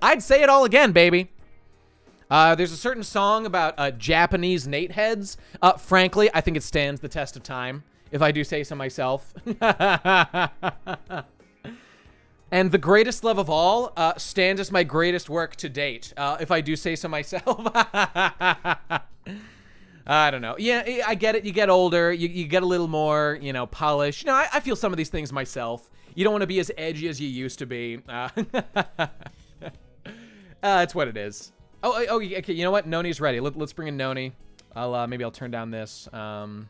I'd say it all again, baby. There's a certain song about Japanese Nate heads. Frankly, I think it stands the test of time, if I do say so myself. And the greatest love of all stands as my greatest work to date, if I do say so myself. I don't know. Yeah, I get it. You get older. You get a little more, you know, polished. You know, I feel some of these things myself. You don't want to be as edgy as you used to be. It's what it is. Oh, okay. You know what? Noni's ready. Let's bring in Noni. Maybe I'll turn down this. We'll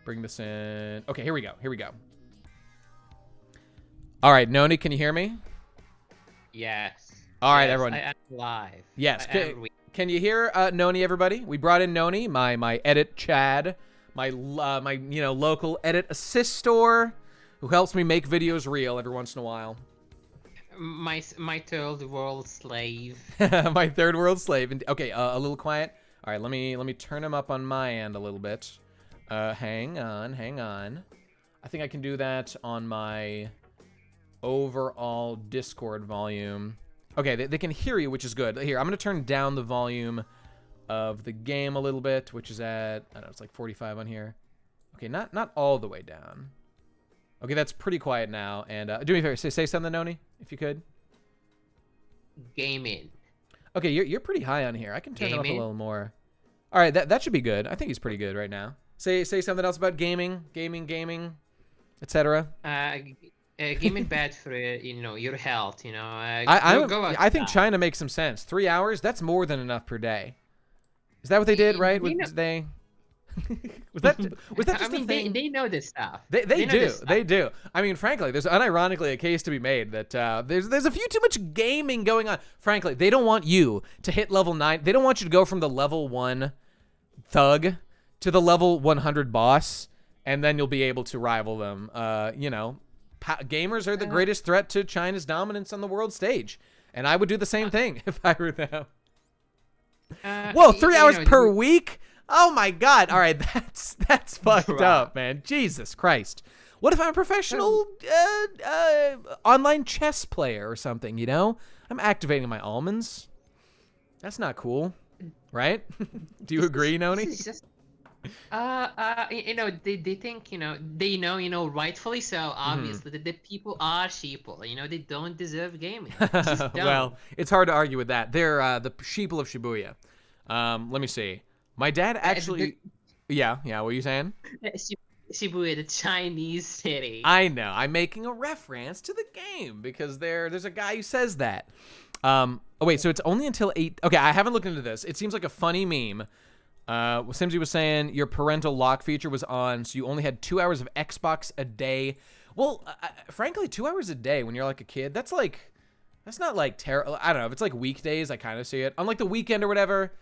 bring this in. Okay, here we go. All right, Noni, can you hear me? Yes. All right, Yes, everyone. I am live. Yes. I am Can you hear Noni, everybody? We brought in Noni, my edit Chad, my you know, local edit assistor, who helps me make videos real every once in a while. my third world slave. My third world slave. Okay, a little quiet. All right, let me turn him up on my end a little bit. Hang on. I think I can do that on my overall Discord volume. Okay, they can hear you, which is good. Here, I'm gonna turn down the volume of the game a little bit, which is at, I don't know, it's like 45 on here. Okay, not all the way down. Okay, that's pretty quiet now. And do me a favor, say something, Noni, if you could. Gaming. Okay, you're pretty high on here. I can turn him up a Gaming? little more. All right, that should be good. I think he's pretty good right now. Say something else about gaming, etc. Gaming bad for your health. I think China makes some sense. 3 hours, that's more than enough per day. Is that what they did, right? Was that just I mean, a thing? they know this stuff. They know do. this stuff. They do. I mean, frankly, there's unironically a case to be made that there's a few too much gaming going on. Frankly, they don't want you to hit level 9. They don't want you to go from the level 1 thug to the level 100 boss, and then you'll be able to rival them. You know, gamers are the greatest threat to China's dominance on the world stage, and I would do the same thing if I were them. Whoa, 3 hours per week? Oh my God! All right, that's fucked up, man. Jesus Christ! What if I'm a professional online chess player or something? You know, I'm activating my almonds. That's not cool, right? Do you agree, Noni? This is just, they think, they know, rightfully so, obviously, that the people are sheeple. They don't deserve gaming. Just don't. Well, it's hard to argue with that. They're the sheeple of Shibuya. Let me see. My dad actually... Yeah, what were you saying? Shibuya, the Chinese city. I know. I'm making a reference to the game because there's a guy who says that. Oh, wait, so it's only until 8... Okay, I haven't looked into this. It seems like a funny meme. Simsy was saying your parental lock feature was on, so you only had 2 hours of Xbox a day. Well, frankly, 2 hours a day when you're like a kid, that's not like terrible. I don't know. If it's like weekdays, I kind of see it. On like the weekend or whatever...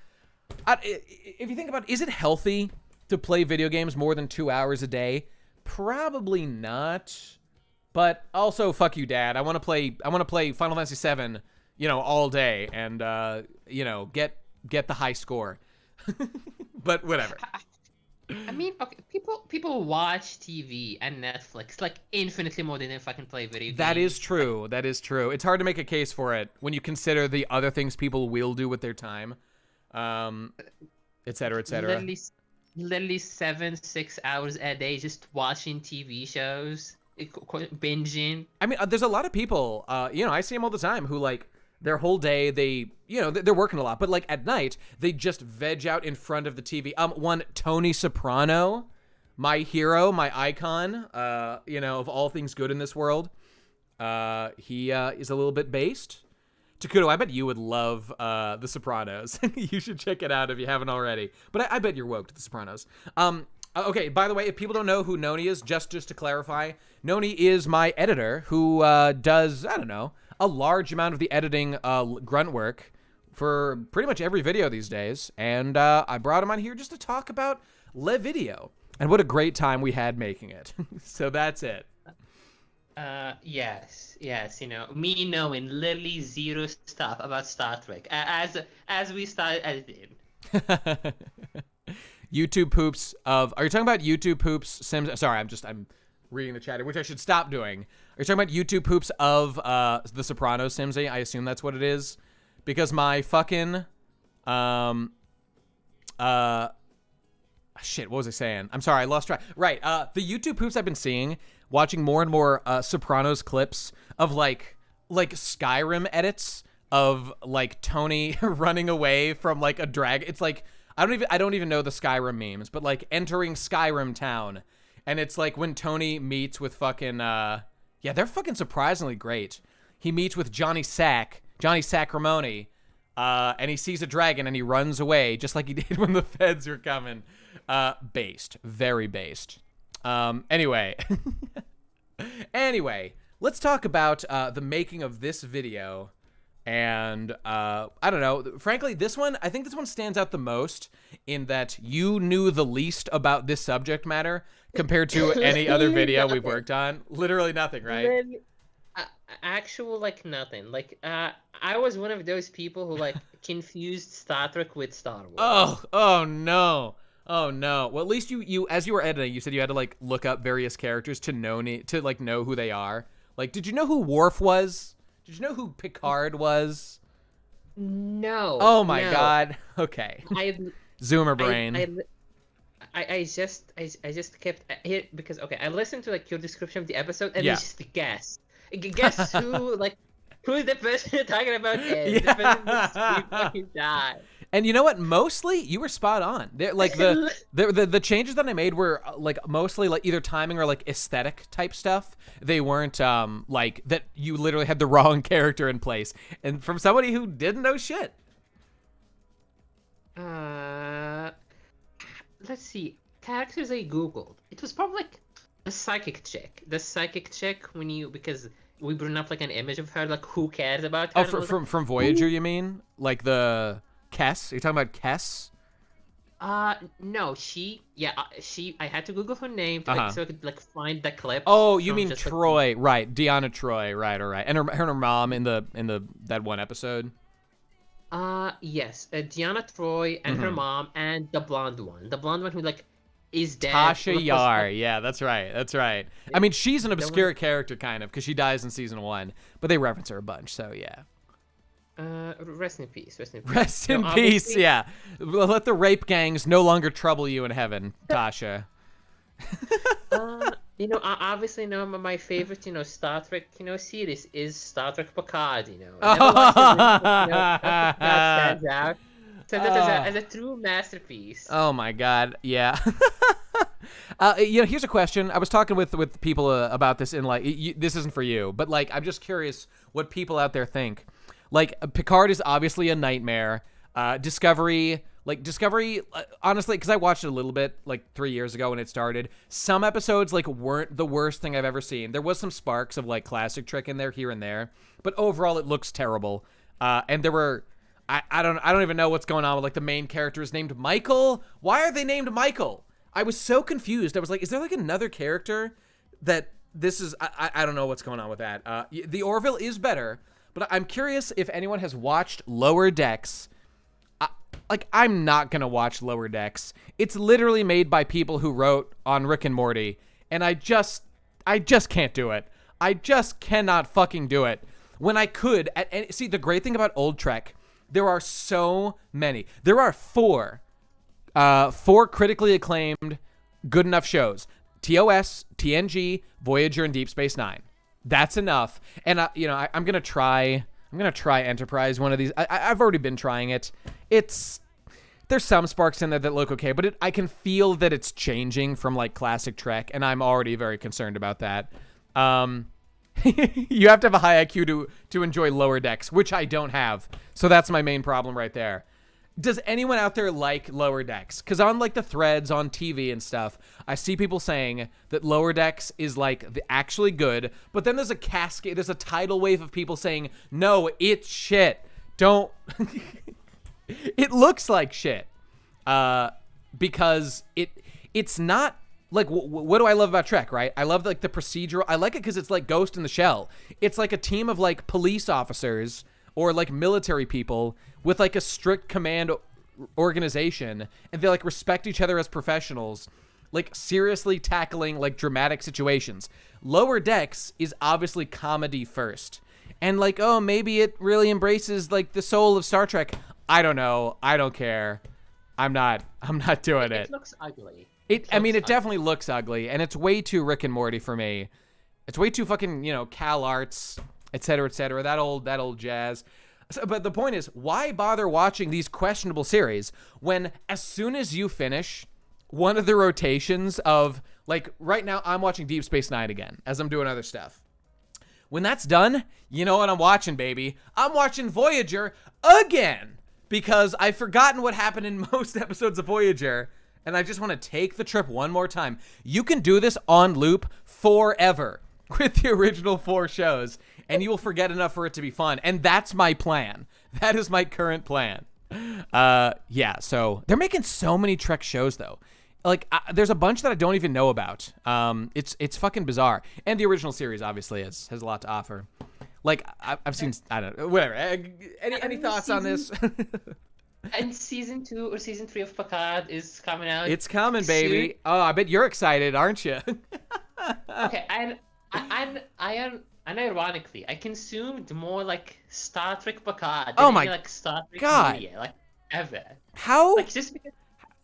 if you think about it, is it healthy to play video games more than 2 hours a day? Probably not. But also, fuck you, Dad. I want to play Final Fantasy VII, all day and get the high score. But whatever. I mean, okay, people watch TV and Netflix like infinitely more than they fucking play video games. That is true. That is true. It's hard to make a case for it when you consider the other things people will do with their time. Et cetera, et cetera. Literally 6 hours a day just watching TV shows, binging. I mean, there's a lot of people, I see them all the time who like their whole day, they're working a lot, but like at night, they just veg out in front of the TV. One Tony Soprano, my hero, my icon, you know, of all things good in this world. He is a little bit based. Takuto, I bet you would love The Sopranos. You should check it out if you haven't already. But I bet you're woke to The Sopranos. Okay, by the way, if people don't know who Noni is, just to clarify, Noni is my editor who does, I don't know, a large amount of the editing grunt work for pretty much every video these days. And I brought him on here just to talk about Le Video. And what a great time we had making it. So that's it. Yes, you know, me knowing literally zero stuff about Star Trek as we started editing. YouTube poops of, are you talking about YouTube poops Sims? Sorry, I'm reading the chat here, which I should stop doing. Are you talking about YouTube poops of The Sopranos, Simsy? I assume that's what it is, because my fucking shit, what was I saying? I'm sorry, I lost track. Right, the YouTube poops I've been seeing, watching more and more Sopranos clips of like Skyrim edits of like Tony running away from like a drag. It's like I don't even know the Skyrim memes, but like entering Skyrim town, and it's like when Tony meets with fucking yeah, they're fucking surprisingly great. He meets with Johnny Sacrimoni, and he sees a dragon and he runs away just like he did when the feds were coming. Based, very based. Anyway, let's talk about the making of this video. And I don't know, frankly, I think this one stands out the most in that you knew the least about this subject matter compared to any other video we've worked on. Literally nothing, right? Actual, like, nothing. Like, I was one of those people who, like, confused Star Trek with Star Wars. Oh no. Oh no. Well, at least you as you were editing, you said you had to like look up various characters to know who they are. Like, did you know who Worf was? Did you know who Picard was? No. Oh my god. Okay. Zoomer brain. I just kept here because okay, I listened to like your description of the episode and Yeah. it's just guess who who the person you're talking about is. Yeah. The person that's fucking died. And you know what? Mostly, you were spot on. They're, like the changes that I made were like mostly like either timing or like aesthetic type stuff. They weren't like that. You literally had the wrong character in place, and from somebody who didn't know shit. Let's see. Characters I googled. It was probably like a psychic chick. The psychic chick because we brought up like an image of her. Like who cares about her? Oh, from Voyager, you mean? Like the Kess? You're talking about Kess? No, I had to Google her name to, so I could like find the clip. Oh, you mean Troy, right? Deanna Troy, right, all right. And her mom in the that one episode. Yes, Deanna Troy and her mom and the blonde one who like is dead. Tasha Yar, yeah, that's right. I mean, she's an obscure character kind of because she dies in season 1, but they reference her a bunch, so yeah. Rest in peace. Rest in peace, yeah. Let the rape gangs no longer trouble you in heaven, Tasha. Obviously, my favorite, Star Trek, series is Star Trek Picard, stands out. So that as a true masterpiece. Oh my god, yeah. Here's a question. I was talking with people about this in like, this isn't for you, but like, I'm just curious what people out there think. Like, Picard is obviously a nightmare. Discovery, honestly, because I watched it a little bit, like, 3 years ago when it started. Some episodes, like, weren't the worst thing I've ever seen. There was some sparks of, like, classic Trek in there, here and there. But overall, it looks terrible. And there were, I don't even know what's going on with, like, the main character is named Michael. Why are they named Michael? I was so confused. I was like, is there, like, another character that this is, I don't know what's going on with that. The Orville is better. But I'm curious if anyone has watched Lower Decks. I'm not going to watch Lower Decks. It's literally made by people who wrote on Rick and Morty. And I just can't do it. I just cannot fucking do it. When I could. See, the great thing about old Trek, there are so many. There are four critically acclaimed good enough shows. TOS, TNG, Voyager, and Deep Space Nine. That's enough. And I'm gonna try Enterprise one of these. I've already been trying it. there's some sparks in there that look okay, but I can feel that it's changing from like classic Trek, and I'm already very concerned about that. You have to have a high IQ to enjoy Lower Decks, which I don't have. So that's my main problem right there. Does anyone out there like Lower Decks? Because on like the threads on TV and stuff, I see people saying that Lower Decks is like actually good, but then there's a cascade, there's a tidal wave of people saying, no, it's shit. Don't. It looks like shit. Because it's not like, what do I love about Trek, right? I love like the procedural. I like it because it's like Ghost in the Shell. It's like a team of like police officers or like military people with like a strict command organization, and they like respect each other as professionals, like seriously tackling like dramatic situations. Lower Decks is obviously comedy first, and like, oh, maybe it really embraces like the soul of Star Trek. I don't know. I don't care. I'm not doing it. It looks ugly. It definitely looks ugly, and it's way too Rick and Morty for me. It's way too fucking, Cal Arts, et cetera, that old jazz. So, but the point is, why bother watching these questionable series when as soon as you finish one of the rotations of, like, right now I'm watching Deep Space Nine again as I'm doing other stuff. When that's done, you know what I'm watching, baby? I'm watching Voyager again because I've forgotten what happened in most episodes of Voyager, and I just want to take the trip one more time. You can do this on loop forever with the original 4 shows, and you will forget enough for it to be fun. And that's my plan. That is my current plan. Yeah, so they're making so many Trek shows, though. Like, there's a bunch that I don't even know about. It's fucking bizarre. And the original series, obviously, has a lot to offer. Like, I've seen, I don't know, whatever. Any thoughts on this? And season 2 or season 3 of Picard is coming out. It's coming, baby. Soon. Oh, I bet you're excited, aren't you? Okay, unironically, I consumed more like Star Trek Picard than any, like Star Trek God. media, like ever. How? Like just because.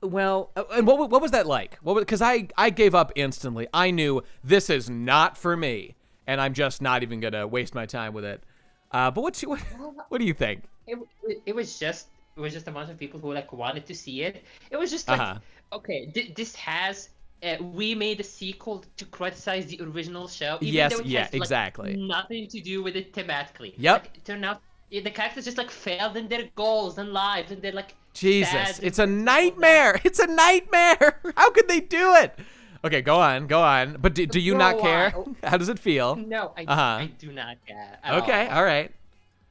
Well, and what was that like? Because I gave up instantly. I knew this is not for me, and I'm just not even gonna waste my time with it. But what do you think? It was just a bunch of people who like wanted to see it. It was just like, okay, this has. We made a sequel to criticize the original show. Even though it has, exactly. Nothing to do with it thematically. Yep. Like, it turned out the characters just like failed in their goals and lives, and they're like. Jesus, it's a nightmare. It's a nightmare. How could they do it? Okay, go on. But do you not care? How does it feel? No, I do not care. Okay, all right.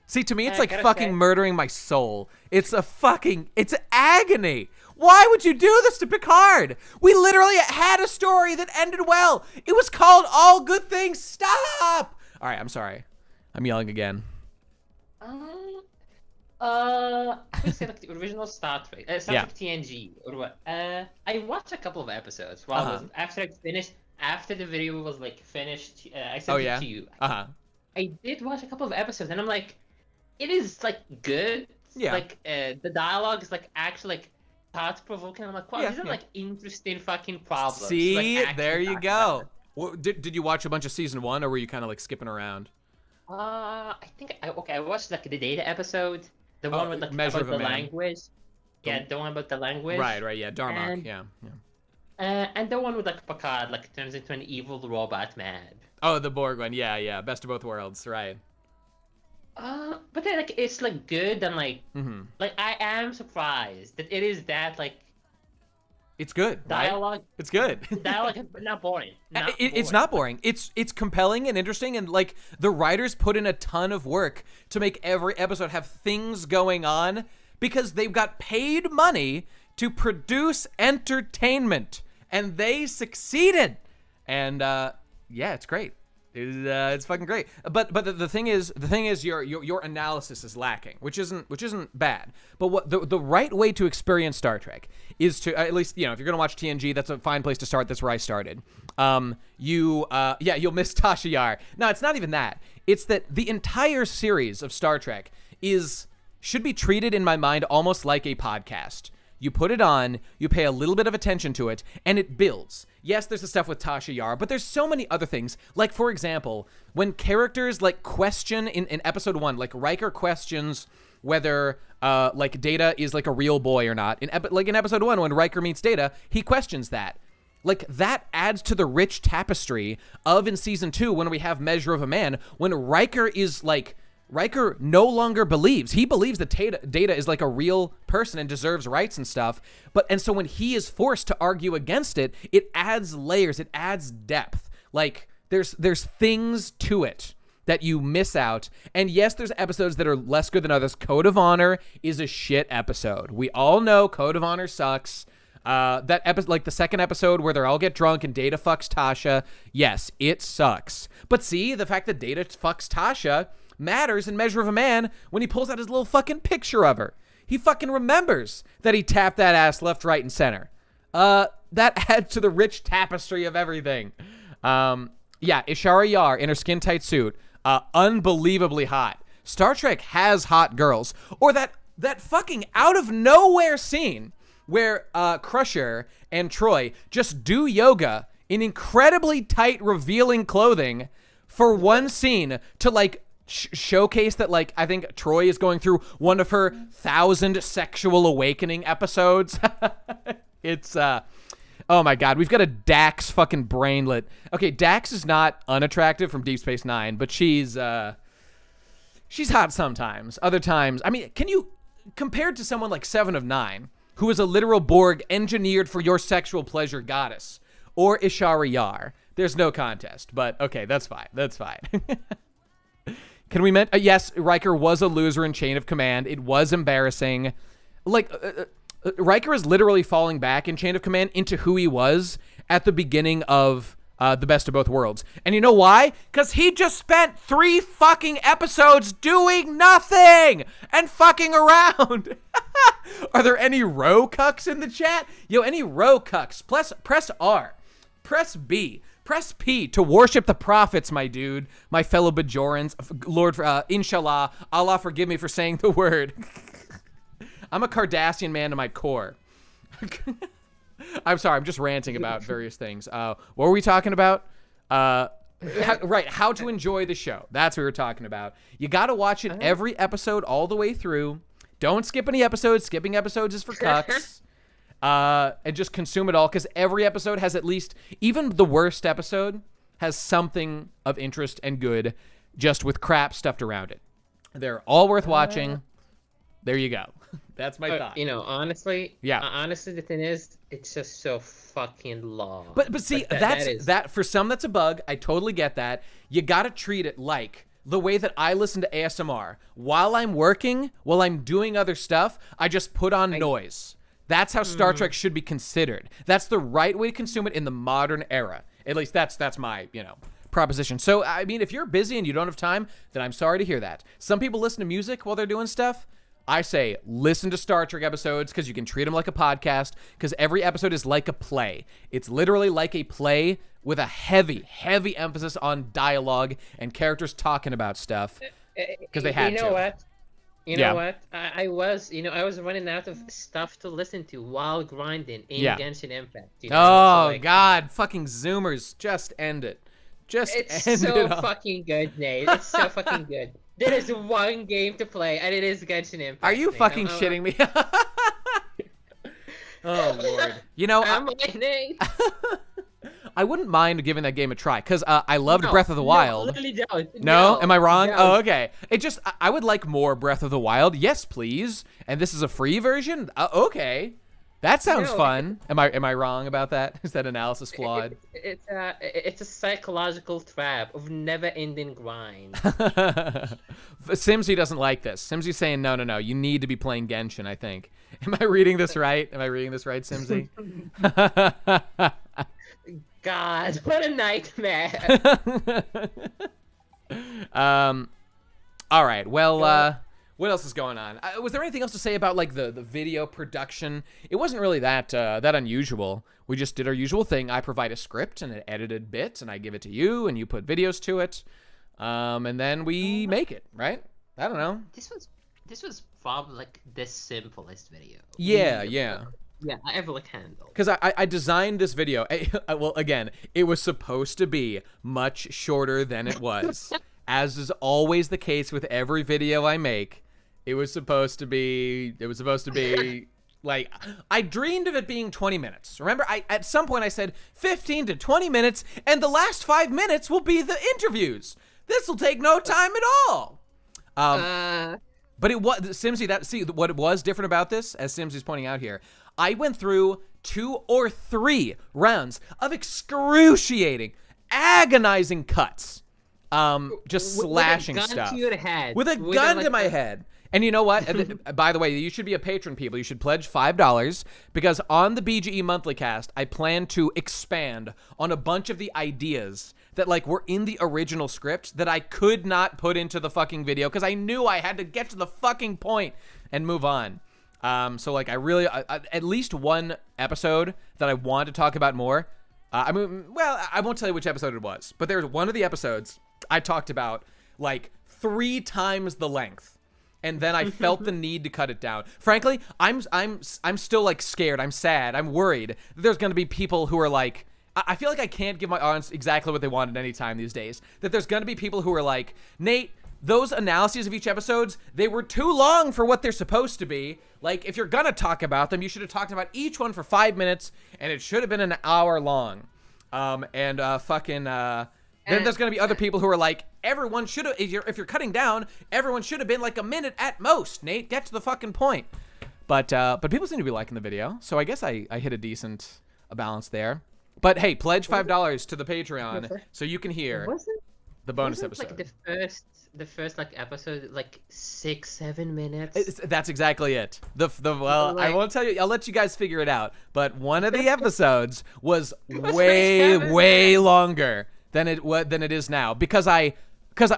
See, to me, it's like fucking say, murdering my soul. It's agony. Why would you do this to Picard? We literally had a story that ended well. It was called All Good Things. Stop. All right, I'm sorry. I'm yelling again. I would say like the original Star Trek, Trek TNG or what? I watched a couple of episodes after I finished. After the video was like finished, I sent it to you. I did watch a couple of episodes, and I'm like, it is like good. Yeah. Like the dialogue is like actually like thought-provoking. I'm like, wow, these are like interesting fucking problems. See, like, there you go. Well, did you watch a bunch of season 1, or were you kind of like skipping around? I think I watched like the Data episode. The one with like Measure about of a the Man. language. Yeah, the one about the language. Right, yeah, Darmok, yeah. And the one with like Picard like turns into an evil robot man. Oh, the Borg one, yeah, best of both worlds, right. But then like it's like good and like like I am surprised that it is that like it's good. Dialogue. Right? It's good. Dialogue is not boring. It's not boring. It's compelling and interesting, and like the writers put in a ton of work to make every episode have things going on because they've got paid money to produce entertainment, and they succeeded. And yeah, it's great. It's fucking great. But the thing is your analysis is lacking, which isn't bad. But what the right way to experience Star Trek is to, at least, if you're gonna watch TNG, that's a fine place to start. That's where I started. You'll miss Tasha Yar. No, it's not even that. It's that the entire series of Star Trek should be treated in my mind almost like a podcast. You put it on, you pay a little bit of attention to it, and it builds. yes, there's the stuff with Tasha Yar, but there's so many other things. Like, for example, when characters like question in episode 1, like Riker questions whether like Data is like a real boy or not. In episode 1, when Riker meets Data, he questions that. Like, that adds to the rich tapestry of in season 2 when we have Measure of a Man, when Riker no longer believes. He believes that Data is like a real person and deserves rights and stuff. And so when he is forced to argue against it, it adds layers, it adds depth. Like, there's things to it that you miss out. And yes, there's episodes that are less good than others. Code of Honor is a shit episode. We all know Code of Honor sucks. That episode, like the second episode where they all get drunk and Data fucks Tasha, yes, it sucks. But see, the fact that Data fucks Tasha matters in Measure of a Man when he pulls out his little fucking picture of her. He fucking remembers that he tapped that ass left, right, and center. That adds to the rich tapestry of everything. Yeah, Ishara Yar in her skin-tight suit, unbelievably hot. Star Trek has hot girls. Or that fucking out-of-nowhere scene where Crusher and Troy just do yoga in incredibly tight, revealing clothing for one scene to, like, showcase that, like, I think Troy is going through one of her 1,000 sexual awakening episodes. It's, oh my God, we've got a Dax fucking brainlet. Okay, Dax is not unattractive from Deep Space Nine, but she's hot sometimes. Other times, I mean, compared to someone like Seven of Nine, who is a literal Borg engineered for your sexual pleasure goddess, or Ishara Yar, there's no contest. But okay, that's fine. That's fine. Can we mention? Yes, Riker was a loser in Chain of Command. It was embarrassing. Like, Riker is literally falling back in Chain of Command into who he was at the beginning of The Best of Both Worlds. And you know why? Because he just spent 3 fucking episodes doing nothing and fucking around. Are there any row cucks in the chat? Yo, any row cucks? Press R. Press B. Press P to worship the prophets, my dude. My fellow Bajorans. Lord, inshallah, Allah forgive me for saying the word. I'm a Cardassian man to my core. I'm sorry, I'm just ranting about various things. What were we talking about? How to enjoy the show. That's what we were talking about. You got to watch it every episode all the way through. Don't skip any episodes. Skipping episodes is for cucks. And just consume it all, because every episode has at least, even the worst episode has something of interest and good, just with crap stuffed around it. They're all worth watching. There you go. That's my thought. You know, honestly, yeah. Honestly, the thing is, it's just so fucking long. But see, that for some that's a bug. I totally get that. You gotta treat it like the way that I listen to ASMR. While I'm working, while I'm doing other stuff, I just put on noise. That's how Star Trek should be considered. That's the right way to consume it in the modern era. At least that's my, proposition. So, I mean, if you're busy and you don't have time, then I'm sorry to hear that. Some people listen to music while they're doing stuff. I say listen to Star Trek episodes, because you can treat them like a podcast, because every episode is like a play. It's literally like a play with a heavy, heavy emphasis on dialogue and characters talking about stuff, because they had to. You know what? You know what? I was running out of stuff to listen to while grinding in Genshin Impact. God, fucking Zoomers, just end it. It's so fucking good, Nate. It's so fucking good. There is one game to play, and it is Genshin Impact. Are you fucking shitting me? Oh Lord. Nate. I wouldn't mind giving that game a try, because I loved Breath of the Wild. Literally don't. No? Am I wrong? No. Oh, okay. I would like more Breath of the Wild. Yes, please. And this is a free version? Okay. That sounds fun. Am I wrong about that? Is that analysis flawed? It's a psychological trap of never-ending grind. Simsy doesn't like this. Simsy's saying, no, you need to be playing Genshin, I think. Am I reading this right? Simsy? God, what a nightmare. All right, well, what else is going on? Was there anything else to say about, like, the video production? It wasn't really that unusual. We just did our usual thing. I provide a script and an edited bit, and I give it to you, and you put videos to it, and then we make it, right? I don't know. This was probably, like, the simplest video. Yeah. Yeah, I have like handle. Because I designed this video. Well, again, it was supposed to be much shorter than it was. As is always the case with every video I make, it was supposed to be like, I dreamed of it being 20 minutes. Remember, at some point I said 15 to 20 minutes, and the last 5 minutes will be the interviews. This will take no time at all. But it was, Simsy, see, what was different about this, as Simsy's pointing out here, I went through 2 or 3 rounds of excruciating, agonizing cuts. Just slashing stuff. With a gun to your head. With a gun to my head. And you know what? By the way, you should be a patron, people. You should pledge $5 because on the BGE Monthly Cast, I plan to expand on a bunch of the ideas that like were in the original script that I could not put into the fucking video because I knew I had to get to the fucking point and move on. So like I really, at least one episode that I want to talk about more. I mean, well, I won't tell you which episode it was, but there's one of the episodes I talked about like 3 times the length. And then I felt the need to cut it down. Frankly, I'm still like scared. I'm sad. I'm worried that there's going to be people who are like, I feel like I can't give my audience exactly what they want at any time these days. That there's going to be people who are like, Nate, those analyses of each episodes, they were too long for what they're supposed to be. Like, if you're going to talk about them, you should have talked about each one for 5 minutes, and it should have been an hour long. Then there's going to be other people who are like, everyone should have, if you're cutting down, everyone should have been like a minute at most, Nate. Get to the fucking point. But people seem to be liking the video, so I guess I hit a decent balance there. But hey, pledge $5 to the Patreon so you can hear the bonus episode. Like the first like episode, like 6-7 minutes. That's exactly it. Well, I won't tell you. I'll let you guys figure it out. But one of the episodes was way longer than it is now because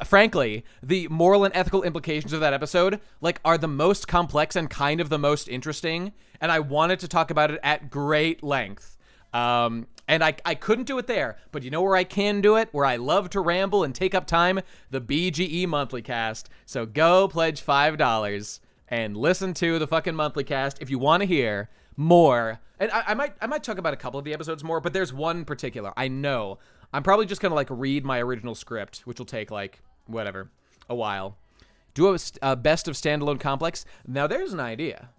frankly, the moral and ethical implications of that episode like are the most complex and kind of the most interesting, and I wanted to talk about it at great length. And I couldn't do it there, but you know where I can do it, where I love to ramble and take up time? The BGE Monthly Cast. So go pledge $5 and listen to the fucking Monthly Cast if you want to hear more. And I might talk about a couple of the episodes more, but there's one particular. I know. I'm probably just going to like read my original script, which will take like, whatever, a while. Do a best of standalone complex. Now there's an idea.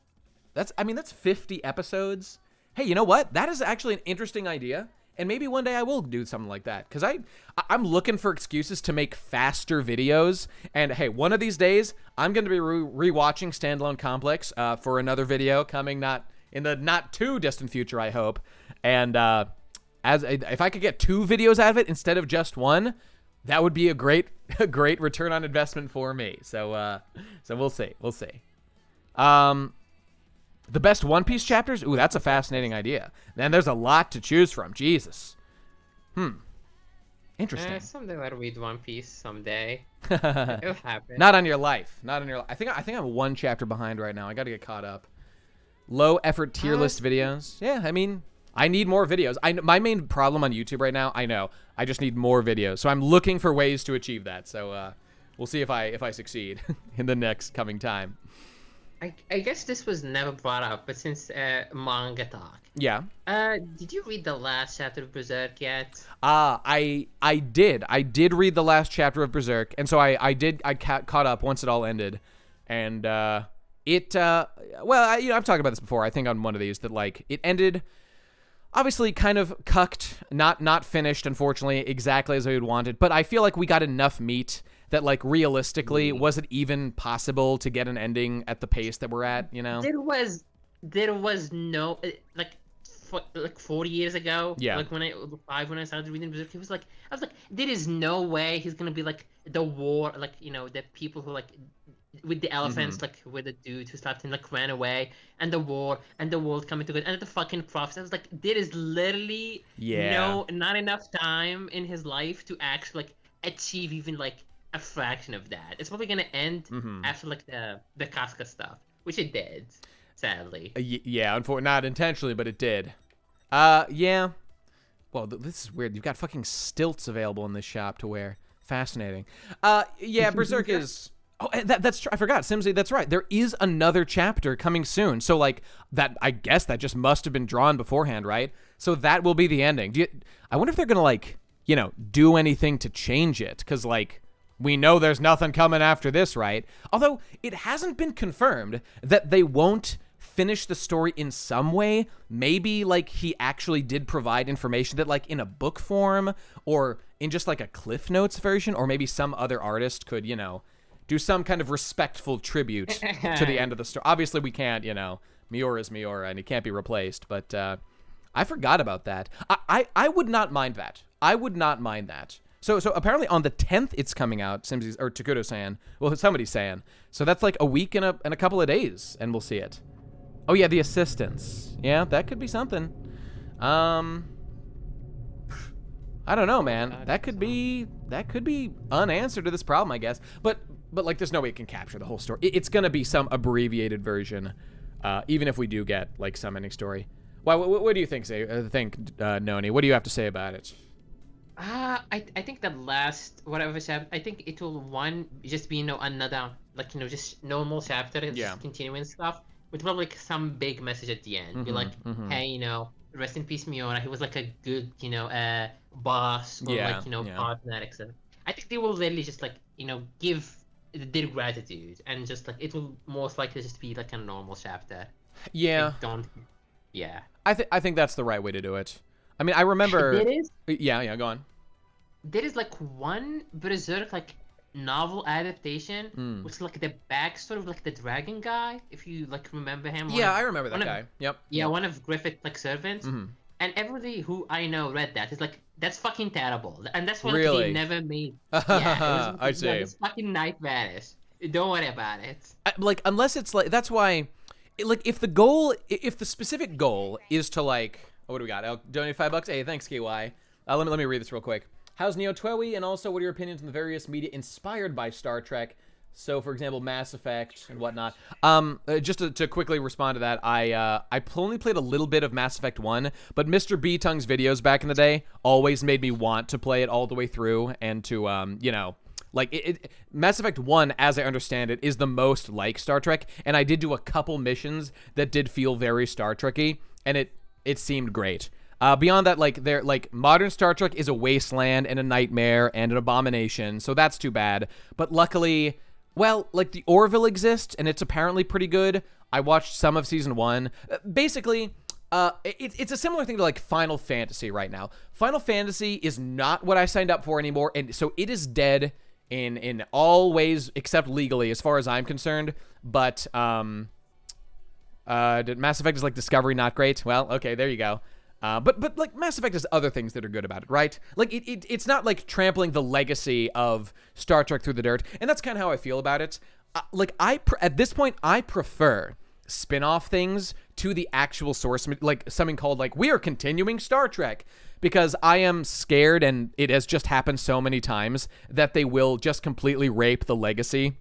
That's 50 episodes. Hey, you know what? That is actually an interesting idea, and maybe one day I will do something like that, because I'm looking for excuses to make faster videos, and hey, one of these days, I'm going to be rewatching Standalone Complex for another video coming in the not too distant future, I hope, and if I could get 2 videos out of it instead of just one, that would be a great return on investment for me, so we'll see. The best One Piece chapters? Ooh, that's a fascinating idea. Man, there's a lot to choose from. Jesus. Interesting. Someday I'll read One Piece. Someday. It'll happen. Not on your life. I think I'm 1 chapter behind right now. I got to get caught up. Low effort tier list videos. Yeah, I mean, I need more videos. My main problem on YouTube right now, I know. I just need more videos. So I'm looking for ways to achieve that. So we'll see if I succeed in the next coming time. I guess this was never brought up, but since manga talk. Yeah. Did you read the last chapter of Berserk yet? I did. I did read the last chapter of Berserk, and so I caught up once it all ended, and well, I've talked about this before. I think on one of these that like it ended, obviously kind of cucked, not finished, unfortunately, exactly as I would wanted. But I feel like we got enough meat that like realistically, was it even possible to get an ending at the pace that we're at? You know, there was no like 40 years ago. Yeah. Like when I started reading Berserk, I was like, there is no way he's gonna be like the war, like the people who like with the elephants, like with the dude who stopped him, like ran away, and the war and the world coming together, and the fucking prophecy. I was like, there is literally not enough time in his life to actually like achieve even like a fraction of that. It's probably gonna end after like the Casca stuff, which it did, sadly. Yeah, unfortunately, not intentionally, but it did. Yeah. Well, this is weird. You've got fucking stilts available in this shop to wear. Fascinating. Yeah, Berserk is. Oh, and that's true. I forgot. Simsy, that's right. There is another chapter coming soon. So, like, that, I guess that just must have been drawn beforehand, right? So that will be the ending. I wonder if they're going to, like, you know, do anything to change it. Because, like, we know there's nothing coming after this, right? Although, it hasn't been confirmed that they won't finish the story in some way. Maybe, like, he actually did provide information that, like, in a book form or in just, like, a Cliff Notes version, or maybe some other artist could, you know, do some kind of respectful tribute to the end of the story. Obviously, we can't, you know, Miura's Miura, and he can't be replaced, but I forgot about that. I would not mind that. I would not mind that. So apparently on the 10th it's coming out, Simsy, or Takuto-san. Well, somebody's saying. So that's like a week and a couple of days, and we'll see it. Oh, yeah, the assistants. Yeah, that could be something. I don't know, man. That could be unanswered to this problem, I guess. But like, there's no way it can capture the whole story. It's gonna be some abbreviated version, even if we do get like some ending story. Why? What do you think, Noni? What do you have to say about it? I think the last whatever chapter, I think it will just be another, like, just normal chapter and just continuing stuff with probably like some big message at the end. Be like, hey, rest in peace, Miura. He was like a good boss or partner, etc. I think they will literally just like give their gratitude, and just like it will most likely just be like a normal chapter. Yeah. I think that's the right way to do it. I mean, I remember. It is. Yeah. Go on. There is like one Berserk like novel adaptation, which is like the backstory of like the dragon guy. If you like remember him. Yeah, I remember that guy. Yep. Yeah, one of Griffith's like servants. And everybody who I know read that is like, that's fucking terrible. And that's why really? They never made. Yeah, I see. It's fucking nightmarish. Don't worry about it. Like, unless it's like, that's why, like, if the specific goal is to like, what do we got? I'll donate $5. Hey, thanks, KY. Let me read this real quick. How's Neo Twewy? And also, what are your opinions on the various media inspired by Star Trek? So, for example, Mass Effect and whatnot. Just to quickly respond to that, I only played a little bit of Mass Effect 1, but Mr. B-Tongue's videos back in the day always made me want to play it all the way through and to, like, Mass Effect 1, as I understand it, is the most like Star Trek, and I did do a couple missions that did feel very Star Trek-y, and it seemed great. Beyond that, like modern Star Trek is a wasteland and a nightmare and an abomination, so that's too bad. But luckily, well, like, the Orville exists, and it's apparently pretty good. I watched some of season 1. Basically, it's a similar thing to, like, Final Fantasy right now. Final Fantasy is not what I signed up for anymore, and so it is dead in all ways except legally, as far as I'm concerned. But, Mass Effect is like Discovery not great? Well, okay, there you go. But like, Mass Effect has other things that are good about it, right? Like, it's not like trampling the legacy of Star Trek through the dirt, and that's kind of how I feel about it. Like, at this point, I prefer spin-off things to the actual source, like something called, like, we are continuing Star Trek, because I am scared, and it has just happened so many times, that they will just completely rape the legacy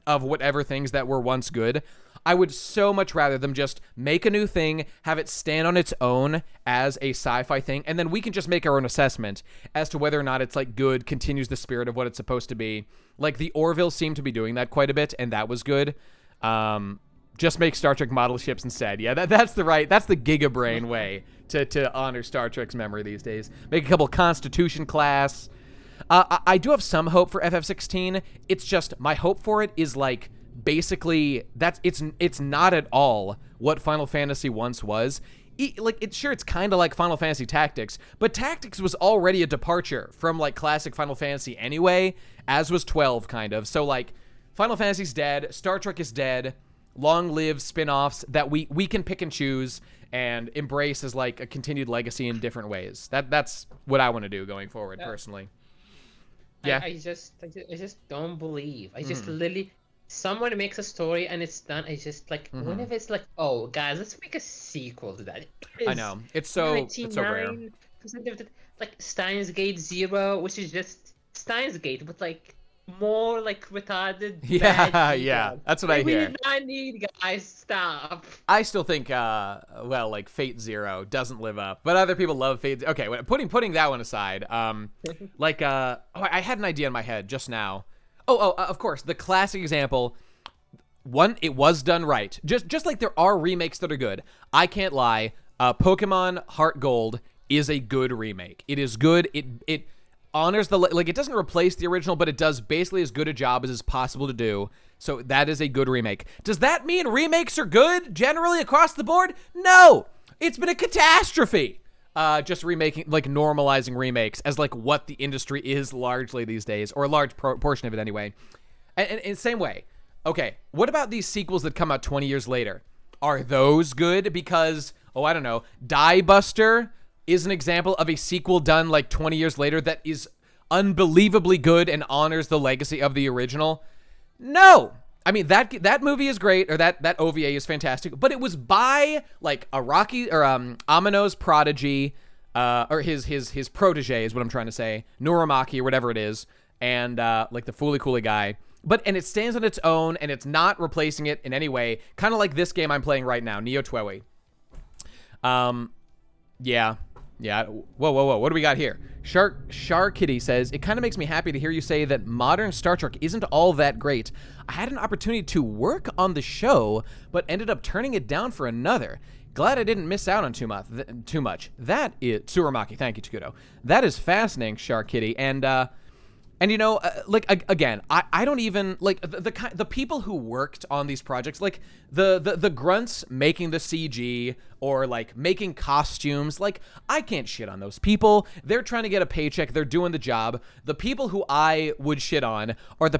of whatever things that were once good. I would so much rather them just make a new thing, have it stand on its own as a sci-fi thing, and then we can just make our own assessment as to whether or not it's, like, good, continues the spirit of what it's supposed to be. Like, the Orville seemed to be doing that quite a bit, and that was good. Just make Star Trek model ships instead. Yeah, that's the Giga Brain way to honor Star Trek's memory these days. Make a couple Constitution class. I do have some hope for FF16. It's just, my hope for it is, like, basically it's not at all what Final Fantasy once was. It's kind of like Final Fantasy Tactics, but Tactics was already a departure from, like, classic Final Fantasy anyway, as was 12 kind of. So, like, Final Fantasy's dead, Star Trek is dead. Long live spin-offs that we can pick and choose and embrace as, like, a continued legacy in different ways. That's what I want to do going forward, personally. Yeah. I just don't believe. I just literally, someone makes a story and it's done. I just, like, whenever it's like, oh, guys, let's make a sequel to that. I know. It's so rare. Like, Steins Gate Zero, which is just Steins Gate, but, like, more, like, retarded. Yeah, that's what I hear. We did not need, guys. Stop. I still think, like, Fate Zero doesn't live up, but other people love Fate. Okay, putting that one aside, I had an idea in my head just now. Of course, the classic example. One, it was done right. Just like there are remakes that are good. I can't lie. Pokemon Heart Gold is a good remake. It is good. It honors it doesn't replace the original, but it does basically as good a job as is possible to do. So that is a good remake. Does that mean remakes are good generally across the board? No. It's been a catastrophe. Just remaking, normalizing remakes as what the industry is largely these days, or a large portion of it anyway. And in the same way, okay, what about these sequels that come out 20 years later? Are those good? Because, I don't know, Die Buster is an example of a sequel done 20 years later that is unbelievably good and honors the legacy of the original. No. I mean, that movie is great, or that OVA is fantastic, but it was by Amino's prodigy, or his protege is what I'm trying to say, Nuramaki or whatever it is, and the Fooly Cooly guy. And it stands on its own, and it's not replacing it in any way. Kind of like this game I'm playing right now, Neo Twoey. Yeah. Whoa. What do we got here? Shark Kitty says, it kind of makes me happy to hear you say that modern Star Trek isn't all that great. I had an opportunity to work on the show, but ended up turning it down for another. Glad I didn't miss out on too much. That is Tsuramaki. Thank you, Takuto. That is fascinating, Shark Kitty. And again, I don't even the people who worked on these projects, the grunts making the CG or making costumes, I can't shit on those people. They're trying to get a paycheck. They're doing the job. The people who I would shit on are the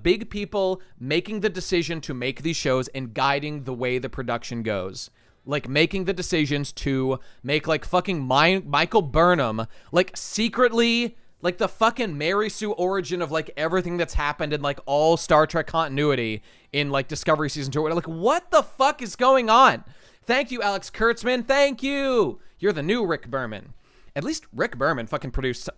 big people making the decision to make these shows and guiding the way the production goes. Making the decisions to make fucking Michael Burnham secretly the fucking Mary Sue origin of everything that's happened in all Star Trek continuity in Discovery Season 2. What the fuck is going on? Thank you, Alex Kurtzman. Thank you. You're the new Rick Berman. At least Rick Berman fucking produced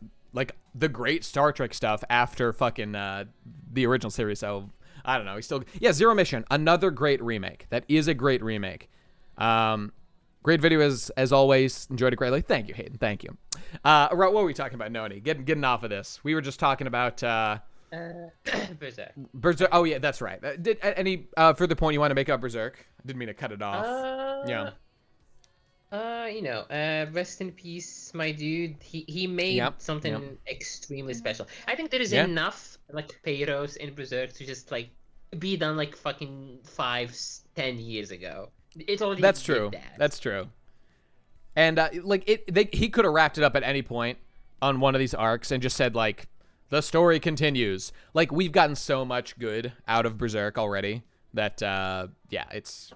the great Star Trek stuff after fucking the original series. So I don't know. He's still Zero Mission, another great remake. That is a great remake. Great video as always. Enjoyed it greatly. Thank you, Hayden. Thank you. What were we talking about, Noni? Getting off of this. We were just talking about Berserk. Berserk. Oh yeah, that's right. Did any further point you want to make about Berserk? I didn't mean to cut it off. Rest in peace, my dude. He made something extremely special. I think there is enough Peyros in Berserk to just be done fucking 5-10 years ago. It's already That's true. That's true. And he could have wrapped it up at any point on one of these arcs and just said the story continues. We've gotten so much good out of Berserk already that it's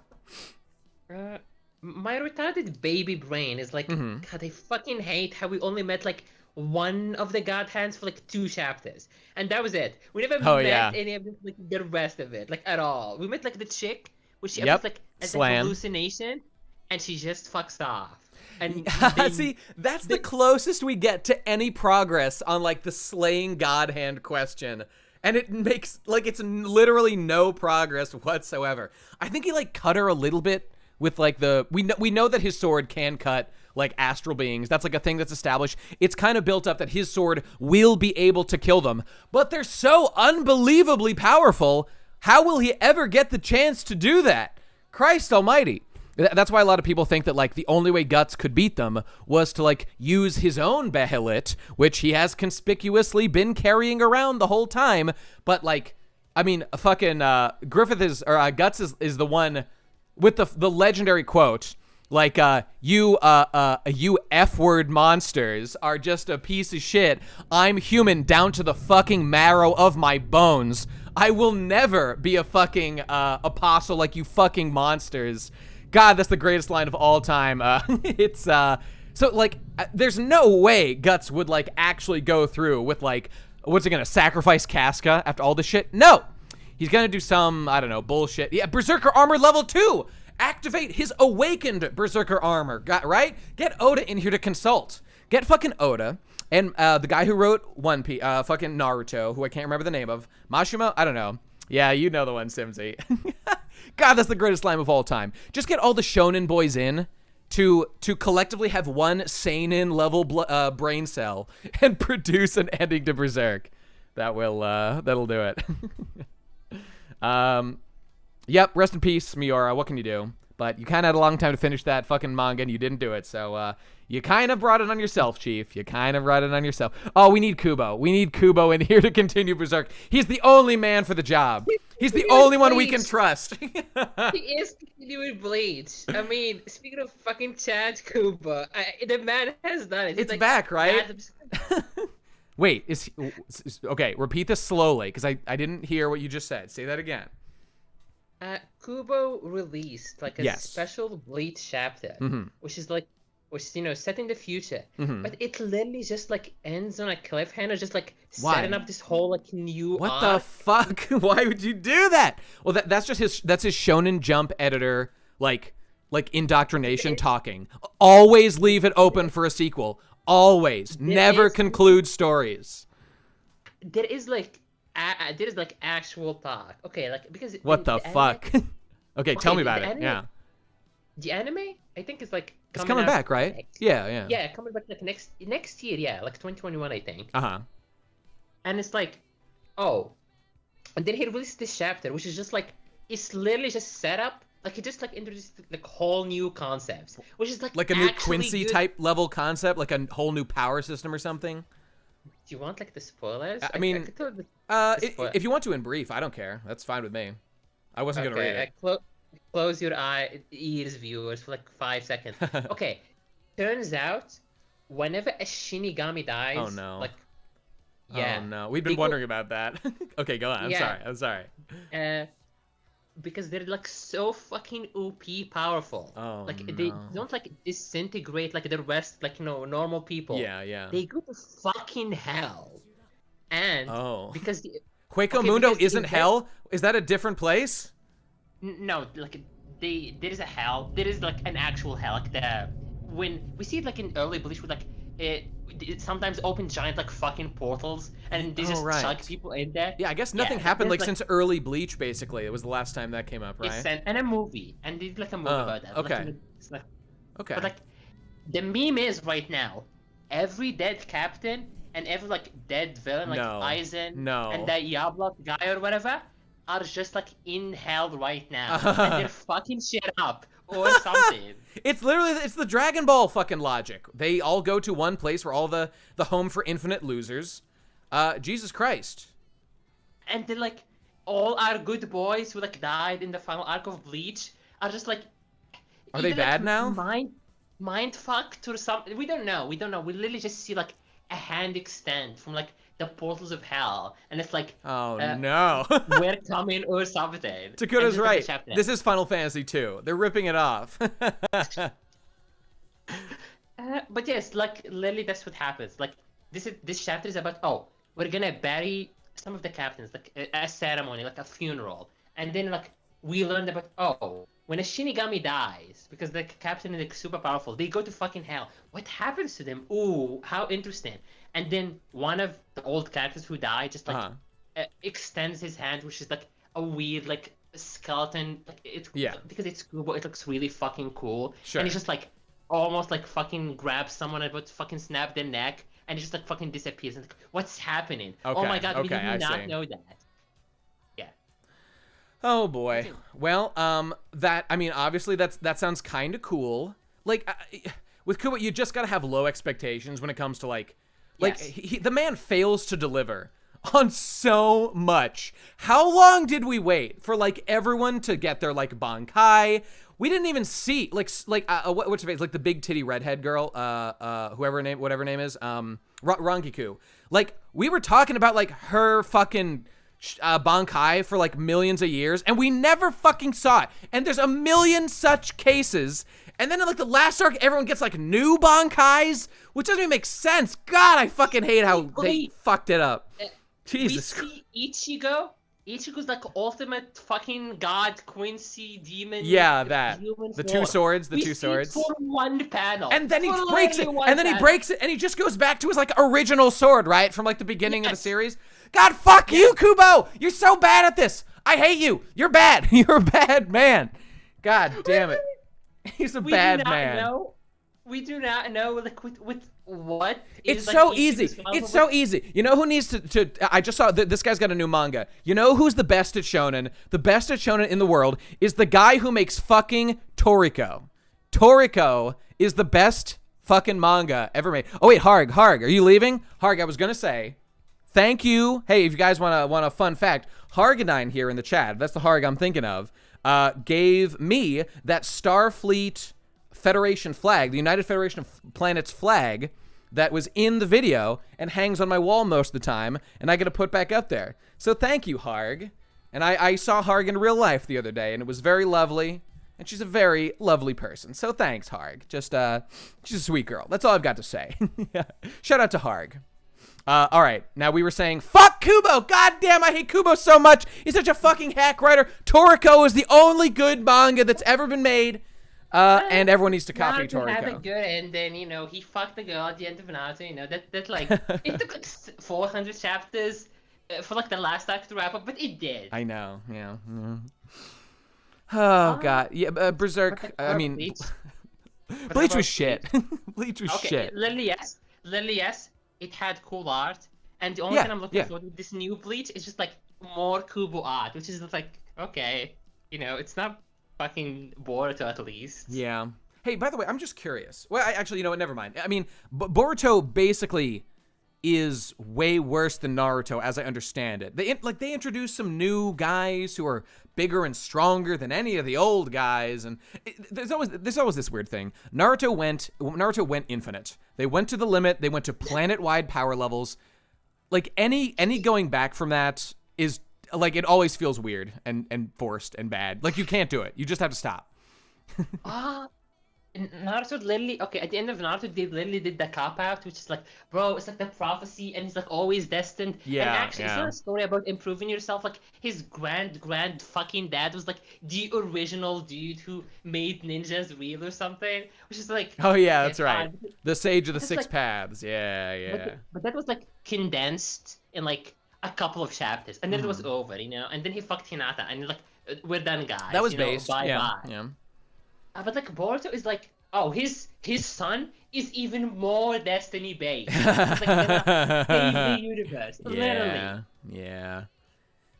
my retarded baby brain is God, I fucking hate how we only met one of the god hands for 2 chapters, and that was it. We never met any of the rest of it at all. We met the chick which she has as a hallucination, and she just fucks off. And see, that's the closest we get to any progress on the slaying god hand question, and it makes it's literally no progress whatsoever. I think he cut her a little bit with we know that his sword can cut astral beings. That's a thing that's established. It's kind of built up that his sword will be able to kill them, but they're so unbelievably powerful. How will he ever get the chance to do that? Christ almighty. That's why a lot of people think that the only way Guts could beat them was to use his own Behelit, which he has conspicuously been carrying around the whole time. But fucking Guts is the one with the legendary quote, you F-word monsters are just a piece of shit. I'm human down to the fucking marrow of my bones. I will never be a fucking apostle you fucking monsters. God, that's the greatest line of all time. It's there's no way Guts would actually go through with what's he gonna sacrifice Casca after all this shit? No, he's gonna do some bullshit. Yeah, Berserker armor level 2. Activate his awakened Berserker armor. Right? Get Oda in here to consult. Get fucking Oda. And the guy who wrote One Piece, fucking Naruto, who I can't remember the name of. Mashima? I don't know. Yeah, you know the one, Simsy. God, that's the greatest line of all time. Just get all the shonen boys in to collectively have one seinen level brain cell and produce an ending to Berserk. That'll do it. Yep, rest in peace, Miura. What can you do? But you kind of had a long time to finish that fucking manga, and you didn't do it. So you kind of brought it on yourself, Chief. You kind of brought it on yourself. Oh, we need Kubo. We need Kubo in here to continue Berserk. He's the only man for the job. He's the only one we can trust. He is continuing Bleach. I mean, speaking of fucking Chad Kubo, the man has done it. It's like, back, right? Wait, okay, repeat this slowly, because I didn't hear what you just said. Say that again. Kubo released like a special Bleach chapter, which is set in the future, but it literally just like ends on a cliffhanger, just like setting up this whole like new. What the fuck? Why would you do that? Well, that's just his Shonen Jump editor like indoctrination talking. Always leave it open for a sequel. Always, never conclude stories. There is actual talk. Okay, like because what the fuck? Okay, tell me about it. Yeah. The anime, I think, is like it's coming back, right? Yeah. Yeah, coming back like next year. Yeah, like 2021, I think. And it's like, oh, and then he released this chapter, which is just like it's literally just set up. Like it just like introduced like whole new concepts, which is like a new Quincy type level concept, like a whole new power system or something. Do you want like the spoilers? I mean, if you want to in brief, I don't care. That's fine with me. I wasn't gonna read it. Close your ears, viewers, for like 5 seconds. Okay, turns out, whenever a Shinigami dies, oh no, like, yeah, oh no, we've been wondering about that. Okay, go on. I'm sorry. Because they're like so fucking OP powerful. Oh, like they don't like disintegrate like the rest, like normal people. Yeah. They go to fucking hell. And because Hueco Mundo isn't hell? Is that a different place? No, like there is a hell. There is like an actual hell. Like when we see it like in early Bleach with like it sometimes open giant like fucking portals and they just chuck people in there. Yeah, I guess nothing happened like since early Bleach. Basically, it was the last time that came up, right? And a movie, and they did like a movie about that. Okay. Okay. But like the meme is right now, every dead captain and every like dead villain like Aizen and that Yablok guy or whatever are just like in hell right now and they're fucking shit up or something. It's the Dragon Ball fucking logic. They all go to one place where all the home for infinite losers. Jesus Christ. And then like all our good boys who like died in the final arc of Bleach are just like are they bad now? Mind fucked or something. We don't know. We literally just see like a hand extend from like the portals of hell, and it's like, oh no, we're coming or something. Takuda's right. This is Final Fantasy 2. They're ripping it off. But yes, like literally, that's what happens. Like this chapter is about we're gonna bury some of the captains, like a ceremony, like a funeral, and then like we learned about when a Shinigami dies, because the captain is like super powerful, they go to fucking hell. What happens to them? Ooh, how interesting. And then one of the old characters who died just like extends his hand, which is like a weird like skeleton. Like because it's Kubo, it looks really fucking cool. Sure. And he's just like almost like fucking grabs someone and would fucking snap their neck, and it just like fucking disappears. And like, what's happening? Okay. Oh my god, we did not know that. Yeah. Oh boy. Well, obviously that sounds kind of cool. Like with Kubo, you just gotta have low expectations when it comes to like the man fails to deliver on so much. How long did we wait for like everyone to get their like Bankai? We didn't even see what's her face, like the big titty redhead girl, whatever her name is, Rangiku. Like we were talking about like her fucking Bankai for like millions of years, and we never fucking saw it. And there's a million such cases. And then in like the last arc, everyone gets like new Bankais, which doesn't even make sense. God, I fucking hate how they fucked it up. Jesus. We see Ichigo's like ultimate fucking god, Quincy, demon. Yeah, that. The two swords, the two swords. For one panel. And then he breaks it. And then he breaks it, and he just goes back to his like original sword, right? From like the beginning of the series. God, fuck you, Kubo! You're so bad at this. I hate you. You're bad. You're a bad man. God damn it. He's a bad man. We do not know, like with what? It's Is, so like, easy. responsible It's so easy. You know who needs to I just saw this guy's got a new manga. You know who's the best at shonen? The best at shonen in the world is the guy who makes fucking Toriko. Toriko is the best fucking manga ever made. Oh wait, Harg, are you leaving? Harg, I was gonna say, thank you. Hey, if you guys want a fun fact, Hargadine here in the chat, that's the Harg I'm thinking of, gave me that Starfleet Federation flag, the United Federation of Planets flag that was in the video and hangs on my wall most of the time, and I get to put back up there. So thank you, Harg. And I saw Harg in real life the other day, and it was very lovely, and she's a very lovely person. So thanks, Harg. Just she's a sweet girl. That's all I've got to say. Shout out to Harg. All right, now we were saying, fuck Kubo! God damn, I hate Kubo so much! He's such a fucking hack writer. Toriko is the only good manga that's ever been made. And everyone needs to copy Naruto had a Toriko. good ending, you know, he fucked the girl at the end of Naruto, you know, that like, it took like 400 chapters for like the last arc to wrap up, but it did. I know, yeah. Oh, God. Yeah, Berserk, I mean, Bleach was shit. Bleach was shit. Literally yes, it had cool art, and the only Yeah, thing I'm looking yeah. for with this new Bleach is just like more Kubo art, which is just like, okay, you know, it's not fucking Boruto at least. Yeah. Hey, by the way, I'm just curious. Well, actually, you know what? Never mind. I mean, Boruto basically is way worse than Naruto, as I understand it. They introduced some new guys who are bigger and stronger than any of the old guys, and there's always this weird thing. Naruto went infinite. They went to the limit. They went to planet-wide power levels. Like any going back from that is like, it always feels weird and forced and bad. Like, you can't do it. You just have to stop. Naruto literally, okay, at the end of Naruto, they literally did the cop-out, which is like, bro, it's like the prophecy, and he's like always destined. Yeah, and actually, it's yeah. not a story about improving yourself. Like, his grand fucking dad was like the original dude who made ninjas real or something, which is like, Oh, yeah, that's right. fine. The Sage of the It's Six like- Paths. Yeah, yeah. But that was like condensed in like a couple of chapters, and then it was Mm-hmm. over, you know. And then he fucked Hinata, and like, we're done, guys. That was you know, based. Bye Yeah, bye. yeah. But like Boruto is like, oh, his son is even more destiny based. It's like gonna save the universe, literally. Yeah.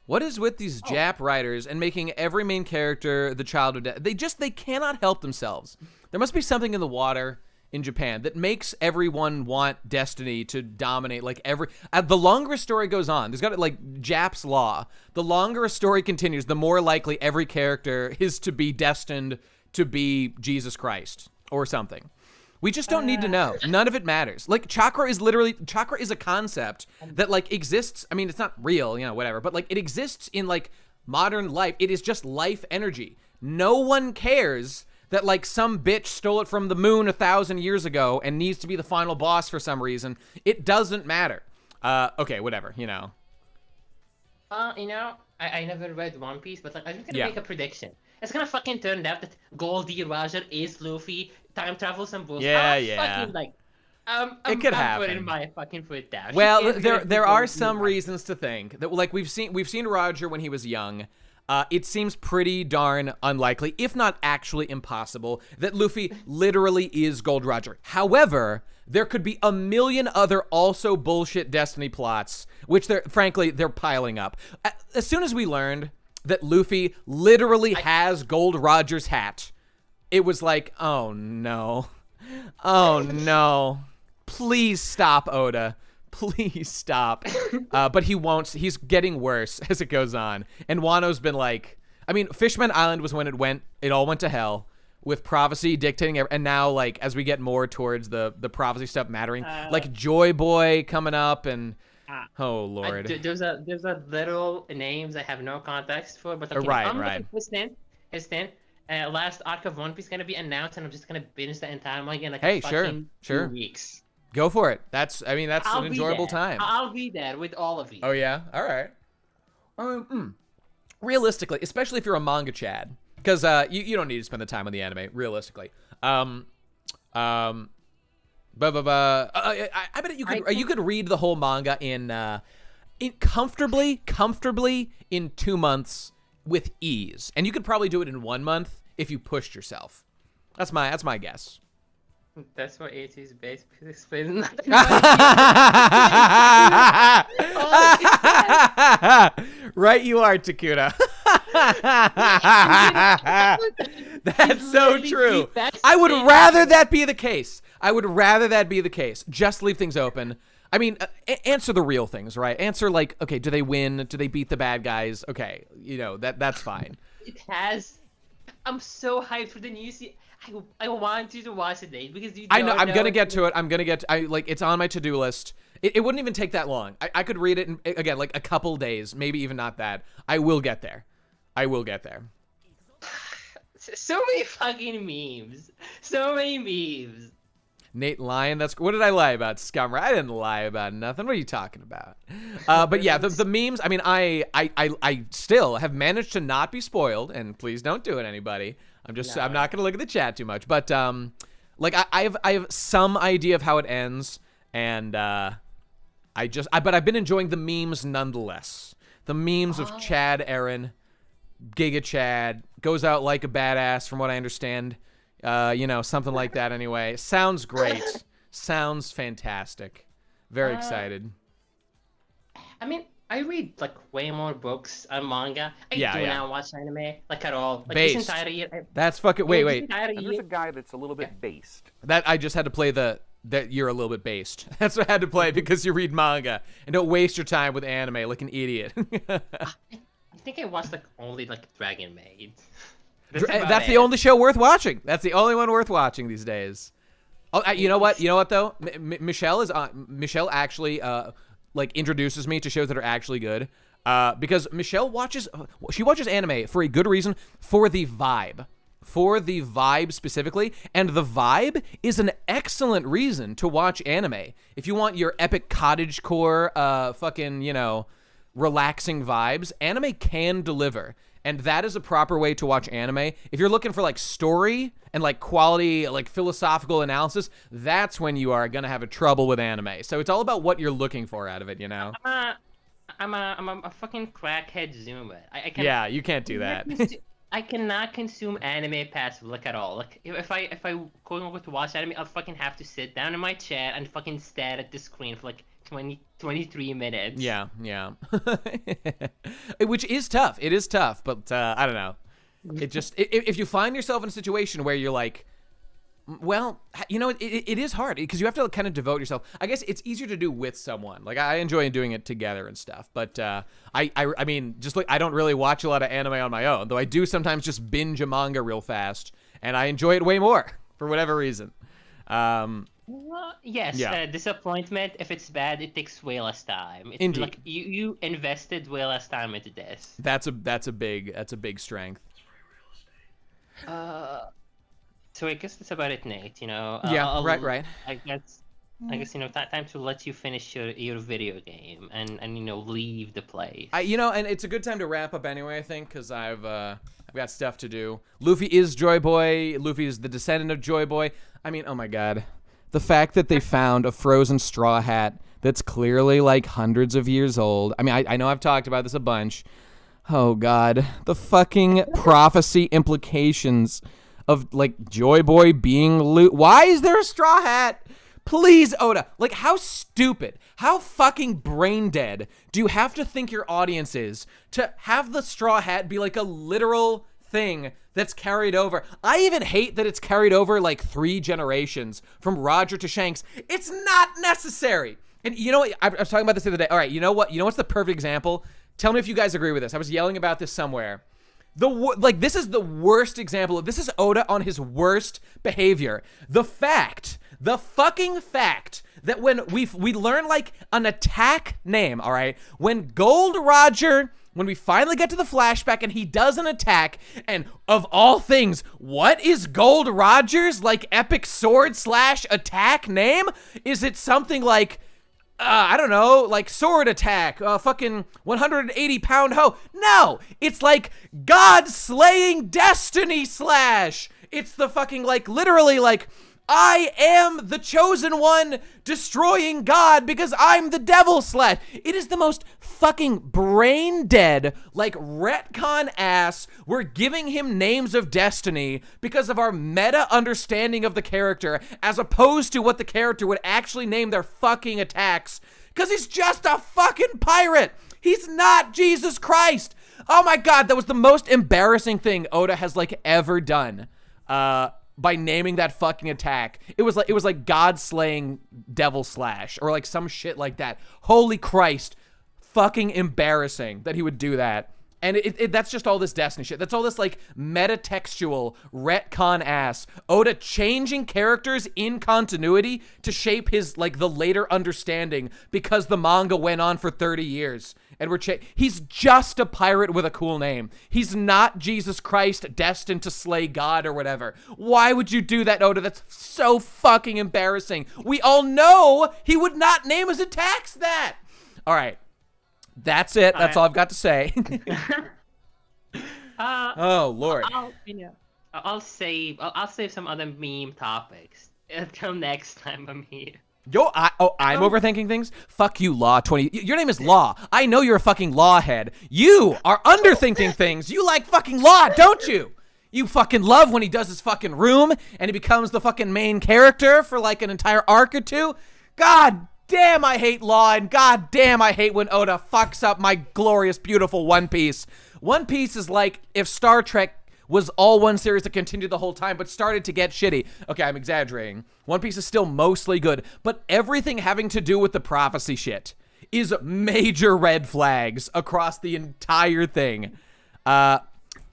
What is with these Oh. Jap writers and making every main character the child of death? They cannot help themselves. There must be something in the water in Japan that makes everyone want destiny to dominate. Like the longer a story goes on, there's got like Jap's law. The longer a story continues, the more likely every character is to be destined to be Jesus Christ or something. We just don't need to know. None of it matters. Like, chakra is a concept that like exists. I mean, it's not real, you know, whatever, but like it exists in like modern life. It is just life energy. No one cares that like some bitch stole it from the moon 1,000 years ago and needs to be the final boss for some reason. It doesn't matter. Okay, whatever, you know. You know, I never read One Piece, but like, I'm just gonna Yeah. make a prediction. It's gonna fucking turn out that Goldie Roger is Luffy, time travel some bullshit. Yeah, yeah. Fucking, like, It could I'm happen. putting my fucking foot down. She Well, is gonna be there are Goldie some Roger. reasons to think that, like, we've seen Roger when he was young. It seems pretty darn unlikely, if not actually impossible, that Luffy literally is Gold Roger. However, there could be a million other also bullshit Destiny plots, which frankly they're piling up. As soon as we learned that Luffy literally has Gold Roger's hat, it was like, oh no, oh no, please stop, Oda. Please stop. But he won't. He's getting worse as it goes on. And Wano's been like, I mean, Fishman Island was when it all went to hell with prophecy dictating. And now, like, as we get more towards the prophecy stuff mattering, like Joy Boy coming up and, oh Lord. There's a little names I have no context for, but okay, Right, I'm right. looking for Stan. Last arc of One Piece gonna be announced, and I'm just gonna binge the entire manga in like Hey, fucking sure. 2 weeks. Go for it. That's I'll an be enjoyable there. time. I'll be there with all of you. Oh yeah, all right. Realistically, especially if you're a manga Chad, because you don't need to spend the time on the anime. Realistically, I bet you could read the whole manga in comfortably in 2 months with ease, and you could probably do it in 1 month if you pushed yourself. That's my guess. That's what it is based because explains nothing. Right, you are, Takuda. That's so true. I would rather that be the case. I would rather that be the case. Just leave things open. I mean, answer the real things, right? Answer like, okay, do they win? Do they beat the bad guys? Okay, you know, that's fine. It has. I'm so hyped for the new season. I want you to watch it, Nate, because you. I know. I'm gonna get to it. I'm gonna get. It's on my to-do list. It wouldn't even take that long. I could read it in, again, like a couple days, maybe even not that. I will get there. I will get there. So many fucking memes. So many memes. Nate lying. What did I lie about, Scummer? I didn't lie about nothing. What are you talking about? But yeah, the memes. I mean, I still have managed to not be spoiled, and please don't do it, anybody. I'm not gonna look at the chat too much, but like I have some idea of how it ends, and but I've been enjoying the memes nonetheless. The memes of Chad Aaron, Giga Chad goes out like a badass, from what I understand. You know, something like that anyway. Sounds great. Sounds fantastic. Very excited. I mean, I read like way more books and manga. I do not watch anime like at all. Like based. This entire year. That's fucking wait. And there's a guy that's a little bit based. That I just had to play that you're a little bit based. That's what I had to play because you read manga and don't waste your time with anime like an idiot. I think I watched like only like Dragon Maid. That's the only show worth watching. That's the only one worth watching these days. Oh, you know what? You know what though? Michelle is on. Michelle actually like introduces me to shows that are actually good. Because Michelle watches anime for a good reason, for the vibe. For the vibe specifically, and the vibe is an excellent reason to watch anime. If you want your epic cottagecore, fucking, you know, relaxing vibes, anime can deliver. And that is a proper way to watch anime. If you're looking for like story and like quality, like philosophical analysis, that's when you are gonna have a trouble with anime. So it's all about what you're looking for out of it, you know? I'm a fucking crackhead zoomer. Yeah, you can't do that. I cannot consume anime passively like at all. Like if I quote unquote to watch anime, I'll fucking have to sit down in my chair and fucking stare at the screen for like 23 minutes. Yeah. Which is tough. It is tough, but I don't know. It just if you find yourself in a situation where you're like, well, you know, it is hard because you have to kind of devote yourself. I guess it's easier to do with someone. Like I enjoy doing it together and stuff. But I mean, just like I don't really watch a lot of anime on my own, though I do sometimes just binge a manga real fast, and I enjoy it way more for whatever reason. Yes. Yeah. Disappointment. If it's bad, it takes way less time. It's Indeed. Like you invested way less time into this. That's a big strength. So I guess that's about it, Nate. You know. Yeah. Right. I guess you know time to let you finish your video game and you know leave the place. You know, and it's a good time to wrap up anyway. I think because I've got stuff to do. Luffy is Joy Boy. Luffy is the descendant of Joy Boy. I mean, oh my god, the fact that they found a frozen straw hat that's clearly like hundreds of years old. I mean, I know I've talked about this a bunch. Oh god, the fucking prophecy implications of like Joy Boy being Why is there a straw hat? Please, Oda. Like, how stupid, how fucking brain dead do you have to think your audience is to have the straw hat be like a literal thing that's carried over? I even hate that it's carried over like 3 generations from Roger to Shanks. It's not necessary. And you know what? I was talking about this the other day. All right, you know what? You know what's the perfect example? Tell me if you guys agree with this. I was yelling about this somewhere. This is the worst example. This is Oda on his worst behavior. The fucking fact that when we learn like an attack name, all right, when Gold Roger, when we finally get to the flashback and he does an attack, and of all things, what is Gold Roger's like epic sword / attack name? Is it something like I don't know, like sword attack, fucking 180-pound hoe? No, it's like God slaying destiny /. It's the fucking like literally like I am the chosen one destroying God because I'm the devil slash. It is the most fucking brain dead, like retcon ass. We're giving him names of destiny because of our meta understanding of the character as opposed to what the character would actually name their fucking attacks. Because he's just a fucking pirate. He's not Jesus Christ. Oh my God, that was the most embarrassing thing Oda has like ever done. By naming that fucking attack. It was like God slaying devil slash or like some shit like that. Holy Christ. Fucking embarrassing that he would do that. And that's just all this Destiny shit. That's all this like metatextual retcon ass. Oda changing characters in continuity to shape his like the later understanding because the manga went on for 30 years. And he's just a pirate with a cool name. He's not Jesus Christ destined to slay God or whatever. Why would you do that, Oda? That's so fucking embarrassing. We all know he would not name his attacks that. All right. That's it. That's all I've got to say. Oh, Lord. I'll save some other meme topics until next time I'm here. Yo, I'm overthinking things? Fuck you, Law 20. Your name is Law. I know you're a fucking Law head. You are underthinking things. You like fucking Law, don't you? You fucking love when he does his fucking room and he becomes the fucking main character for like an entire arc or two. God damn, I hate Law, and god damn, I hate when Oda fucks up my glorious, beautiful One Piece. One Piece is like if Star Trek was all one series that continued the whole time, but started to get shitty. Okay, I'm exaggerating. One Piece is still mostly good, but everything having to do with the prophecy shit is major red flags across the entire thing. No,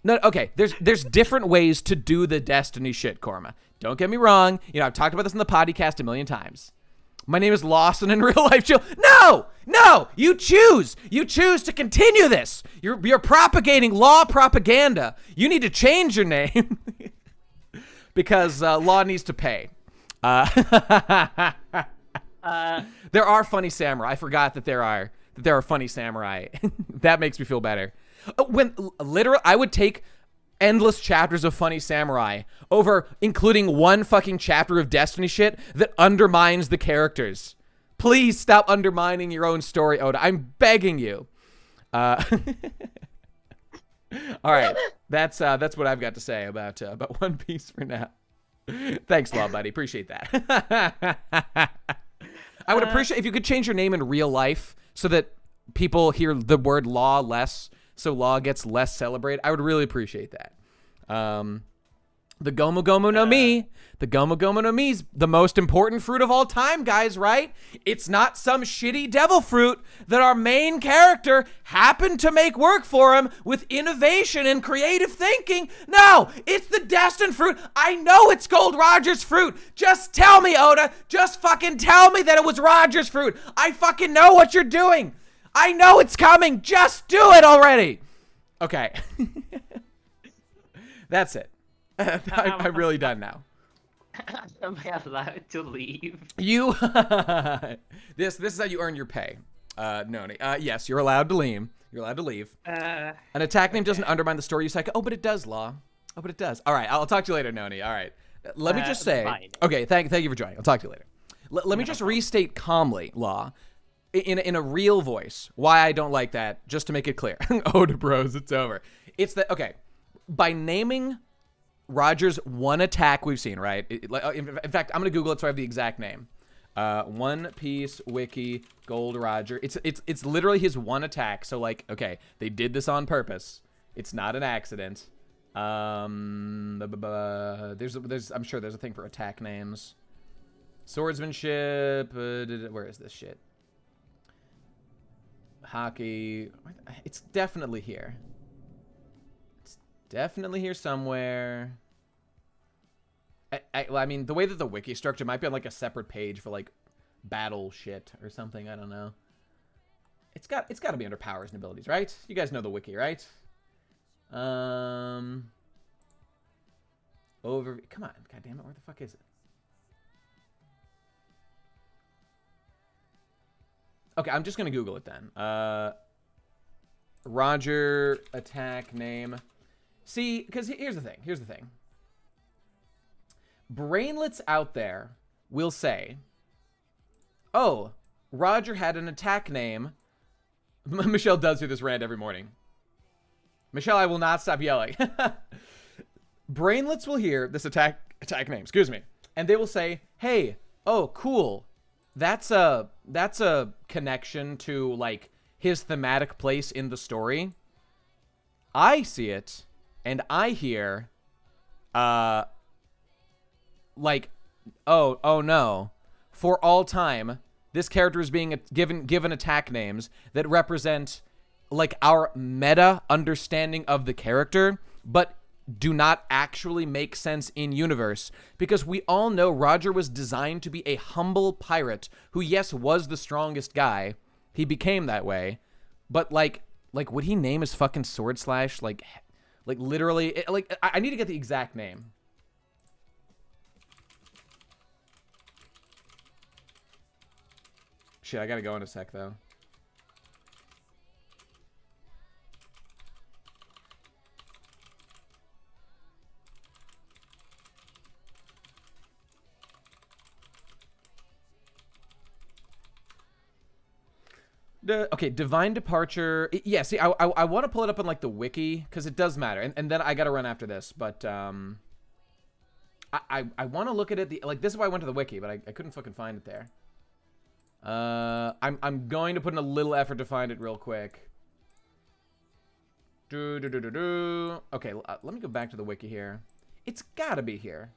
okay, there's different ways to do the Destiny shit, Korma. Don't get me wrong. You know, I've talked about this in the podcast a million times. My name is Lawson in real life. No, you choose to continue this. You're propagating Law propaganda. You need to change your name because Law needs to pay. There are funny samurai. I forgot that there are funny samurai. That makes me feel better. When literally, I would take endless chapters of funny samurai over including one fucking chapter of Destiny shit that undermines the characters. Please stop undermining your own story, Oda. I'm begging you. All right, that's what I've got to say about One Piece for now. Thanks, Law buddy. Appreciate that. I would appreciate if you could change your name in real life so that people hear the word Law less. So Law gets less celebrated. I would really appreciate that. The Gomu Gomu no Mi. The Gomu Gomu no Mi's the most important fruit of all time, guys, right? It's not some shitty devil fruit that our main character happened to make work for him with innovation and creative thinking. No, it's the destined fruit. I know it's Gold Roger's fruit. Just tell me, Oda. Just fucking tell me that it was Roger's fruit. I fucking know what you're doing. I know it's coming. Just do it already. Okay. That's it. I'm really done now. Am I allowed to leave? You. This is how you earn your pay. Noni. Yes, you're allowed to leave. You're allowed to leave. An attack name doesn't undermine the story. You say, oh, but it does, Law. Oh, but it does. All right, I'll talk to you later, Noni. All right. Let me just say. Fine. Okay, thank you for joining. I'll talk to you later. Let me just restate calmly, Law, in a real voice, why I don't like that, just to make it clear. Oda bros, it's over. It's that, okay, by naming Roger's one attack we've seen, right? In fact, I'm going to Google it so I have the exact name. One Piece Wiki Gold Roger. It's literally his one attack. So, like, okay, they did this on purpose. It's not an accident. I'm sure there's a thing for attack names. Swordsmanship. Where is this shit? Hockey. It's definitely here. It's definitely here somewhere. I mean, the way that the wiki structure might be on like a separate page for like battle shit or something. I don't know. It's got to be under powers and abilities, right? You guys know the wiki, right? Come on, God damn it, where the fuck is it? Okay, I'm just gonna Google it then. Roger attack name. See, because here's the thing. brainlets out there will say, oh, Roger had an attack name. Michelle does do this rant every morning. Michelle, I will not stop yelling. Brainlets will hear this attack name, excuse me, and they will say, hey, oh, cool. That's a connection to, like, his thematic place in the story. I see it, and I hear, like, oh no. For all time, this character is being given attack names that represent, like, our meta understanding of the character, but do not actually make sense in universe, because we all know Roger was designed to be a humble pirate who, yes, was the strongest guy. He became that way, but like would he name his fucking sword slash like literally I need to get the exact name. Shit, I gotta go in a sec though. Okay, Divine Departure. Yeah, see, I want to pull it up on, like, the wiki, because it does matter. And then I got to run after this. But I want to look at it. Like, this is why I went to the wiki, but I couldn't fucking find it there. I'm going to put in a little effort to find it real quick. Okay, let me go back to the wiki here. It's got to be here.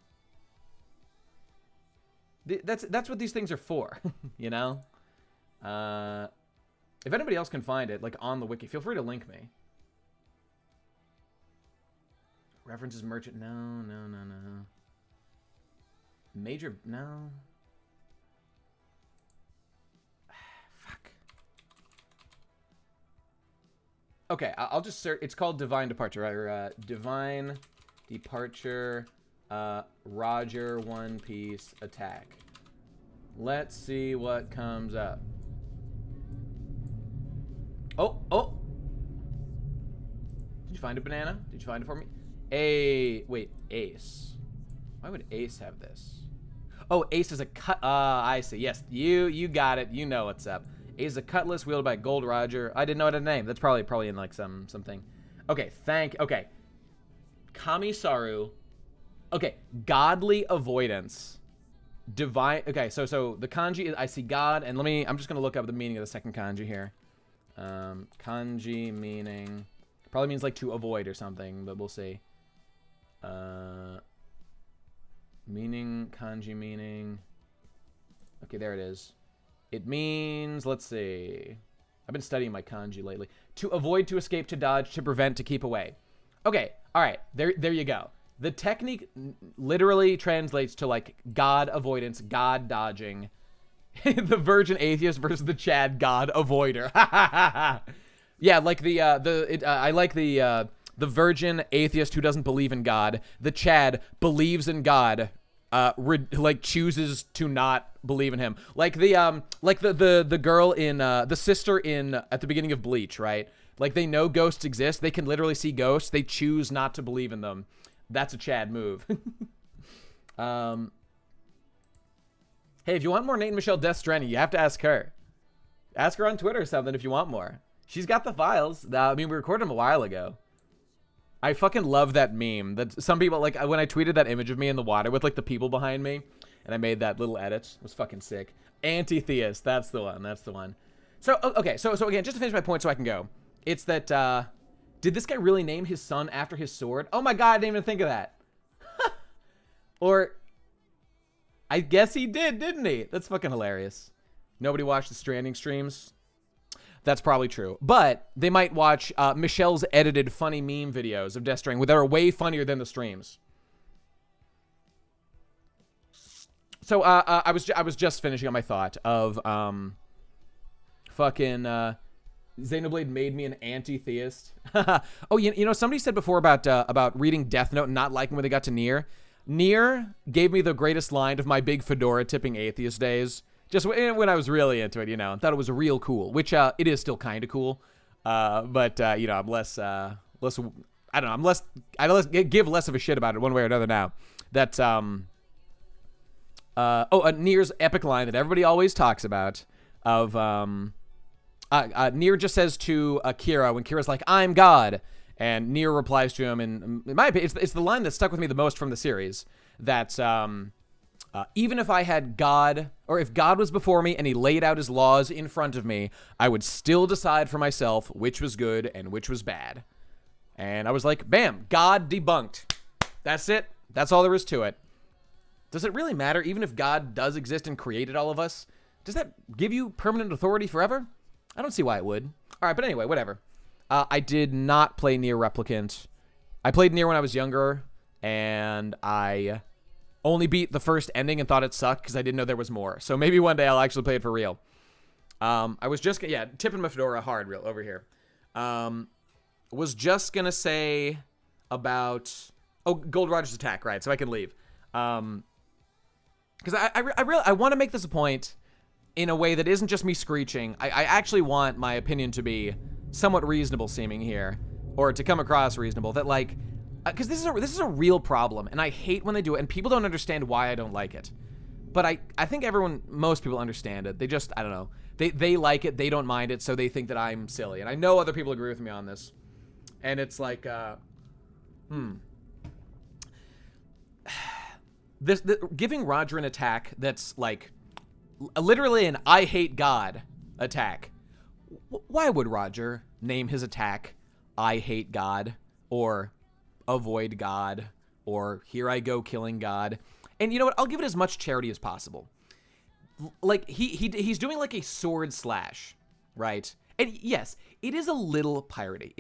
That's what these things are for, you know? If anybody else can find it, like, on the wiki, feel free to link me. References merchant. No. Major. No. Fuck. Okay, I'll just search. It's called Divine Departure, right? Or, Divine Departure, Roger One Piece Attack. Let's see what comes up. Oh. Did you find a banana? Did you find it for me? Wait, Ace. Why would Ace have this? Oh, Ace is a cut. I see. Yes, you got it. You know what's up. Ace is a cutlass wielded by Gold Roger. I didn't know it had a name. That's probably in, like, something. Okay, okay. Kamisaru. Okay, Godly Avoidance. Divine. Okay, so the kanji is, I see God, and I'm just gonna look up the meaning of the second kanji here. Kanji meaning probably means, like, to avoid or something, but we'll see. Kanji meaning. Okay, there it is. It means, let's see. I've been studying my kanji lately. To avoid, to escape, to dodge, to prevent, to keep away. Okay, all right. There you go. The technique literally translates to, like, God avoidance, God dodging. The virgin atheist versus the Chad God avoider. Yeah, like I like the virgin atheist who doesn't believe in God. The Chad believes in God, like, chooses to not believe in him. Like the girl in the sister in at the beginning of Bleach, right? Like, they know ghosts exist. They can literally see ghosts. They choose not to believe in them. That's a Chad move. Hey, if you want more Nate and Michelle Death Stranding, you have to ask her. Ask her on Twitter or something if you want more. She's got the files. I mean, we recorded them a while ago. I fucking love that meme. That some people, like, when I tweeted that image of me in the water with, like, the people behind me, and I made that little edit. It was fucking sick. Anti-theist. That's the one. So, okay. So again, just to finish my point so I can go. It's that, did this guy really name his son after his sword? Oh my God, I didn't even think of that. Or... I guess he did, didn't he? That's fucking hilarious. Nobody watched the Stranding streams? That's probably true. But they might watch Michelle's edited funny meme videos of Death Stranding that are way funnier than the streams. So I was just finishing up my thought of fucking Xenoblade made me an anti-theist. Oh, you know, somebody said before about reading Death Note and not liking when they got to Nier. Nier gave me the greatest line of my big fedora tipping atheist days. Just when I was really into it, you know, thought it was real cool, which it is still kind of cool. But you know, I'm less I don't know, I give less of a shit about it one way or another now. That Nier's epic line that everybody always talks about of Nier just says to Kira when Kira's like, I'm God, and Nier replies to him, and in my opinion, it's the line that stuck with me the most from the series, that even if I had God, or if God was before me and he laid out his laws in front of me, I would still decide for myself which was good and which was bad. And I was like, bam, God debunked. That's it. That's all there is to it. Does it really matter, even if God does exist and created all of us? Does that give you permanent authority forever? I don't see why it would. All right, but anyway, whatever. I did not play Nier Replicant. I played Nier when I was younger, and I only beat the first ending and thought it sucked because I didn't know there was more. So maybe one day I'll actually play it for real. I was just, tipping my fedora hard real over here. Was just going to say about, Gold Roger's attack, right, so I can leave. Because I want to make this a point in a way that isn't just me screeching. I actually want my opinion to be somewhat reasonable seeming here, or to come across reasonable, that like, because this is a real problem, and I hate when they do it, and people don't understand why I don't like it. But I think most people understand it. They just, I don't know, they like it, they don't mind it, so they think that I'm silly. And I know other people agree with me on this. And it's like, giving Roger an attack that's like literally an I hate God attack. Why would Roger name his attack I hate God, or avoid God, or here I go killing God? And you know what? I'll give it as much charity as possible. Like he's doing like a sword slash, right? And yes, it is a little piratey.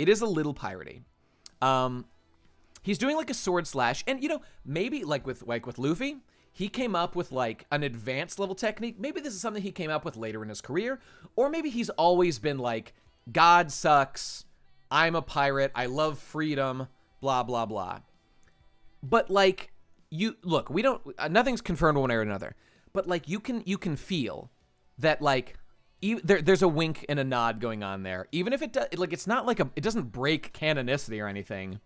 He's doing like a sword slash, and you know, maybe like with Luffy, he came up with like an advanced level technique. Maybe this is something he came up with later in his career, or maybe he's always been like, God sucks, I'm a pirate, I love freedom, blah blah blah. But like, nothing's confirmed one way or another. But like, you can feel that like there's a wink and a nod going on there, even if it does, like, it's not like it doesn't break canonicity or anything.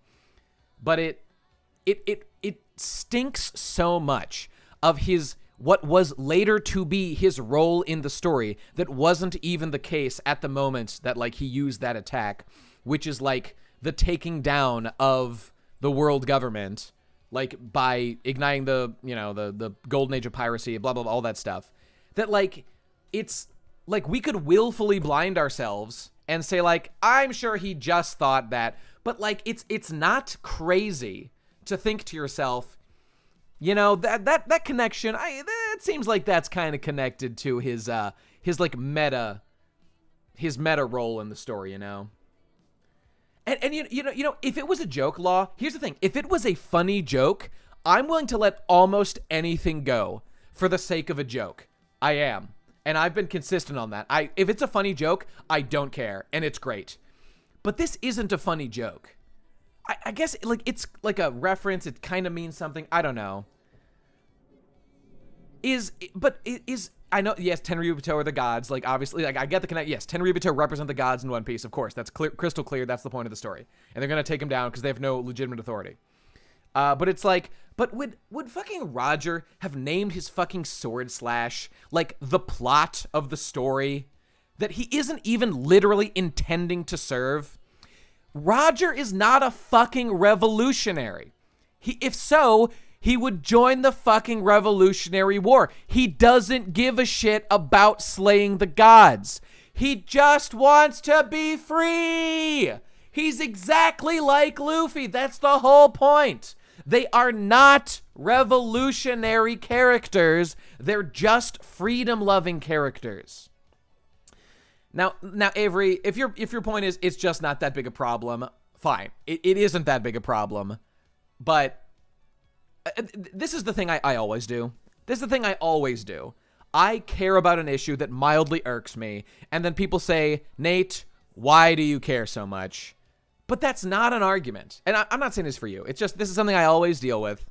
But it stinks so much of what was later to be his role in the story that wasn't even the case at the moment that like he used that attack, which is like the taking down of the world government, like by igniting the golden age of piracy, blah blah blah, all that stuff. That like, it's like we could willfully blind ourselves and say like, I'm sure he just thought that. But like, it's not crazy to think to yourself, you know, that connection, it seems like that's kind of connected to his like meta role in the story, you know. And you know, if it was a joke, Law, here's the thing: if it was a funny joke, I'm willing to let almost anything go for the sake of a joke. I am, and I've been consistent on that. If it's a funny joke, I don't care, and it's great. But this isn't a funny joke. I guess like it's like a reference. It kind of means something. I don't know. I know, yes, Tenryubito are the gods. Like, obviously, like, I get the connect. Yes, Tenryubito represent the gods in One Piece, of course. That's crystal clear. That's the point of the story. And they're going to take him down because they have no legitimate authority. But it's like, but would fucking Roger have named his fucking sword slash, like, the plot of the story that he isn't even literally intending to serve? Roger is not a fucking revolutionary. If so, he would join the fucking Revolutionary War. He doesn't give a shit about slaying the gods. He just wants to be free. He's exactly like Luffy. That's the whole point. They are not revolutionary characters. They're just freedom-loving characters. Now, Avery, if your point is it's just not that big a problem, fine. It isn't that big a problem, but this is the thing I always do. This is the thing I always do. I care about an issue that mildly irks me, and then people say, Nate, why do you care so much? But that's not an argument. And I'm not saying this for you. It's just, this is something I always deal with.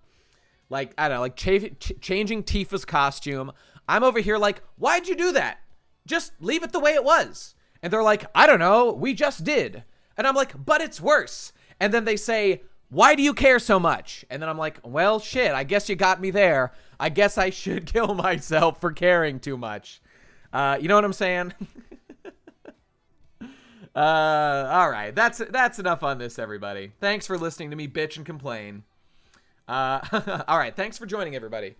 Like, I don't know, like changing Tifa's costume. I'm over here like, why'd you do that? Just leave it the way it was. And they're like, I don't know, we just did. And I'm like, but it's worse. And then they say, Why do you care so much? And then I'm like, well, shit, I guess you got me there. I guess I should kill myself for caring too much. You know what I'm saying? All right, that's enough on this, everybody. Thanks for listening to me bitch and complain. All right, thanks for joining, everybody.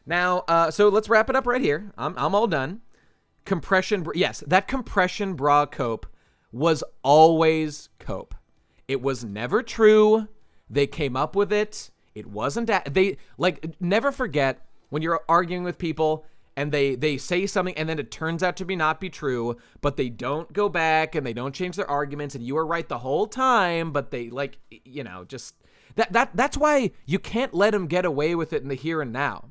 Now, so let's wrap it up right here. I'm all done. Yes, that compression bra cope was always cope. It was never true. They came up with it. It wasn't that. They, like, never forget when you're arguing with people and they say something and then it turns out to not be true, but they don't go back and they don't change their arguments and you were right the whole time, but they, like, you know, just that's why you can't let them get away with it in the here and now.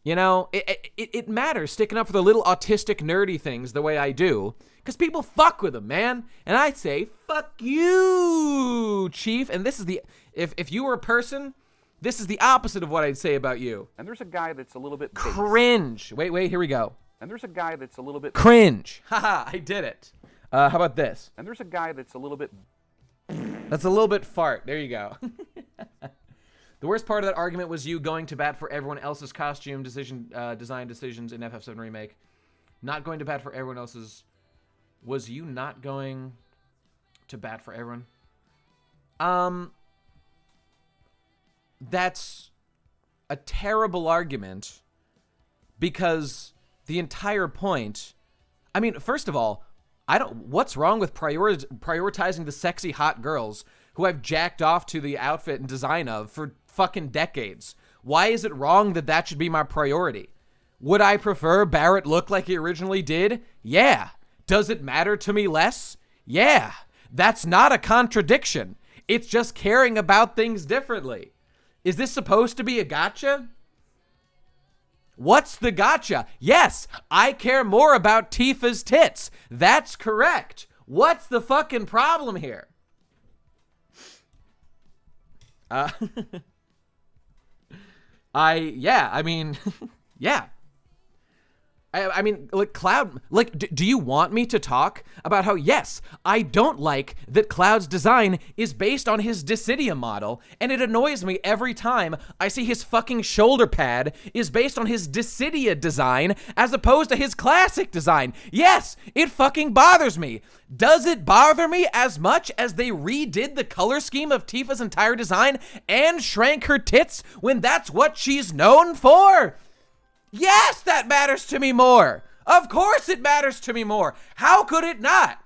You know, it matters sticking up for the little autistic nerdy things the way I do, because people fuck with them, man. And I say, fuck you, Chief. And this is the, if you were a person, this is the opposite of what I'd say about you. And there's a guy that's a little bit base. Cringe. Wait, here we go. And there's a guy that's a little bit cringe. Haha, I did it. How about this? And there's a guy that's a little bit fart. There you go. The worst part of that argument was you going to bat for everyone else's costume design decisions in FF7 Remake. Not going to bat for everyone else's. Was you not going to bat for everyone? That's a terrible argument because the entire point. I mean, first of all, what's wrong with prioritizing the sexy hot girls who I've jacked off to the outfit and design of for fucking decades? Why is it wrong that that should be my priority? Would I prefer Barrett look like he originally did? Yeah. Does it matter to me less? Yeah. That's not a contradiction. It's just caring about things differently. Is this supposed to be a gotcha? What's the gotcha? Yes, I care more about Tifa's tits. That's correct. What's the fucking problem here? I mean, yeah. I mean, like, Cloud, like, do you want me to talk about how, yes, I don't like that Cloud's design is based on his Dissidia model, and it annoys me every time I see his fucking shoulder pad is based on his Dissidia design as opposed to his classic design. Yes, it fucking bothers me. Does it bother me as much as they redid the color scheme of Tifa's entire design and shrank her tits when that's what she's known for? Yes, that matters to me more. Of course it matters to me more. How could it not?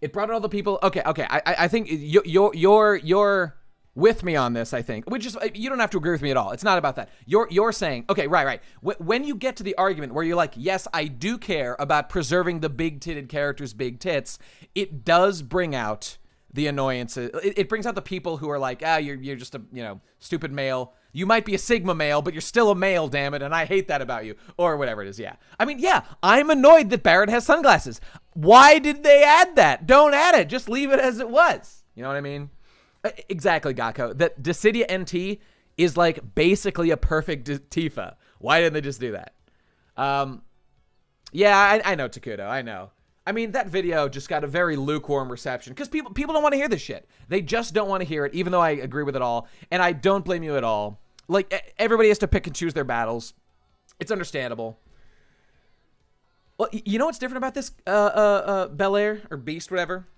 It brought out all the people. Okay. I think you're with me on this, I think. Which is, you don't have to agree with me at all. It's not about that. You're saying, okay, right. When you get to the argument where you're like, yes, I do care about preserving the big-titted character's big tits, it does bring out the annoyances. It brings out the people who are like, you're just a, stupid male. You might be a Sigma male, but you're still a male, damn it, and I hate that about you. Or whatever it is, yeah. I mean, yeah, I'm annoyed that Barrett has sunglasses. Why did they add that? Don't add it. Just leave it as it was. You know what I mean? Exactly, Gakko. That Dissidia NT is like basically a perfect Tifa. Why didn't they just do that? Yeah, I know, Takudo, I know. I mean, that video just got a very lukewarm reception because people don't want to hear this shit. They just don't want to hear it, even though I agree with it all. And I don't blame you at all. Like, everybody has to pick and choose their battles. It's understandable. Well, you know what's different about this, Bel-Air or Beast, whatever?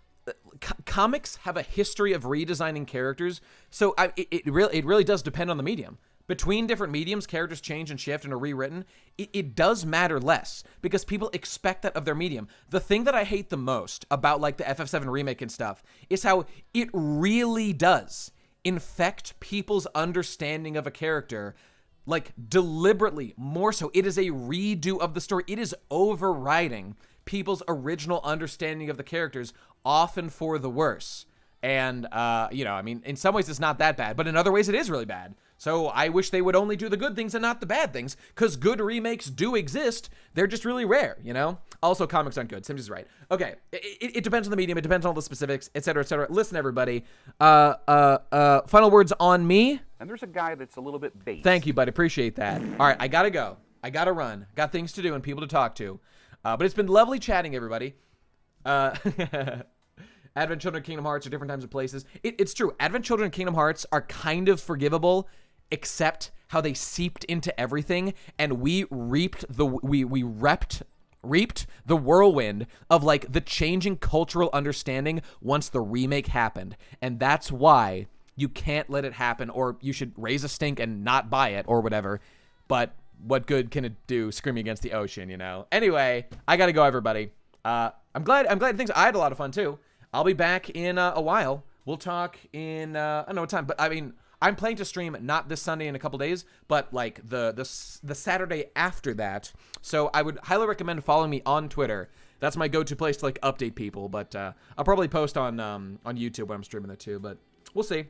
Comics have a history of redesigning characters, so it really does depend on the medium. Between different mediums, characters change and shift and are rewritten. It does matter less because people expect that of their medium. The thing that I hate the most about like the FF7 remake and stuff is how it really does infect people's understanding of a character, like deliberately, more so. It is a redo of the story. It is overriding people's original understanding of the characters, often for the worse. And, I mean, in some ways it's not that bad, but in other ways it is really bad. So I wish they would only do the good things and not the bad things, because good remakes do exist. They're just really rare, Also, comics aren't good. Sims is right. Okay, it depends on the medium. It depends on all the specifics, etc., etc. Listen, everybody. Final words on me. And there's a guy that's a little bit base. Thank you, bud. Appreciate that. All right, I gotta go. I gotta run. Got things to do and people to talk to. But it's been lovely chatting, everybody. Advent Children and Kingdom Hearts are different times and places. It's true. Advent Children and Kingdom Hearts are kind of forgivable, except how they seeped into everything, and we reaped the whirlwind of like the changing cultural understanding once the remake happened. And that's why you can't let it happen, or you should raise a stink and not buy it or whatever. But what good can it do screaming against the ocean, you know? Anyway, I gotta go, everybody. I'm glad things. I had a lot of fun too. I'll be back in a while. We'll talk in I don't know what time, but I mean, I'm planning to stream not this Sunday in a couple days, but like the Saturday after that. So I would highly recommend following me on Twitter. That's my go-to place to like update people. But I'll probably post on YouTube when I'm streaming it too. But we'll see.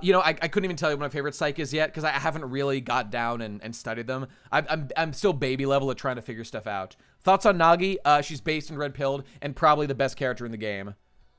You know, I couldn't even tell you what my favorite psych is yet because I haven't really got down and studied them. I'm still baby level at trying to figure stuff out. Thoughts on Nagi? She's based in Red Pilled and probably the best character in the game.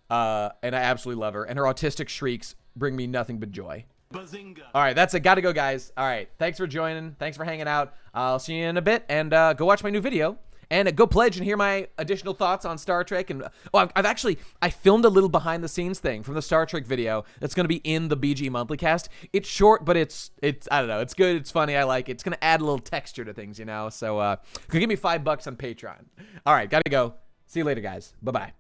And I absolutely love her. And her autistic shrieks bring me nothing but joy. Bazinga. All right, that's it. Gotta go, guys. All right, thanks for joining. Thanks for hanging out. I'll see you in a bit. And go watch my new video. And go pledge and hear my additional thoughts on Star Trek. And I filmed a little behind the scenes thing from the Star Trek video that's going to be in the BG Monthly Cast. It's short, but it's I don't know. It's good. It's funny. I like it. It's going to add a little texture to things, you know. So, give me $5 on Patreon. All right, gotta go. See you later, guys. Bye-bye.